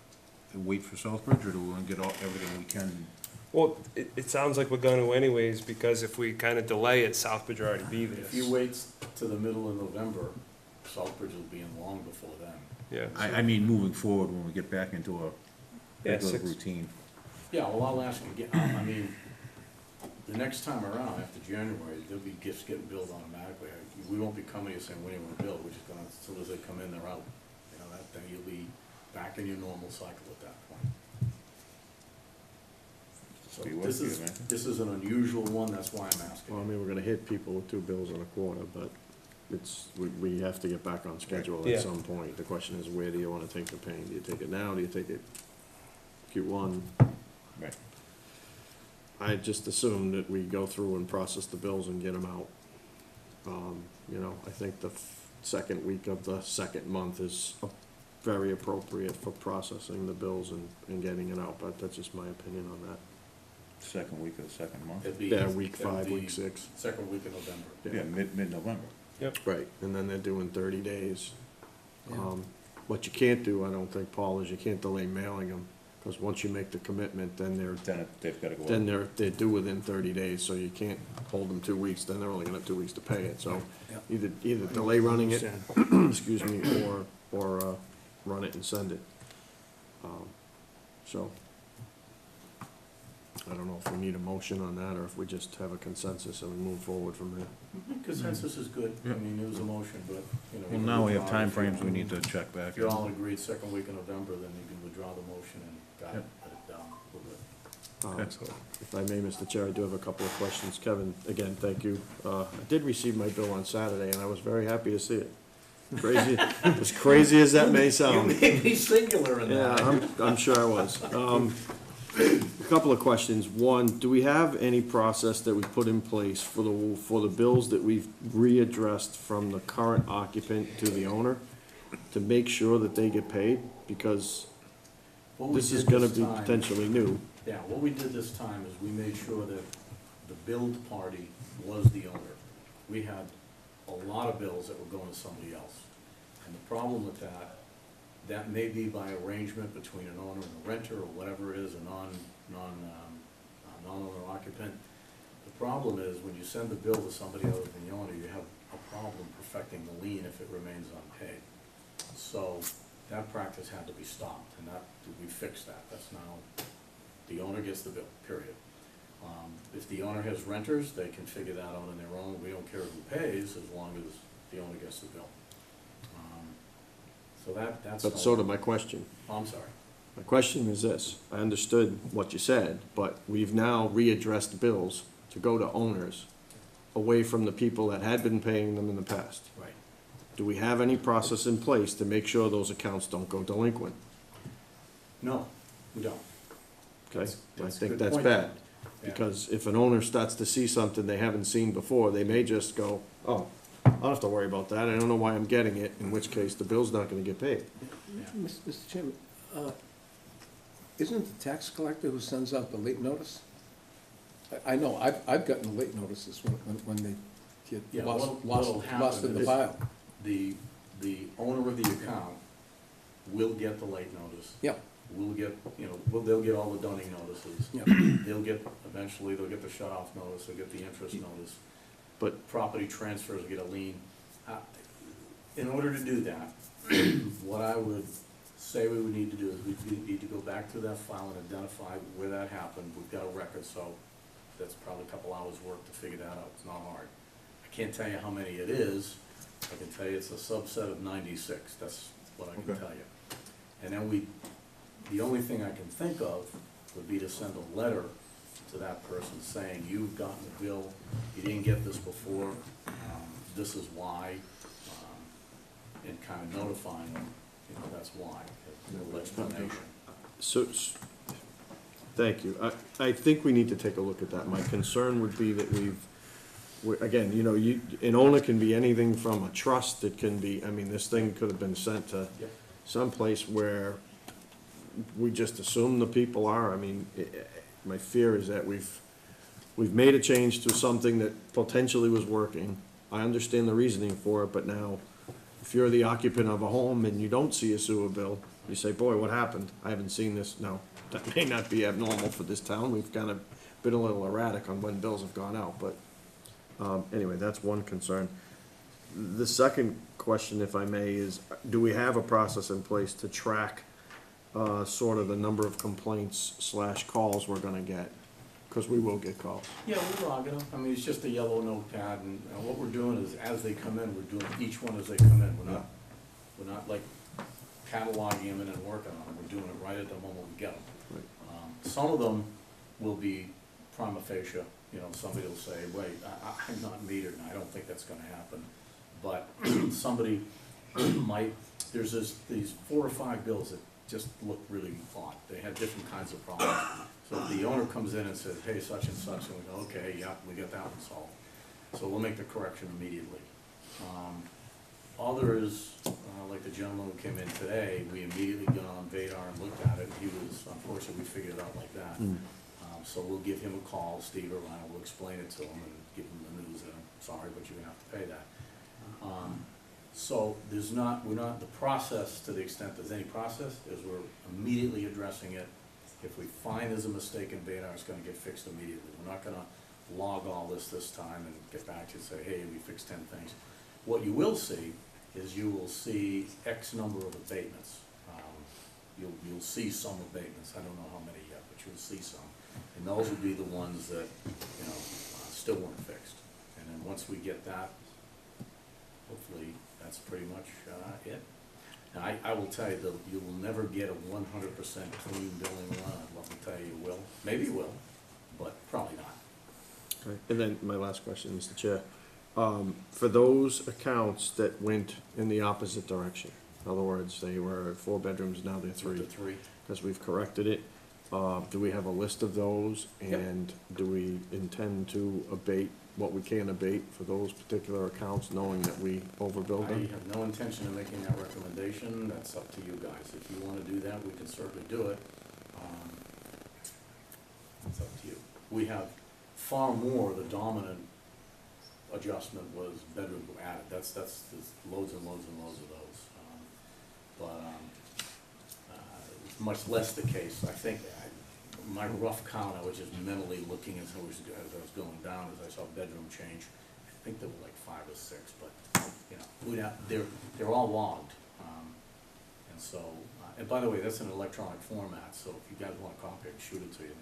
And wait for Southbridge, or do we wanna get everything we can? Well, it sounds like we're gonna anyways, because if we kinda delay it, Southbridge will already be there. If you wait to the middle of November, Southbridge will be in long before then. Yeah. I mean, moving forward, when we get back into a Yeah, regular 6. routine. Yeah, well, I'll ask again, I mean, the next time around, after January, there'll be gifts getting billed automatically. We won't be coming here saying, when do you want to bill? We're just gonna, as soon as they come in, they're out. You know, then you'll be back in your normal cycle at that point. So Be this with is, you, man. this is an unusual one, that's why I'm asking. Well, I mean, we're gonna hit people with 2 bills and a quarter, but it's, we have to get back on schedule Yeah. at some point. The question is, where do you wanna take the pain? Do you take it now, do you take it Q1? Right. I just assume that we go through and process the bills and get them out. You know, I think the second week of the second month is very appropriate for processing the bills and getting it out, but that's just my opinion on that. Second week of the second month. It'd be- Yeah, week it'd 5, be week 6. Second week of November. Yeah, mid-November. Right, and then they're doing 30 days. Yeah. What you can't do, I don't think, Paul, is you can't delay mailing them, because once you make the commitment, then They've gotta go then out. they're due within 30 days, so you can't hold them 2 weeks, then they're only gonna have 2 weeks to pay it, so Yeah. either delay running it, Understand. excuse me, or run it and send it. So, I don't know if we need a motion on that, or if we just have a consensus and we move forward from there. Consensus is good, I mean, it was a motion, but, you know. Well, you now we have withdraw if you timeframes we want. need to check back. If you're all agreed second week of November, then you can withdraw the motion and got it, put it down. We're good. So, if I may, Mr. Chair, I do have a couple of questions. Kevin, again, thank you. I did receive my bill on Saturday, and I was very happy to see it. Crazy, as crazy as that may sound. You may be singular in Yeah, that. I'm sure I was. A couple of questions. One, do we have any process that we put in place for the bills that we've readdressed from the current occupant to the owner to make sure that they get paid? Because What we this is did gonna this be time- potentially new. Yeah, what we did this time is we made sure that the billed party was the owner. We had a lot of bills that were going to somebody else. And the problem with that, that may be by arrangement between an owner and a renter, or whatever it is, a non-owner occupant. The problem is, when you send the bill to somebody other than the owner, you have a problem perfecting the lien if it remains unpaid. So, that practice had to be stopped, and we fixed that. That's now, the owner gets the bill, period. If the owner has renters, they can figure that out on their own. We don't care who pays, as long as the owner gets the bill. So that's. But sort of my question. Oh, I'm sorry. My question is this, I understood what you said, but we've now readdressed bills to go to owners away from the people that had been paying them in the past. Right. Do we have any process in place to make sure those accounts don't go delinquent? No, we don't. Okay, I That's a think good that's point. bad, Yeah. because if an owner starts to see something they haven't seen before, they may just go, oh, I don't have to worry about that, I don't know why I'm getting it, in which case the bill's not gonna get paid. Mr. Chairman, isn't it the tax collector who sends out the late notice? I know, I've gotten the late notices when they Yeah, get what'll lost happen in the is- file. The owner of the account will get the late notice. Yeah, We'll get, they'll get all the dunning notices. yeah. Eventually, they'll get the shut-off notice, they'll get the interest notice. But- Property transfers will get a lien. In order to do that, what I would say we would need to do is we need to go back to that file and identify where that happened. We've got a record, so that's probably a couple hours' work to figure that out. It's not hard. I can't tell you how many it is. I can tell you it's a subset of 96. That's what I can Okay. tell you. And then the only thing I can think of would be to send a letter to that person saying, you've gotten a bill, you didn't get this before, this is why, and kind of notifying them, that's why, a little explanation. So, thank you. I think we need to take a look at that. My concern would be that again, an owner can be anything from a trust, it can be, this thing could have been sent to Yep. someplace where we just assume the people are. My fear is that we've made a change to something that potentially was working. I understand the reasoning for it, but now, if you're the occupant of a home and you don't see a sewer bill, you say, boy, what happened? I haven't seen this. No, that may not be abnormal for this town. We've kind of been a little erratic on when bills have gone out, but, anyway, that's one concern. The second question, if I may, is do we have a process in place to track, sort of the number of complaints / calls we're gonna get? Because we will get calls. Yeah, we're logging them. It's just a yellow notepad, and what we're doing is, as they come in, we're doing each one as they come in. We're not like cataloging them and then working on them. We're doing it right at the moment we get them. Right. Some of them will be prima facie, you know, somebody will say, wait, I'm not metered, and I don't think that's gonna happen. But somebody might, there's these 4 or 5 bills that just look really odd. They have different kinds of problems. So if the owner comes in and says, hey, such and such, and we go, okay, yeah, we got that one solved. So we'll make the correction immediately. Others, like the gentleman who came in today, we immediately got on Vadar and looked at it. He was, unfortunately, we figured it out like that. So we'll give him a call, Steve or Ryan will explain it to him and give him the news that I'm sorry, but you're gonna have to pay that. So we're not, the process, to the extent there's any process, is we're immediately addressing it. If we find there's a mistake in Vadar, it's gonna get fixed immediately. We're not gonna log all this time and get back to you and say, hey, we fixed 10 things. What you will see is you will see X number of abatements. You'll see some abatements, I don't know how many yet, but you'll see some. And those will be the ones that, you know, still weren't fixed. And then once we get that, hopefully, that's pretty much it. Now, I will tell you, that you will never get a 100% clean billing run. Let me tell you, you will. Maybe you will, but probably not. Okay. And then my last question, Mr. Chair. For those accounts that went in the opposite direction, in other words, they were 4 bedrooms, now they're 3. The 3. Because we've corrected it, do we have a list of those? Yep. And do we intend to abate what we can abate for those particular accounts, knowing that we overbilled I them? have no intention of making that recommendation. That's up to you guys. If you want to do that, we can certainly do it. It's up to you. We have far more, the dominant adjustment was bedrooms were added. That's there's loads and loads and loads of those. It's much less the case. I think, my rough count, I was just mentally looking as I was going down, as I saw bedroom change. I think there were like 5 or 6, but, you know, they're all logged. And so, and by the way, that's an electronic format, so if you guys want a copy, I can shoot it to you.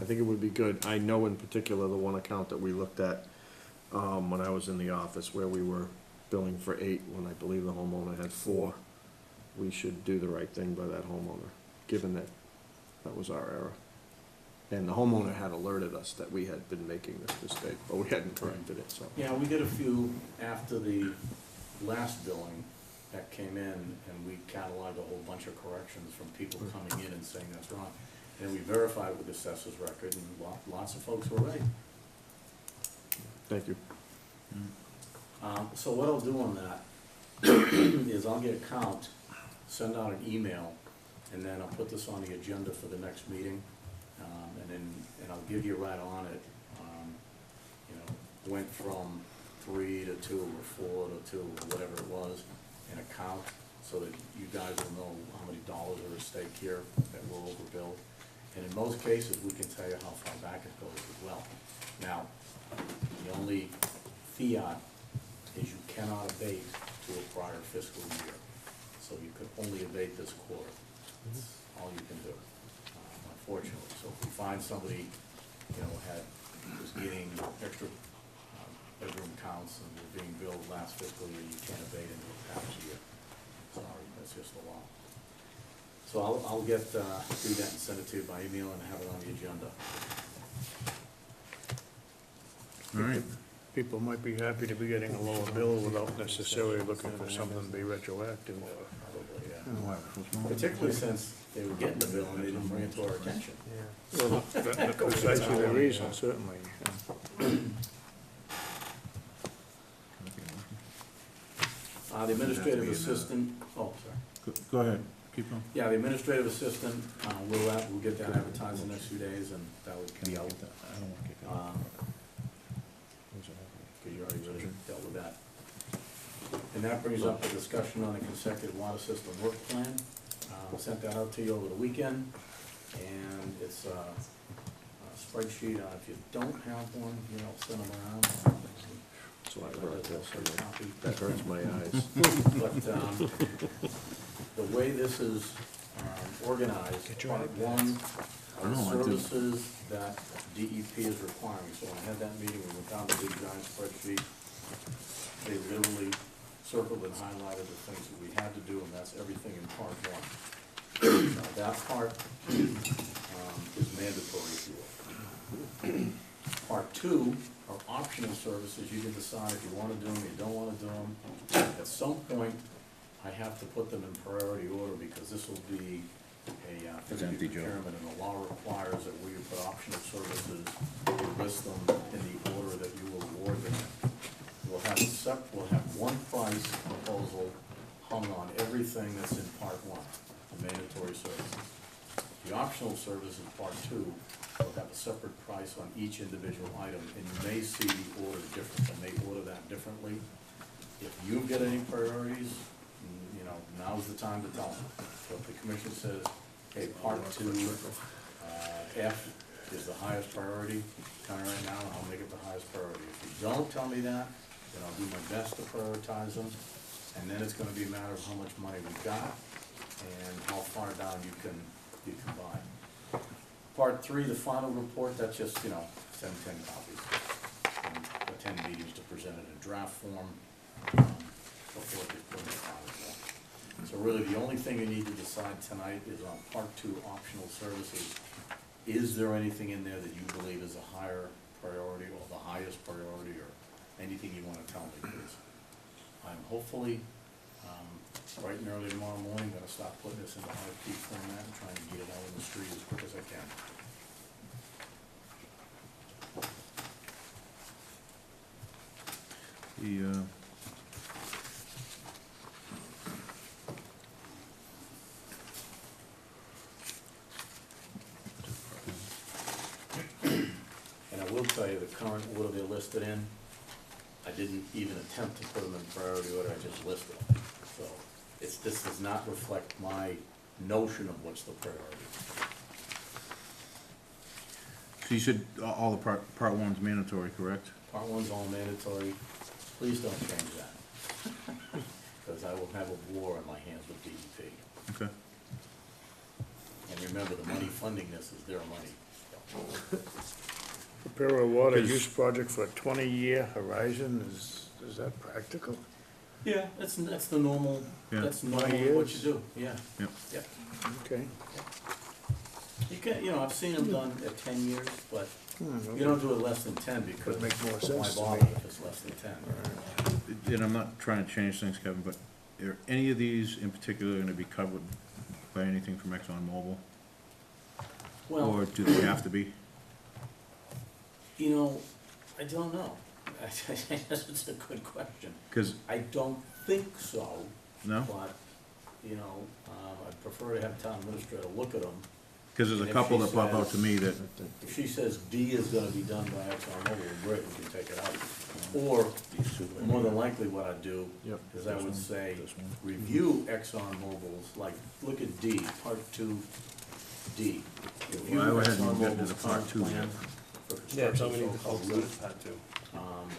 I think it would be good. I know in particular the one account that we looked at when I was in the office where we were billing for 8 when I believe the homeowner had 4. We should do the right thing by that homeowner, given that that was our error. And the homeowner had alerted us that we had been making this mistake, but we hadn't corrected it, so. Yeah, we did a few after the last billing that came in, and we cataloged a whole bunch of corrections from people coming in and saying that's wrong. And we verified with the assessor's record, and lots of folks were right. Thank you. So what I'll do on that is I'll get a count, send out an email, and then I'll put this on the agenda for the next meeting, and I'll give you right on it. You know, went from 3 to 2 or 4 to 2 or whatever it was, in a count, so that you guys will know how many dollars are at stake here that we're overbilled. And in most cases, we can tell you how far back it goes as well. Now, the only fiat is you cannot abate to a prior fiscal year. So you can only abate this quarter. That's all you can do, unfortunately. So if we find somebody, you know, was getting extra bedroom counts and was being billed last fiscal year, you can't abate into a past year. Sorry, that's just the law. So I'll do that and send it to you by email and have it on the agenda. All right. People might be happy to be getting a lower bill without necessarily looking for something to be retroactive. Probably, yeah. Particularly since they were getting the bill and they didn't bring it to our attention. Well, that's actually the reason, certainly. The administrative assistant, oh, sorry. Go ahead, keep going. Yeah, the administrative assistant, we'll get that advertised in the next few days, and that will be out. I don't want to get Because you already really dealt with that. And that brings up the discussion on the consecutive water system work plan. Sent that out to you over the weekend, and it's a spreadsheet. If you don't have one, you know, send them around. So I wrote this, Copy. that hurts my eyes. But the way this is organized, part 1 are the services that DEP is requiring. So when I had that meeting, we went down to the giant spreadsheet. They literally circled and highlighted the things that we had to do, and that's everything in part one. Now, that part is mandatory if you will. Part two are optional services. You can decide if you wanna do them, you don't wanna do them. At some point, I have to put them in priority order because this will be a fixed empty, Joe. procurement, and the law requires that we put optional services, you list them in the order that you will award them. We'll have one price proposal hung on everything that's in part one, the mandatory services. The optional services, part two, will have a separate price on each individual item, and you may see the order different. I may order that differently. If you've got any priorities, you know, now's the time to tell them. So if the commission says, hey, part two, F is the highest priority, tell me right now, and I'll make it the highest priority. If you don't tell me that, then I'll do my best to prioritize them, and then it's gonna be a matter of how much money we've got and how far down you can buy. Part three, the final report, that's just, you know, 10 copies. And attend meetings to present it in draft form, before they put it in the final form. So really, the only thing you need to decide tonight is on part two, optional services. Is there anything in there that you believe is a higher priority or the highest priority, or anything you wanna tell me, please? I'm hopefully, bright and early tomorrow morning, gonna start putting this into RFP format and trying to get it out in the street as quick as I can. And I will tell you, the current order they're listed in, I didn't even attempt to put them in priority order, I just listed them. So, this does not reflect my notion of what's the priority. So you said all the part one's mandatory, correct? Part one's all mandatory, please don't change that. Because I will have a war on my hands with DEP. Okay. And remember, the money funding this is their money. Prepare a water use project for a 20-year horizon, is that practical? Yeah, that's the normal, Yeah. that's normally 20 what you years? do, yeah. Yep. Yep. Okay. You can, you know, I've seen them done at 10 years, but you don't do it less than 10 because Would make more why sense to bother me. if it's less than 10? And I'm not trying to change things, Kevin, but are any of these in particular gonna be covered by anything from ExxonMobil? Well, Or do they have to be? you know, I don't know. It's a good question. Cause, I don't think so, no? but, you know, I'd prefer to have town administrator look at them. Cause there's And a if couple she that pop out to says- me that, If she says D is gonna be done by ExxonMobil, great, we can take it out. Or, more than likely what I'd do Yep. is I would say, review ExxonMobil's, like, look at D, part two, D. Review Well, I would have to get into ExxonMobil's the part current two, plan for Yeah, tell me construction, the so-called folks route, that had to.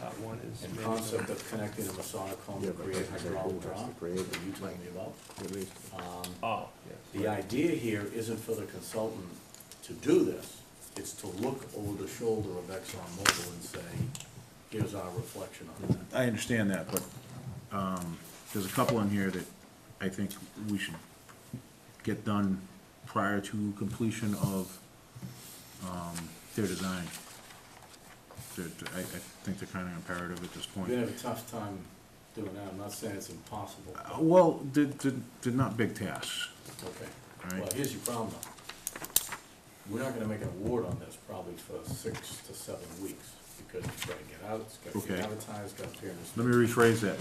Part one is. and concept of connecting the Masonic home to create hydraulic drop, that you told me about. Oh, The idea here isn't for the consultant to do this, it's to look over the shoulder of ExxonMobil and say, here's our reflection on it. I understand that, but, there's a couple in here that I think we should get done prior to completion of, their design. I think they're kinda imperative at this You're point. gonna have a tough time doing that, I'm not saying it's impossible. Well, they're not big tasks, Okay, all right? well, here's your problem though. We're not gonna make an award on this probably for 6 to 7 weeks, because it's gotta get out, it's gotta Okay. be advertised, gotta appear in the. Let me rephrase that.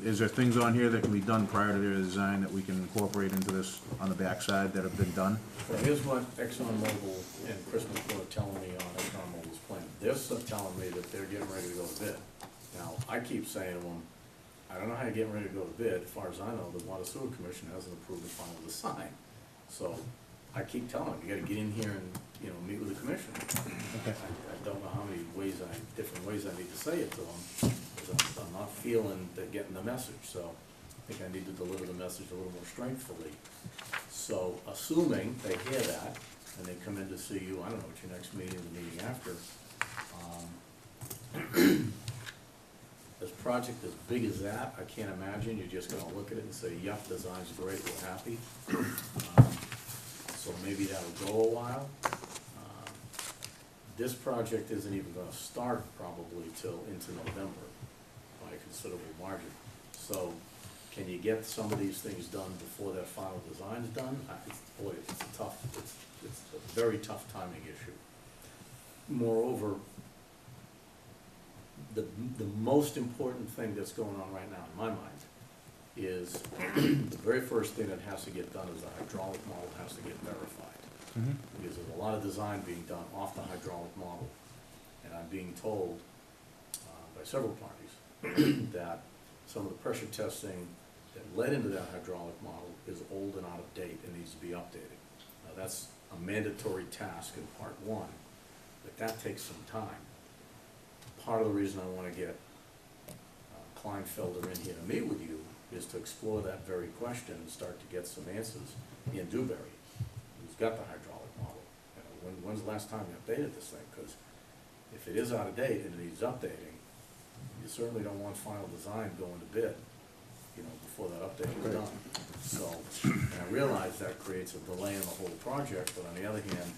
Is there things on here that can be done prior to their design that we can incorporate into this on the backside that have been done? Well, here's what ExxonMobil and Chris McClure are telling me on ExxonMobil's plan. They're still telling me that they're getting ready to go to bid. Now, I keep saying to them, I don't know how you're getting ready to go to bid. As far as I know, the Water Sewer Commission hasn't approved the final design. So I keep telling them, you gotta get in here and, you know, meet with the commission. I don't know how many different ways I need to say it to them, because I'm not feeling they're getting the message, so I think I need to deliver the message a little more strengthfully. So assuming they hear that, and they come in to see you, I don't know what your next meeting or the meeting after, This project as big as that, I can't imagine you're just gonna look at it and say, yep, design's great, we're happy. So maybe that'll go a while. This project isn't even gonna start probably till into November by a considerable margin. So can you get some of these things done before that final design's done? Boy, it's a very tough timing issue. Moreover, the most important thing that's going on right now in my mind is the very first thing that has to get done is the hydraulic model has to get verified. Because there's a lot of design being done off the hydraulic model. And I'm being told by several parties that some of the pressure testing that led into that hydraulic model is old and out of date and needs to be updated. Now, that's a mandatory task in part one, but that takes some time. Part of the reason I want to get Kleinfelder in here to meet with you is to explore that very question and start to get some answers in Dewberry, who's got the hydraulic model. You know, when's the last time you updated this thing? Because if it is out of date and it needs updating, you certainly don't want final design going to bid, you know, before that update is done. So, and I realize that creates a delay in the whole project, but on the other hand,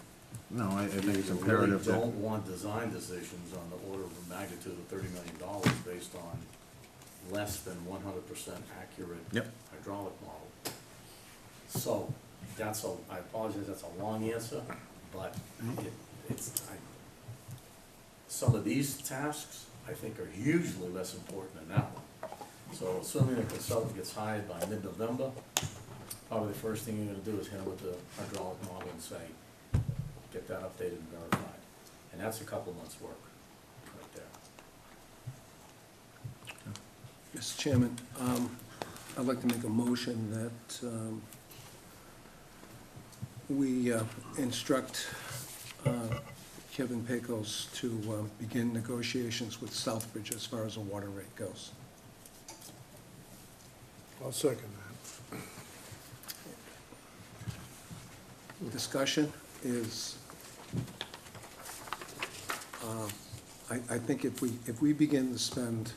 No, I think it's you imperative really that, don't want design decisions on the order of the magnitude of $30 million based on less than 100% accurate Yep. hydraulic model. So, I apologize, that's a long answer, but some of these tasks, I think, are hugely less important than that one. So assuming the consultant gets hired by mid-November, probably the first thing you're gonna do is hit him with the hydraulic model and say, get that updated and verified. And that's a couple months' work right there. Mr. Chairman, I'd like to make a motion that we instruct Kevin Pecos to begin negotiations with Southbridge as far as the water rate goes. I'll second that. Discussion is, I think if we begin to spend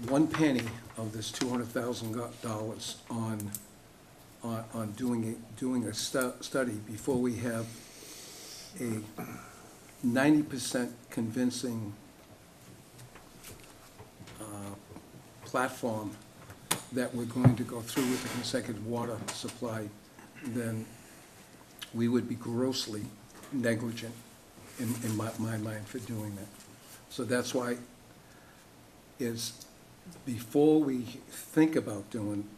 one penny of this $200,000 on doing a study before we have a 90% convincing platform that we're going to go through with the consecutive water supply, then we would be grossly negligent in my mind for doing that. So that's why before we think about doing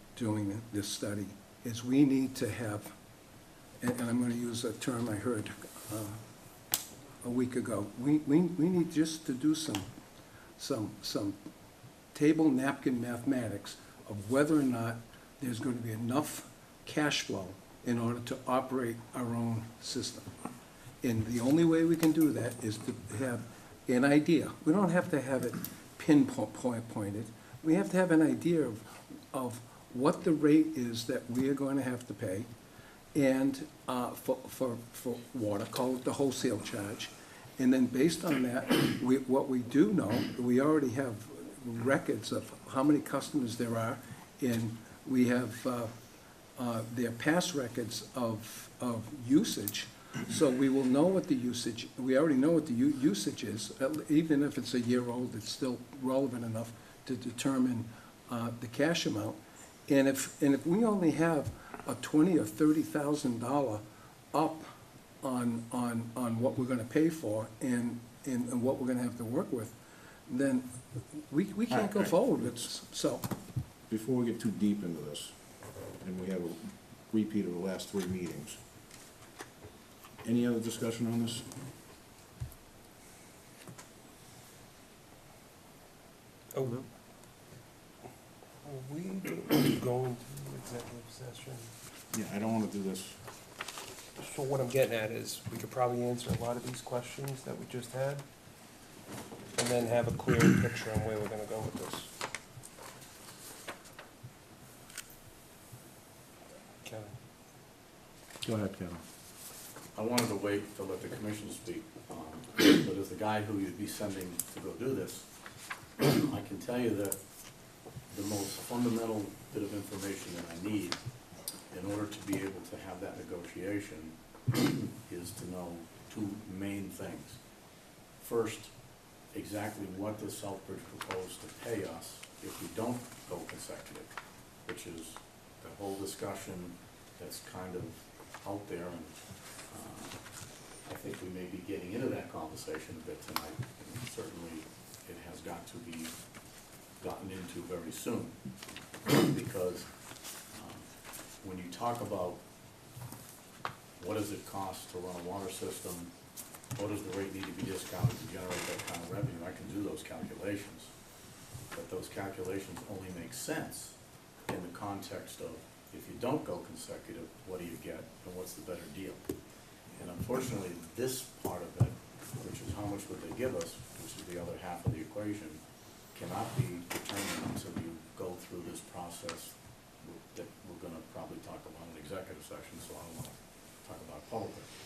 this study, is we need to have, and I'm gonna use a term I heard a week ago, we need just to do some table napkin mathematics of whether or not there's gonna be enough cash flow in order to operate our own system. And the only way we can do that is to have an idea. We don't have to have it pinpointed. We have to have an idea of what the rate is that we are going to have to pay, and for water, call it the wholesale charge. And then based on that, what we do know, we already have records of how many customers there are, and we have their past records of usage. So we will know what the usage, we already know what the usage is. Even if it's a year old, it's still relevant enough to determine the cash amount. And if we only have a $20,000 or $30,000 up on what we're gonna pay for and what we're gonna have to work with, then we can't go forward with this, so. before we get too deep into this, and we have a repeat of the last 3 meetings, any other discussion on this? Oh, are we going to executive session? Yeah, I don't wanna do this. So what I'm getting at is, we could probably answer a lot of these questions that we just had, and then have a clear picture on where we're gonna go with this. Kevin? Go ahead, Kevin. I wanted to wait to let the commission speak, but as the guy who you'd be sending to go do this, I can tell you that the most fundamental bit of information that I need in order to be able to have that negotiation is to know two main things. First, exactly what does Southbridge propose to pay us if we don't go consecutive, which is the whole discussion that's kind of out there, and I think we may be getting into that conversation a bit tonight, and certainly it has got to be gotten into very soon, because when you talk about what does it cost to run a water system, what does the rate need to be discounted to generate that kind of revenue, I can do those calculations, but those calculations only make sense in the context of, if you don't go consecutive, what do you get, and what's the better deal? And unfortunately, this part of it, which is how much would they give us, which is the other half of the equation, cannot be determined until you go through this process that we're gonna probably talk about in executive session, so I don't wanna talk about politics.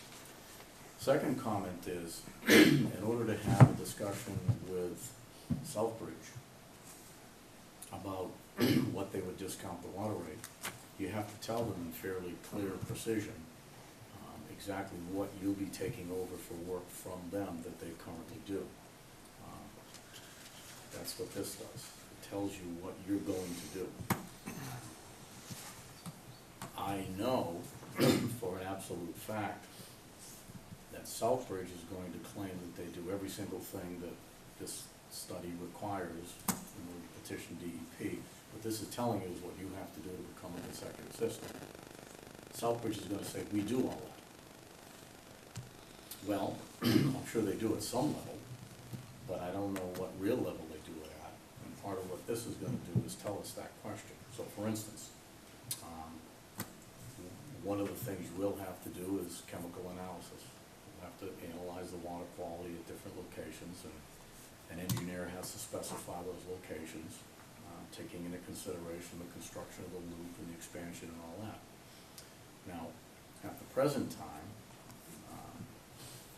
Second comment is, in order to have a discussion with Southbridge about what they would discount the water rate, you have to tell them in fairly clear precision exactly what you'll be taking over for work from them that they currently do. That's what this does. It tells you what you're going to do. I know for an absolute fact that Southbridge is going to claim that they do every single thing that this study requires in order to petition DEP. What this is telling you is what you have to do to become a consecutive system. Southbridge is gonna say, we do all that. Well, I'm sure they do at some level, but I don't know what real level they do it at. And part of what this is gonna do is tell us that question. So for instance, one of the things we'll have to do is chemical analysis. We'll have to analyze the water quality at different locations, and an engineer has to specify those locations, taking into consideration the construction of the loop and the expansion and all that. Now, at the present time,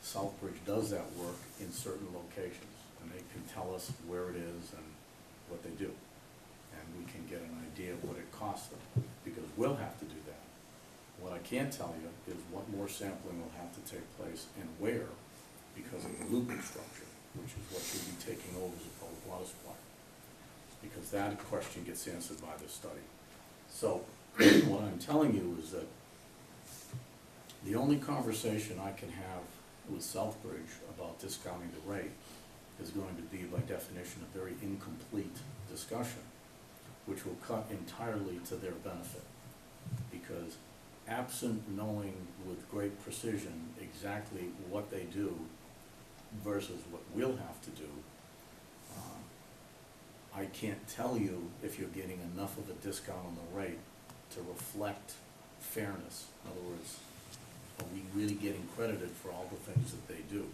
Southbridge does that work in certain locations, and they can tell us where it is and what they do. And we can get an idea of what it costs them, because we'll have to do that. What I can't tell you is what more sampling will have to take place and where, because of the loop construction, which is what you'll be taking over as a public water supply. Because that question gets answered by this study. So, what I'm telling you is that the only conversation I can have with Southbridge about discounting the rate is going to be, by definition, a very incomplete discussion, which will cut entirely to their benefit. Because absent knowing with great precision exactly what they do versus what we'll have to do, I can't tell you if you're getting enough of a discount on the rate to reflect fairness. In other words, are we really getting credited for all the things that they do?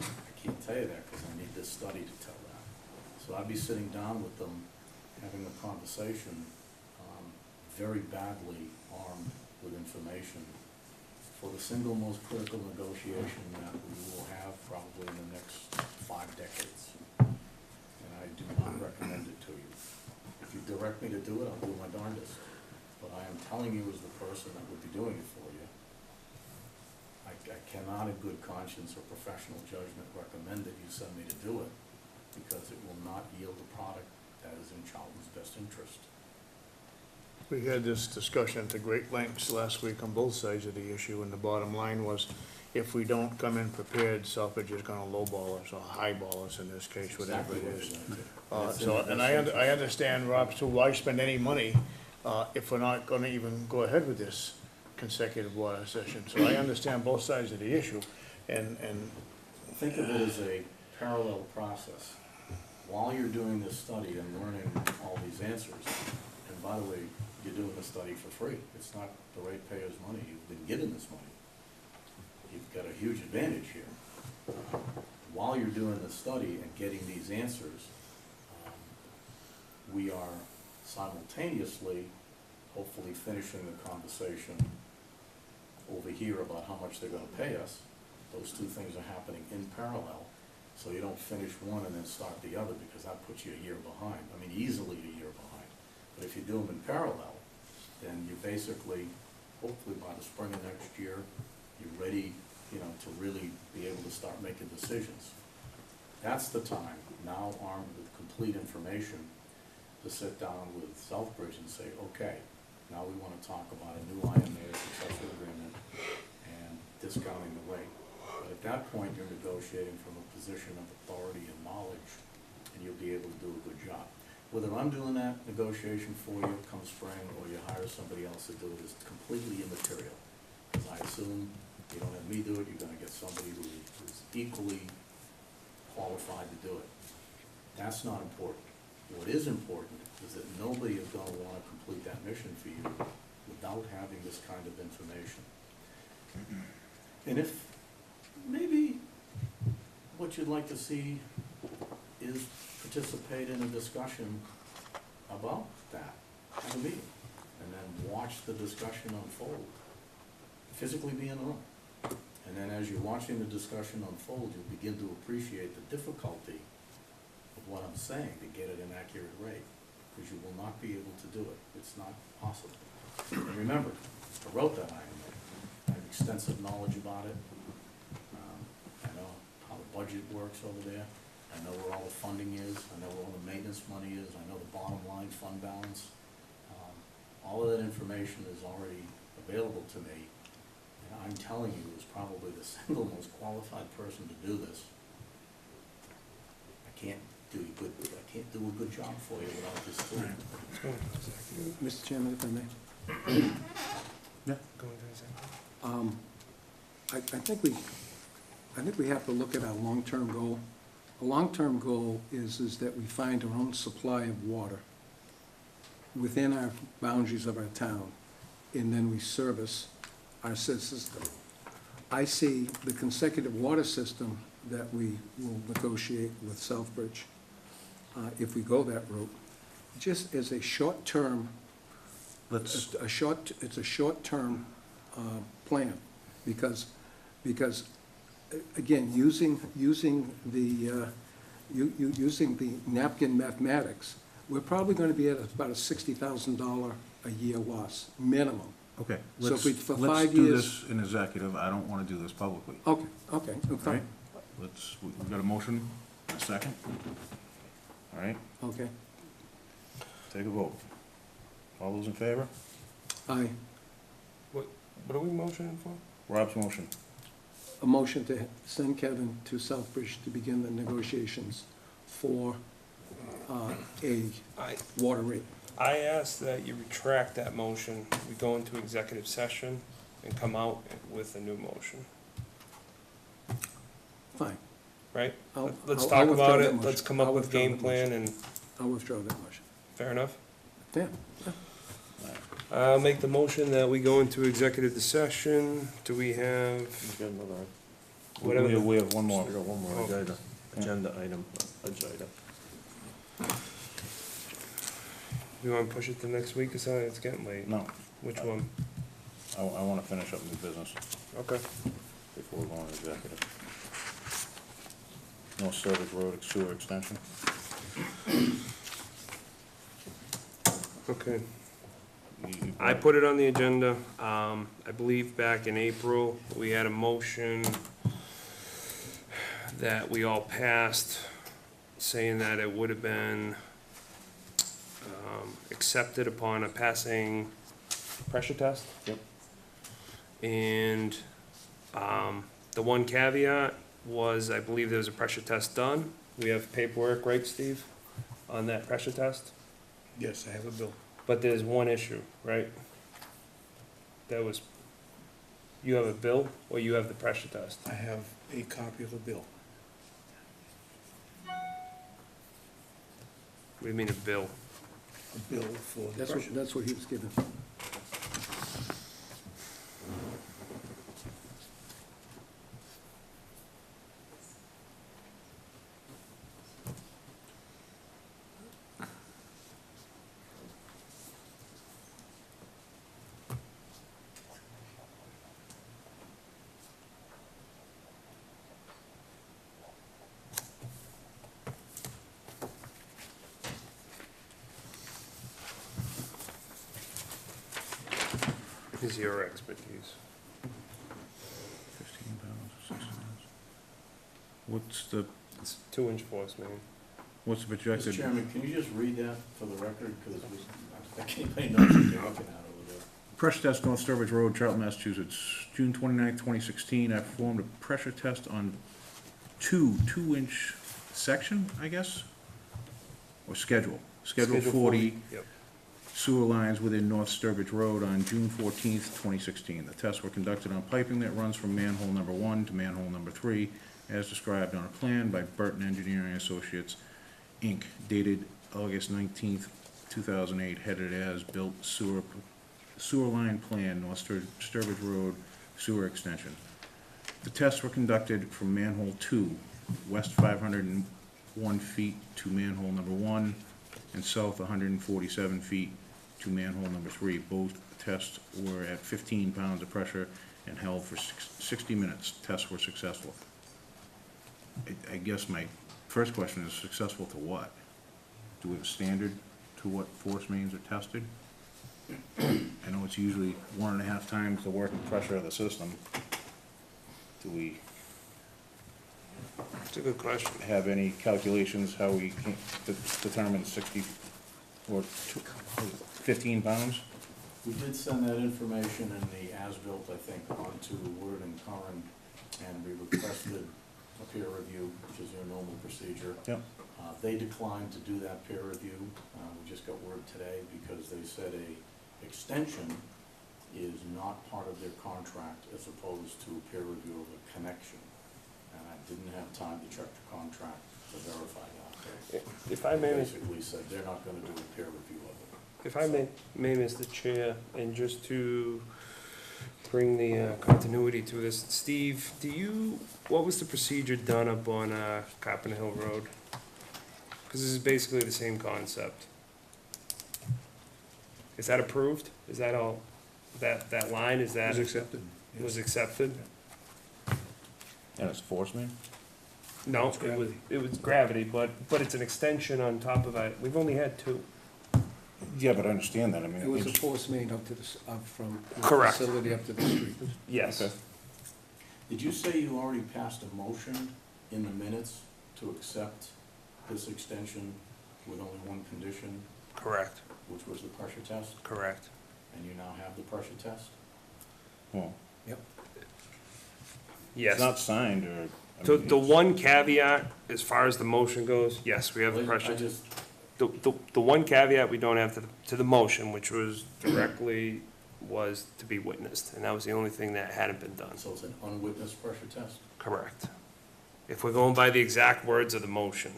I can't tell you that because I need this study to tell that. So I'd be sitting down with them, having a conversation, very badly armed with information for the single most critical negotiation that we will have probably in the next 5 decades. And I do not recommend it to you. If you direct me to do it, I'll do my darndest. But I am telling you as the person that would be doing it for you, I cannot in good conscience or professional judgment recommend that you send me to do it, because it will not yield a product that is in Charlton's best interest. We had this discussion to great lengths last week on both sides of the issue, and the bottom line was, if we don't come in prepared, Southbridge is gonna lowball us or highball us in this case, whatever it is. I understand, Rob, so why spend any money, if we're not gonna even go ahead with this consecutive water session? So I understand both sides of the issue, and Think of it as a parallel process. While you're doing this study and learning all these answers, and by the way, you're doing the study for free. It's not the ratepayers' money. You've been given this money. You've got a huge advantage here. While you're doing the study and getting these answers, we are simultaneously, hopefully, finishing the conversation over here about how much they're gonna pay us. Those two things are happening in parallel, so you don't finish one and then start the other, because that puts you a year behind. I mean, easily a year behind. But if you do them in parallel, then you basically, hopefully by the spring of next year, you're ready, to really be able to start making decisions. That's the time, now armed with complete information, to sit down with Southbridge and say, okay, now we wanna talk about a new IMA, a successor agreement, and discounting the rate. But at that point, you're negotiating from a position of authority and knowledge, and you'll be able to do a good job. Whether I'm doing that negotiation for you come spring, or you hire somebody else to do it, is completely immaterial. Because I assume you don't have me do it, you're gonna get somebody who is equally qualified to do it. That's not important. What is important is that nobody is gonna wanna complete that mission for you without having this kind of information. And if maybe what you'd like to see is participate in a discussion about that at a meeting, and then watch the discussion unfold. Physically be in the room. And then as you're watching the discussion unfold, you'll begin to appreciate the difficulty of what I'm saying to get at an accurate rate, because you will not be able to do it. It's not possible. And remember, I wrote that IMA. I have extensive knowledge about it. I know how the budget works over there. I know where all the funding is. I know where all the maintenance money is. I know the bottom line fund balance. All of that information is already available to me. And I'm telling you, is probably the single most qualified person to do this. I can't do a good job for you without this tool. Mr. Chairman, if I may. Yeah. Go into executive. I think we have to look at our long-term goal. A long-term goal is that we find our own supply of water within our boundaries of our town, and then we service our system. I see the consecutive water system that we will negotiate with Southbridge, if we go that route, just as a short-term, Let's, it's a short-term plan, because again, using the napkin mathematics, we're probably gonna be at about a $60,000 a year loss, minimum. okay, So let's, if we- for let's 5 do years- this in executive. I don't wanna do this publicly. Okay, I'm All right? fine, We've got a motion, a second. All right, okay. take a vote. All those in favor? Aye. What are we motioning for? Rob's motion. A motion to send Kevin to Southbridge to begin the negotiations for a water rate. I ask that you retract that motion, we go into executive session and come out with a new motion, Fine. right? I'll- Let's I'll talk withdraw about that it, let's motion. come up I'll with withdraw game that plan motion. and, I'll withdraw that motion. fair enough? Yeah. I'll make the motion that we go into executive session. Do we have, We've got another, Whatever the- We have one more. we got one more Oh. agenda item. you wanna push it to next week or something? It's getting late. No, Which one? I wanna finish up new business Okay. before we go on executive. North Sturbridge Road sewer extension. Okay. You- I put it on the agenda. I believe back in April, we had a motion that we all passed saying that it would have been accepted upon a passing pressure test. Yep. And the one caveat was, I believe there was a pressure test done. We have paperwork, right, Steve, on that pressure test? Yes, I have a bill. But there's one issue, right? That was, you have a bill or you have the pressure test? I have a copy of the bill. What do you mean a bill? A bill for the pressure. That's what he was given. is your expertise? 15 pounds, 16 pounds. What's the, It's 2-inch force main. what's the Mr. projected? Chairman, can you just read that for the record, because I think anybody knows what they're looking at over there. Pressure test, North Sturbridge Road, Charlton, Massachusetts, June 29th, 2016. I performed a pressure test on two-inch section, I guess? Or schedule? Schedule 40 Yep. sewer lines within North Sturbridge Road on June 14th, 2016. The tests were conducted on piping that runs from manhole number 1 to manhole number 3, as described on a plan by Burton Engineering Associates, Inc., dated August 19th, 2008, headed as built sewer line plan, North Sturbridge Road sewer extension. The tests were conducted from manhole 2, west 501 feet to manhole number 1, and south 147 feet to manhole number 3. Both tests were at 15 pounds of pressure and held for 60 minutes. Tests were successful. I guess my first question is, successful to what? Do we have a standard to what force mains are tested? I know it's usually 1.5 times the working pressure of the system. Do we It's a good question. have any calculations how we can determine 60 or 15 pounds? We did send that information in the as-built, I think, onto Woodard and Curran, and we requested a peer review, which is your normal procedure. Yep. They declined to do that peer review. We just got word today because they said a extension is not part of their contract as opposed to peer review of a connection. And I didn't have time to check the contract to verify that. If I They may, basically said they're not gonna do a peer review of it. if I may, Mr. Chair, and just to bring the continuity to this, Steve, what was the procedure done up on Carpenter Hill Road? Because this is basically the same concept. Is that approved? Is that all, that line, is that? Was accepted. Was accepted? And it's force main? No, It's gravity. it was gravity, but it's an extension on top of that. We've only had 2. Yeah, but I understand that, I mean. It was a force main up to the, up from the Correct. facility up to the street. Yes. Okay. Did you say you already passed a motion in the minutes to accept this extension with only one condition, Correct, which was the pressure test, correct. and you now have the pressure test? Well, Yes. it's not signed or. I The, mean, the it's- one caveat, as far as the motion goes, yes, we have the I pressure. just, The one caveat we don't have to the motion, which was directly, was to be witnessed, and that was the only thing that hadn't been done. so it's an unwitnessed pressure test? Correct. If we're going by the exact words of the motion.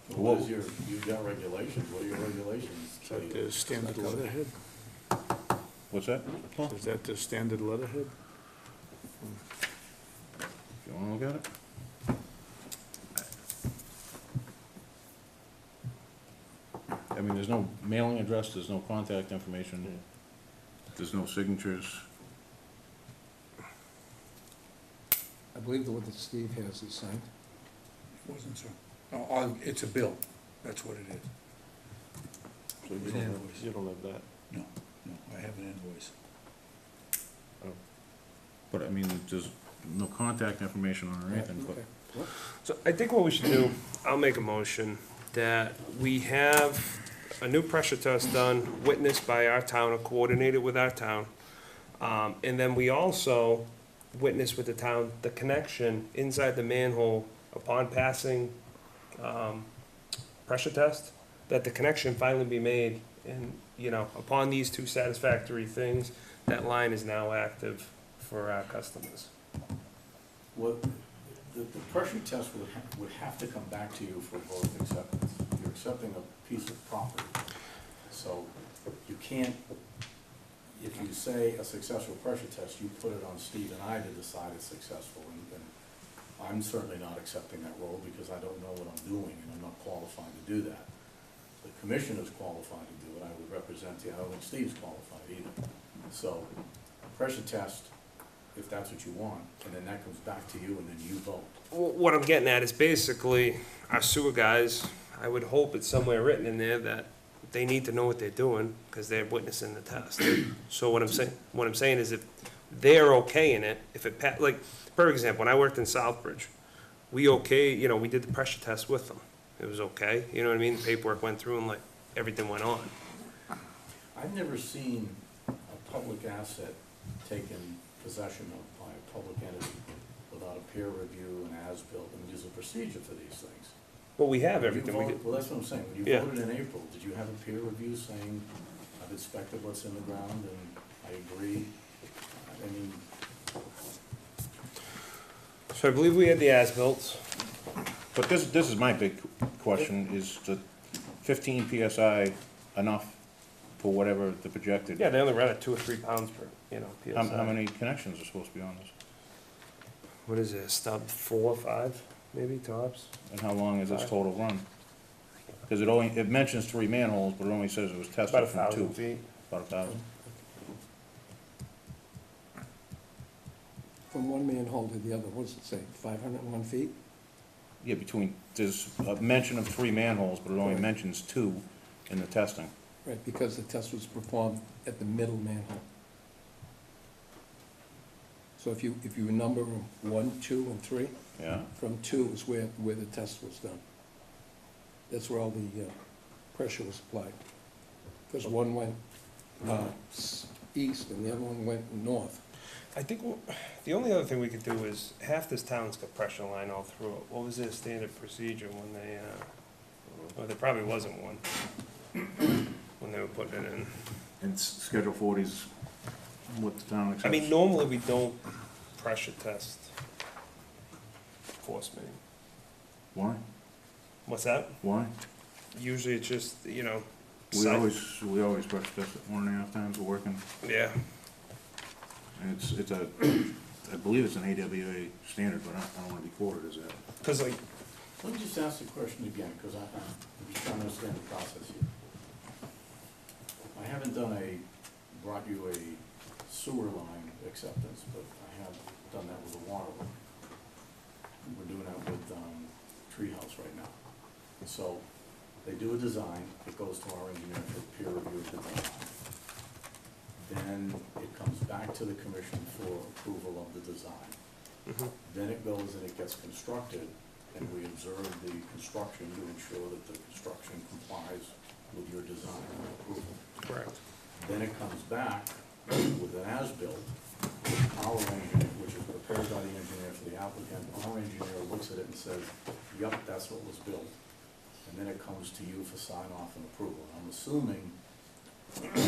What is your, you've got regulations, what are your regulations? Is that the standard letterhead? What's that? Paul? Is that the standard letterhead? You wanna look at it? I mean, there's no mailing address, there's no contact information, there's no signatures. I believe the one that Steve has is signed. It wasn't, sir. Oh, it's a bill, that's what it is. So An invoice. you don't have that. No, I have an invoice. But I mean, there's no contact information on it or anything, but. Okay. So I think what we should do, I'll make a motion that we have a new pressure test done, witnessed by our town or coordinated with our town. And then we also witness with the town the connection inside the manhole upon passing, pressure test, that the connection finally be made. And, you know, upon these 2 satisfactory things, that line is now active for our customers. What, the pressure test would have to come back to you for both acceptance. You're accepting a piece of property. So you can't, if you say a successful pressure test, you put it on Steve and I to decide it's successful. And I'm certainly not accepting that role because I don't know what I'm doing and I'm not qualified to do that. The commissioner's qualified to do it. I would represent you. I don't think Steve's qualified either. So pressure test, if that's what you want, and then that comes back to you and then you vote. What I'm getting at is basically, our sewer guys, I would hope it's somewhere written in there that they need to know what they're doing, because they're witnessing the test. So what I'm saying is if they're okay in it, if it like, for example, when I worked in Southbridge, we did the pressure test with them. It was okay, you know what I mean? The paperwork went through and like, everything went on. I've never seen a public asset taken possession of by a public entity without a peer review and as-built. I mean, there's a procedure for these things. Well, we have When you everything. We vote- get, Well, that's what I'm saying. When you Yeah. voted in April, did you have a peer review saying, I've inspected what's in the ground and I agree? I mean, so I believe we had the as-built. But this is my big question, is the 15 PSI enough for whatever the projected? Yeah, they only ran at 2 or 3 pounds per, PSI. How many connections are supposed to be on this? What is it, stub 4 or 5, maybe tops? And how long is this 5. total run? Because it mentions 3 manholes, but it only says it was About tested from 1,000 2. feet. About 1,000. From one manhole to the other, what does it say, 501 feet? Yeah, there's a mention of 3 manholes, but it only Right. mentions 2 in the testing. Right, because the test was performed at the middle manhole. So if you number them 1, 2, and 3, Yeah? from 2 is where the test was done. That's where all the pressure was applied. Because one went east and the other one went north. I think the only other thing we could do is, half this town's got pressure line all through it. What was their standard procedure when they, well, there probably wasn't one when they were putting it in. And Schedule 40's what the town accepts? I mean, normally we don't pressure test force main. Why? What's that? Why? Usually it's just, We site- always pressure test it 1.5 times we're working. Yeah. And I believe it's an AWA standard, but I don't want to be quoted as that. Because like, let me just ask the question again, because I'm just trying to understand the process here. I haven't brought you a sewer line acceptance, but I have done that with a water line. We're doing that with Treehouse right now. So they do a design, it goes to our engineer for peer review of the design. Then it comes back to the commission for approval of the design. Then it goes and it gets constructed, and we observe the construction to ensure that the construction complies with your design and approval. correct. Then it comes back with an as-built, our engineer, which is prepared by the engineer for the applicant. Our engineer looks at it and says, yup, that's what was built. And then it comes to you for sign-off and approval. I'm assuming, because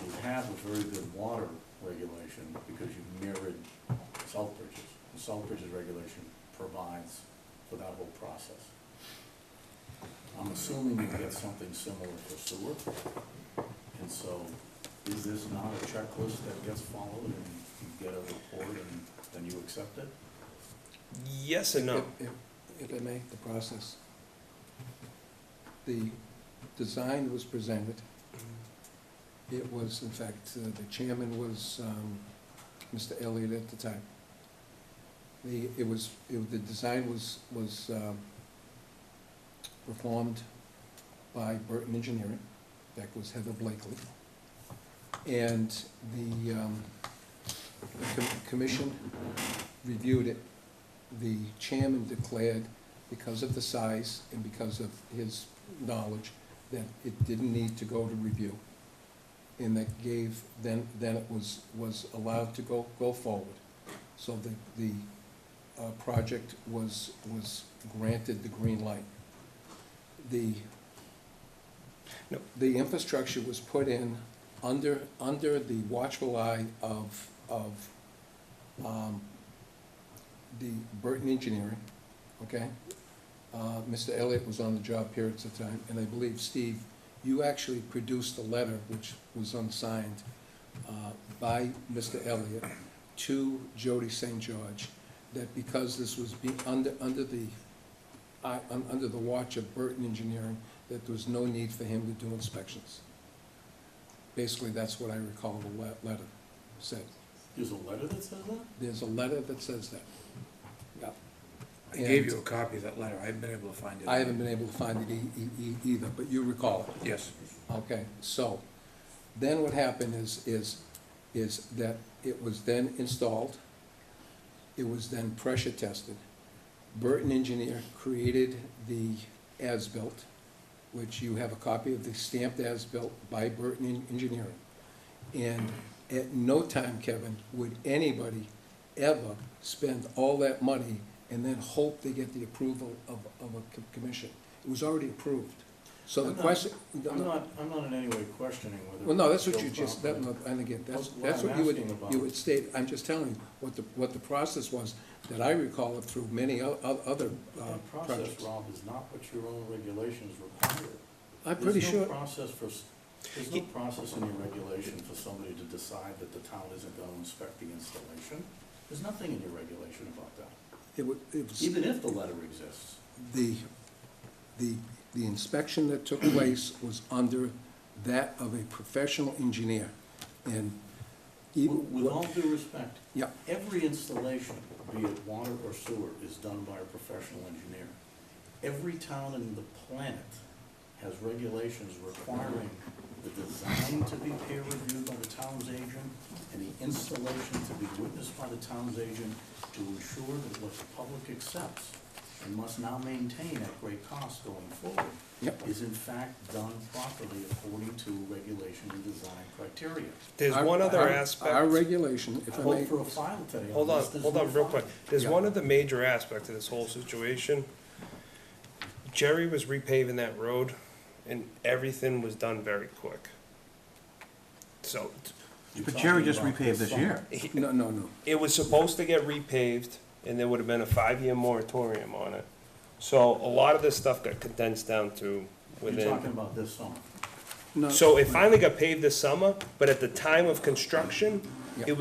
you have a very good water regulation, because you mirrored Southbridge's. And Southbridge's regulation provides for that whole process. I'm assuming you get something similar for sewer. And so, is this not a checklist that gets followed and you get a report and then you accept it? Yes and no. If I may, the process. The design was presented. It was, in fact, the chairman was Mr. Elliott at the time. The design was performed by Burton Engineering. That was Heather Blakely. And the commission reviewed it. The chairman declared, because of the size and because of his knowledge, that it didn't need to go to review. And that gave, then it was allowed to go forward. So the project was granted the green light. No. The infrastructure was put in under the watchful eye of the Burton Engineering, okay? Mr. Elliott was on the job periods of time, and I believe, Steve, you actually produced a letter which was unsigned by Mr. Elliott to Jody St. George, that because this was under the watch of Burton Engineering, that there was no need for him to do inspections. Basically, that's what I recall the letter said. There's a letter that says that? There's a letter that says that. Yeah. I gave you a copy of that letter, I haven't been able to find it. I haven't been able to find it either, but you recall it. Yes. Okay, so, then what happened is that it was then installed, it was then pressure tested. Burton Engineer created the as-built, which you have a copy of the stamped as-built by Burton Engineering. And at no time, Kevin, would anybody ever spend all that money and then hope they get the approval of a commission. It was already approved. So the question. I'm not in any way questioning whether. Well, no, that's what it's you built just, properly. and again, that's What I'm what asking about- you would state. I'm just telling you what the process was, that I recall it through many other That process, projects. Rob, is not what your own regulations require. I'm pretty There's sure, no process there's no process in your regulation for somebody to decide that the town isn't gonna inspect the installation. There's nothing in your regulation about that, it was, even if the letter exists. the inspection that took place was under that of a professional engineer. And even. With all due respect. Yeah. Every installation, be it water or sewer, is done by a professional engineer. Every town in the planet has regulations requiring the design to be peer reviewed by the town's agent and the installation to be witnessed by the town's agent to ensure that what the public accepts and must now maintain at great cost going forward Yep. is in fact done properly according to regulation and design criteria. There's Our- one other our- aspect. Our regulation, if I I may. hope for a file today. Hold on on, this. There's hold no on, real file. quick. There's Yeah. one other major aspect of this whole situation. Jerry was repaving that road, and everything was done very quick. So, You're But Jerry talking just about repaved this summer. year. No. it was supposed to get repaved, and there would have been a 5-year moratorium on it. So a lot of this stuff got condensed down to You're talking within. about this summer. No. So it finally got paved this summer, but at the time of construction, Yeah. it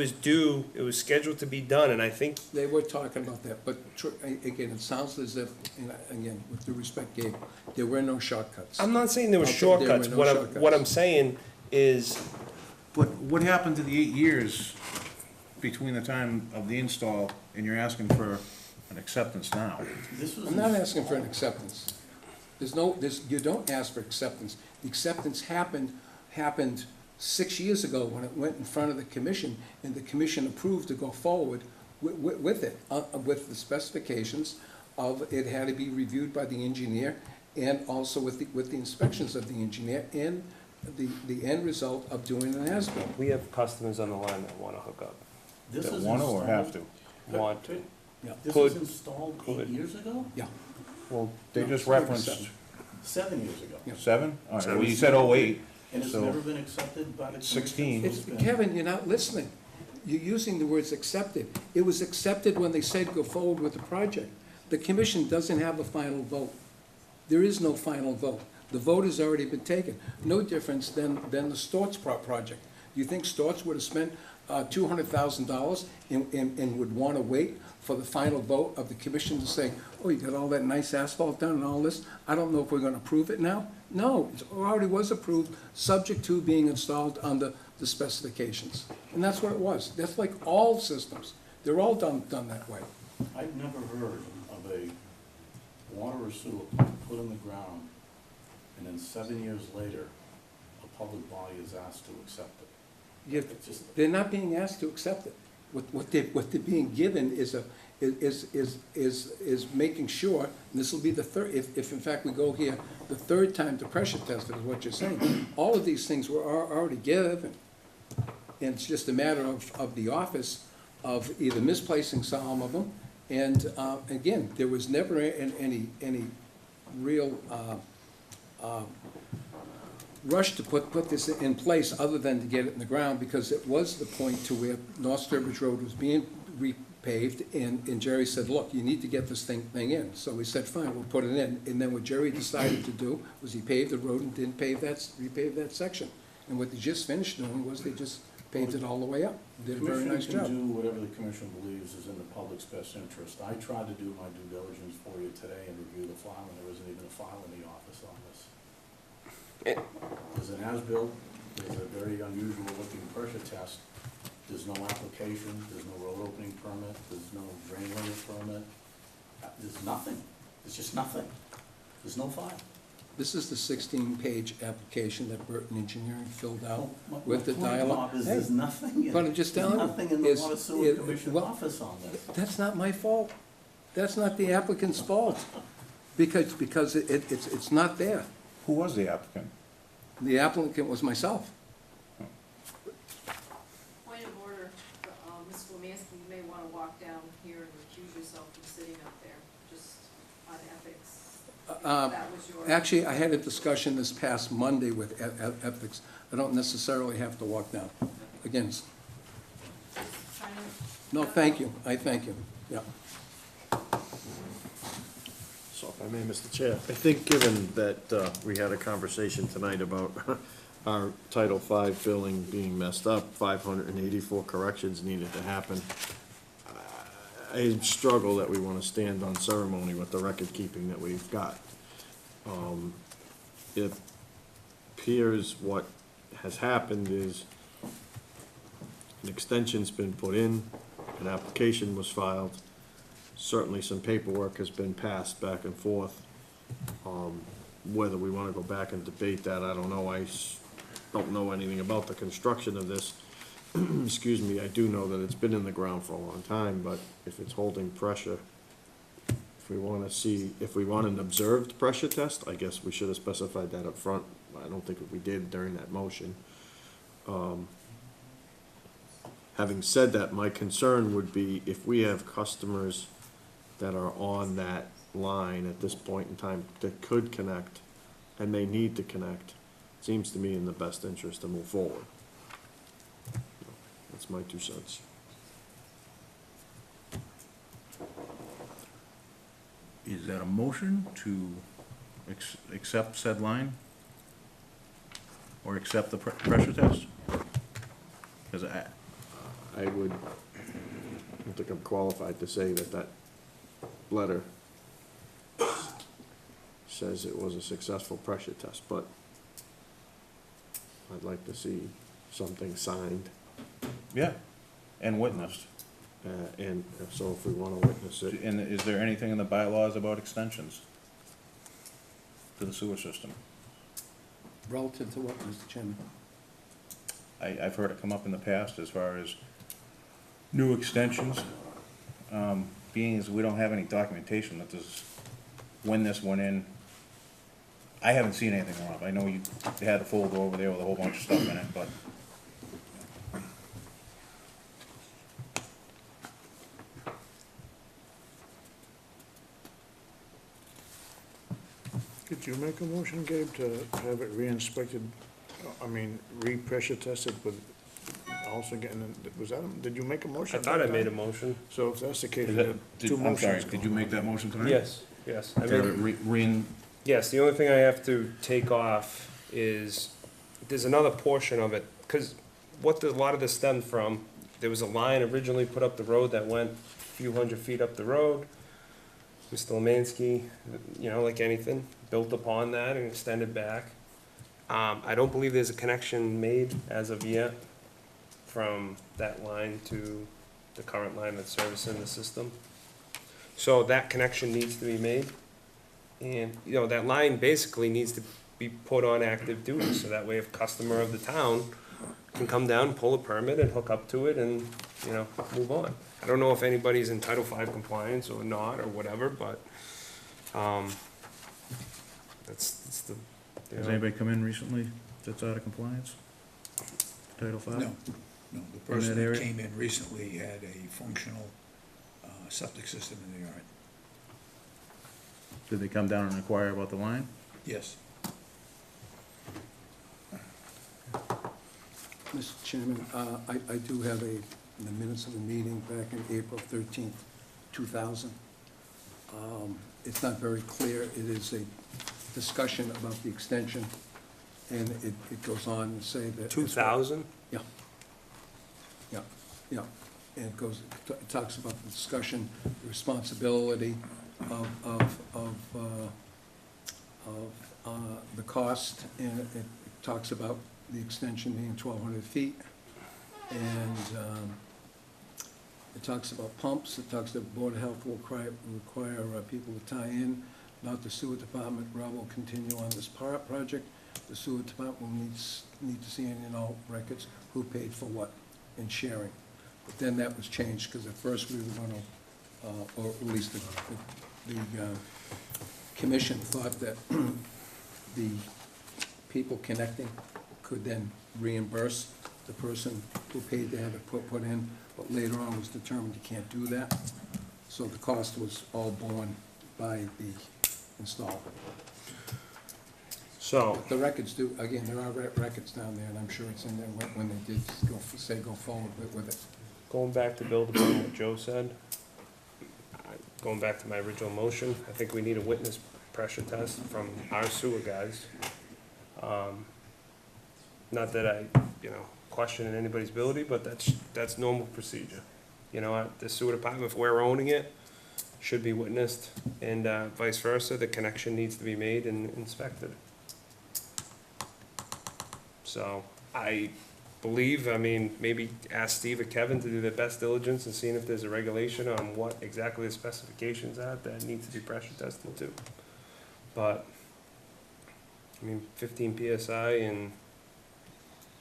was scheduled to be done, and I think They were talking about that, but again, it sounds as if, and again, with due respect, Gabe, there were no shortcuts. I'm not saying there were Okay, there were shortcuts. no What shortcuts. I'm saying is, But what happened to the 8 years between the time of the install and you're asking for an acceptance now? This was I'm not in- asking for an acceptance. You don't ask for acceptance. The acceptance happened 6 years ago when it went in front of the commission, and the commission approved to go forward with it, with the specifications of it had to be reviewed by the engineer, and also with the inspections of the engineer, and the end result of doing an as-built. we have customers on the line that wanna hook up, This That is want to or have to? installed- want to. Yeah. This Could- was installed could. 8 years ago? Yeah. Well, they No, just it's like referenced 7 years ago? Yeah. 7? All right, well, you said 08, And it's so never been accepted by the commission? 16. so it's been- Kevin, you're not listening. You're using the words accepted. It was accepted when they said go forward with the project. The commission doesn't have a final vote. There is no final vote. The vote has already been taken. No difference than the Storts project. Do you think Storts would have spent $200,000 and would want to wait for the final vote of the commission to say, oh, you got all that nice asphalt done and all this? I don't know if we're gonna approve it now. No, it already was approved, subject to being installed under the specifications. And that's what it was. That's like all systems. They're all done that way. I've never heard of a water or sewer plant put in the ground, and then 7 years later, a public body is asked to accept it. You- It's just, They're not being asked to accept it. What they're being given is making sure, and this will be the third, if in fact we go here, the third time to pressure test it is what you're saying. All of these things were already given, and it's just a matter of the office of either misplacing some of them, and again, there was never any real rush to put this in place other than to get it in the ground, because it was the point to where North Sturbridge Road was being repaved, and Jerry said, look, you need to get this thing in. So we said, fine, we'll put it in. And then what Jerry decided to do was he paved the road and didn't repave that section. And what they just finished doing was they just paved it all the way up. Did a very commission nice can job. do whatever the commission believes is in the public's best interest. I tried to do my due diligence for you today and review the file, and there isn't even a file in the office on this. There's an as-built, there's a very unusual looking pressure test, there's no application, there's no road opening permit, there's no drain limit permit. There's There's nothing. There's just nothing. There's no file. This is the 16-page application that Burton Engineering filled out My with the point, dialogue. Bob, is there's nothing in. But I'm just there's telling you, nothing in the it's- Water Sewer it- Commission well, office on this. That's not my fault. That's not the applicant's fault, because it's not there. Who was the applicant? The applicant was myself. Point of order, Ms. Flamansky, you may want to walk down here and recuse yourself from sitting up there, just on ethics. That was your. Actually, I had a discussion this past Monday with ethics. I don't necessarily have to walk down. Again, Trying to- no, thank you. I thank you. Yeah. So if I may, Mr. Chair, I think given that we had a conversation tonight about our Title V billing being messed up, 584 corrections needed to happen, I struggle that we want to stand on ceremony with the record keeping that we've got. It appears what has happened is an extension's been put in, an application was filed, certainly some paperwork has been passed back and forth. Whether we want to go back and debate that, I don't know. Don't know anything about the construction of this. Excuse me, I do know that it's been in the ground for a long time, but if it's holding pressure, if we want to see, if we want an observed pressure test, I guess we should have specified that up front. I don't think we did during that motion. Having said that, my concern would be if we have customers that are on that line at this point in time that could connect, and they need to connect, seems to me in the best interest to move forward. That's my 2 cents. Is that a motion to accept said line? Or accept the pressure test? Because I don't think I'm qualified to say that that letter says it was a successful pressure test, but I'd like to see something signed, yeah, and witnessed. and so if we want to witness it, And is there anything in the bylaws about extensions to the sewer system? Relative to what, Mr. Chairman? I've heard it come up in the past as far as new extensions, being as we don't have any documentation that this, when this went in. I haven't seen anything, Rob. I know you had a folder over there with a whole bunch of stuff in it, but Could you make a motion, Gabe, to have it re-inspected, re-pressure tested with also getting, was that, did you make a motion? I thought I made a motion. So if that's the case, is we that, have 2 motions. I'm sorry, did you make that motion tonight? Yes. I To have made- it Yes, the only thing I have to take off is, there's another portion of it, because a lot of this stemmed from, there was a line originally put up the road that went a few hundred feet up the road. Mr. Lemansky, like anything, built upon that and extended back. I don't believe there's a connection made as of yet from that line to the current line that's servicing the system. So that connection needs to be made. And, that line basically needs to be put on active duty, so that way if customer of the town can come down, pull a permit and hook up to it and, move on. I don't know if anybody's in Title V compliance or not, or whatever, but, that's the. Has anybody come in recently that's out of compliance? Title V? No, the person that that area? came in recently had a functional septic system in the yard. Did they come down and inquire about the line? Yes. Mr. Chairman, I do have in the minutes of the meeting back in April 13th, 2000. It's not very clear. It is a discussion about the extension, and it goes on to say that. 2000? Yeah. And it talks about the discussion, the responsibility of the cost, and it talks about the extension being 1,200 feet. And It talks about pumps, it talks that Board of Health will require people to tie in, not the sewer department. Rob will continue on this project. The sewer department will need to see in all records who paid for what and sharing. But then that was changed, because at first we were gonna, or at least the commission thought that the people connecting could then reimburse the person who paid to have it put in, but later on was determined you can't do that. So the cost was all borne by the installer. So, The records do, again, there are records down there, and I'm sure it's in there when they did go forward with it. going back to build upon what Joe said, going back to my original motion, I think we need a witness pressure test from our sewer guys. Not that I, question anybody's ability, but that's normal procedure. The sewer department, if we're owning it, should be witnessed, and vice versa, the connection needs to be made and inspected. So, I believe, maybe ask Steve or Kevin to do their best diligence and seeing if there's a regulation on what exactly the specifications are that needs to be pressure tested to. But, 15 PSI and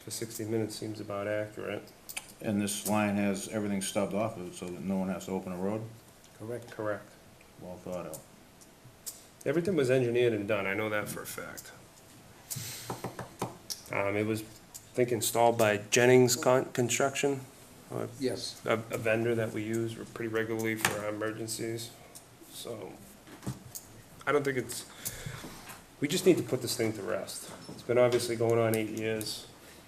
for 60 minutes seems about accurate. And this line has everything stubbed off of it so that no one has to open a road? Correct. Correct. Well thought out. Everything was engineered and done, I know that for a fact. It was, I think, installed by Jennings Construction, Yes. a vendor that we use pretty regularly for our emergencies. So, I don't think we just need to put this thing to rest. It's been obviously going on 8 years,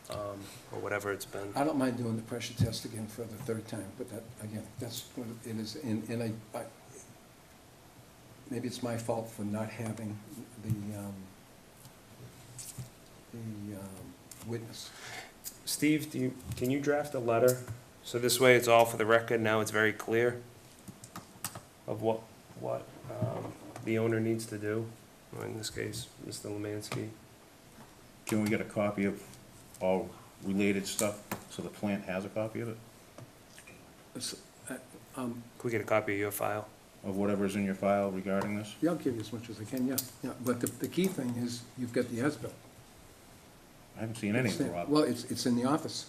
or whatever it's been. I don't mind doing the pressure test again for the third time, but that, again, that's what it is, and I maybe it's my fault for not having the witness. Steve, can you draft a letter, so this way it's all for the record, now it's very clear of what the owner needs to do, or in this case, Mr. Lemansky. Can we get a copy of all related stuff, so the plant has a copy of it? Can we get a copy of your file? Of whatever's in your file regarding this? Yeah, I'll give you as much as I can, yeah, but the key thing is, you've got the as-built. I haven't seen any of it, Rob. Well, it's in the office.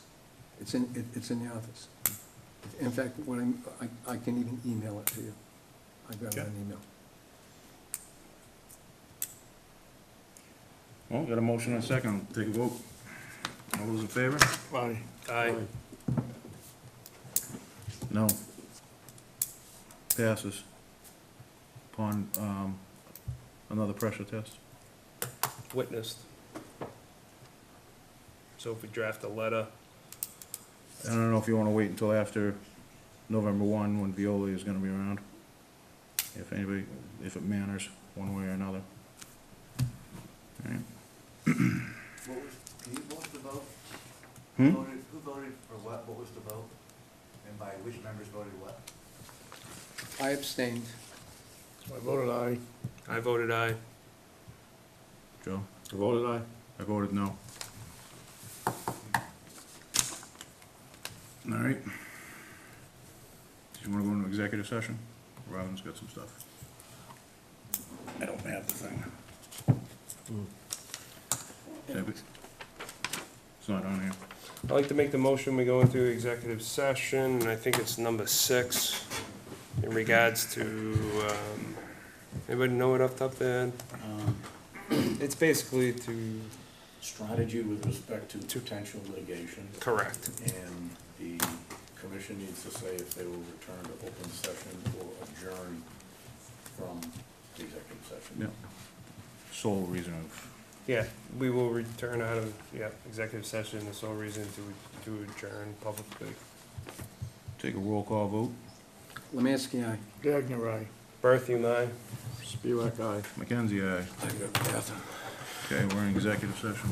It's in the office. In fact, I can even email it to you. I got it on email. Well, got a motion and a second, take a vote. All those in favor? Aye. Aye. No. Passes. Upon, another pressure test. Witnessed. So if we draft a letter, I don't know if you wanna wait until after November 1, when Viola is gonna be around. If it matters, one way or another. Alright. What was the vote? Hmm? Who voted for what? What was the vote? And by which members voted what? I abstained. So I voted aye. I voted aye. Joe? I voted aye. I voted no. Alright. Do you wanna go into executive session? Robin's got some stuff. I don't have the thing. Have it? It's not on here. I'd like to make the motion, we go into executive session, and I think it's number 6, in regards to, anybody know it off the top of their head? It's basically to, Strategy with respect to potential litigation, correct. and the commission needs to say if they will return to open session or adjourn from the executive session. Yep. Sole reason of, Yeah, we will return out of, executive session, the sole reason to adjourn publicly. take a roll call vote. Lemansky, aye. Gagner, aye. Berthium, aye. Spivak, aye. Mackenzie, aye. I got the bathroom. Okay, we're in executive session.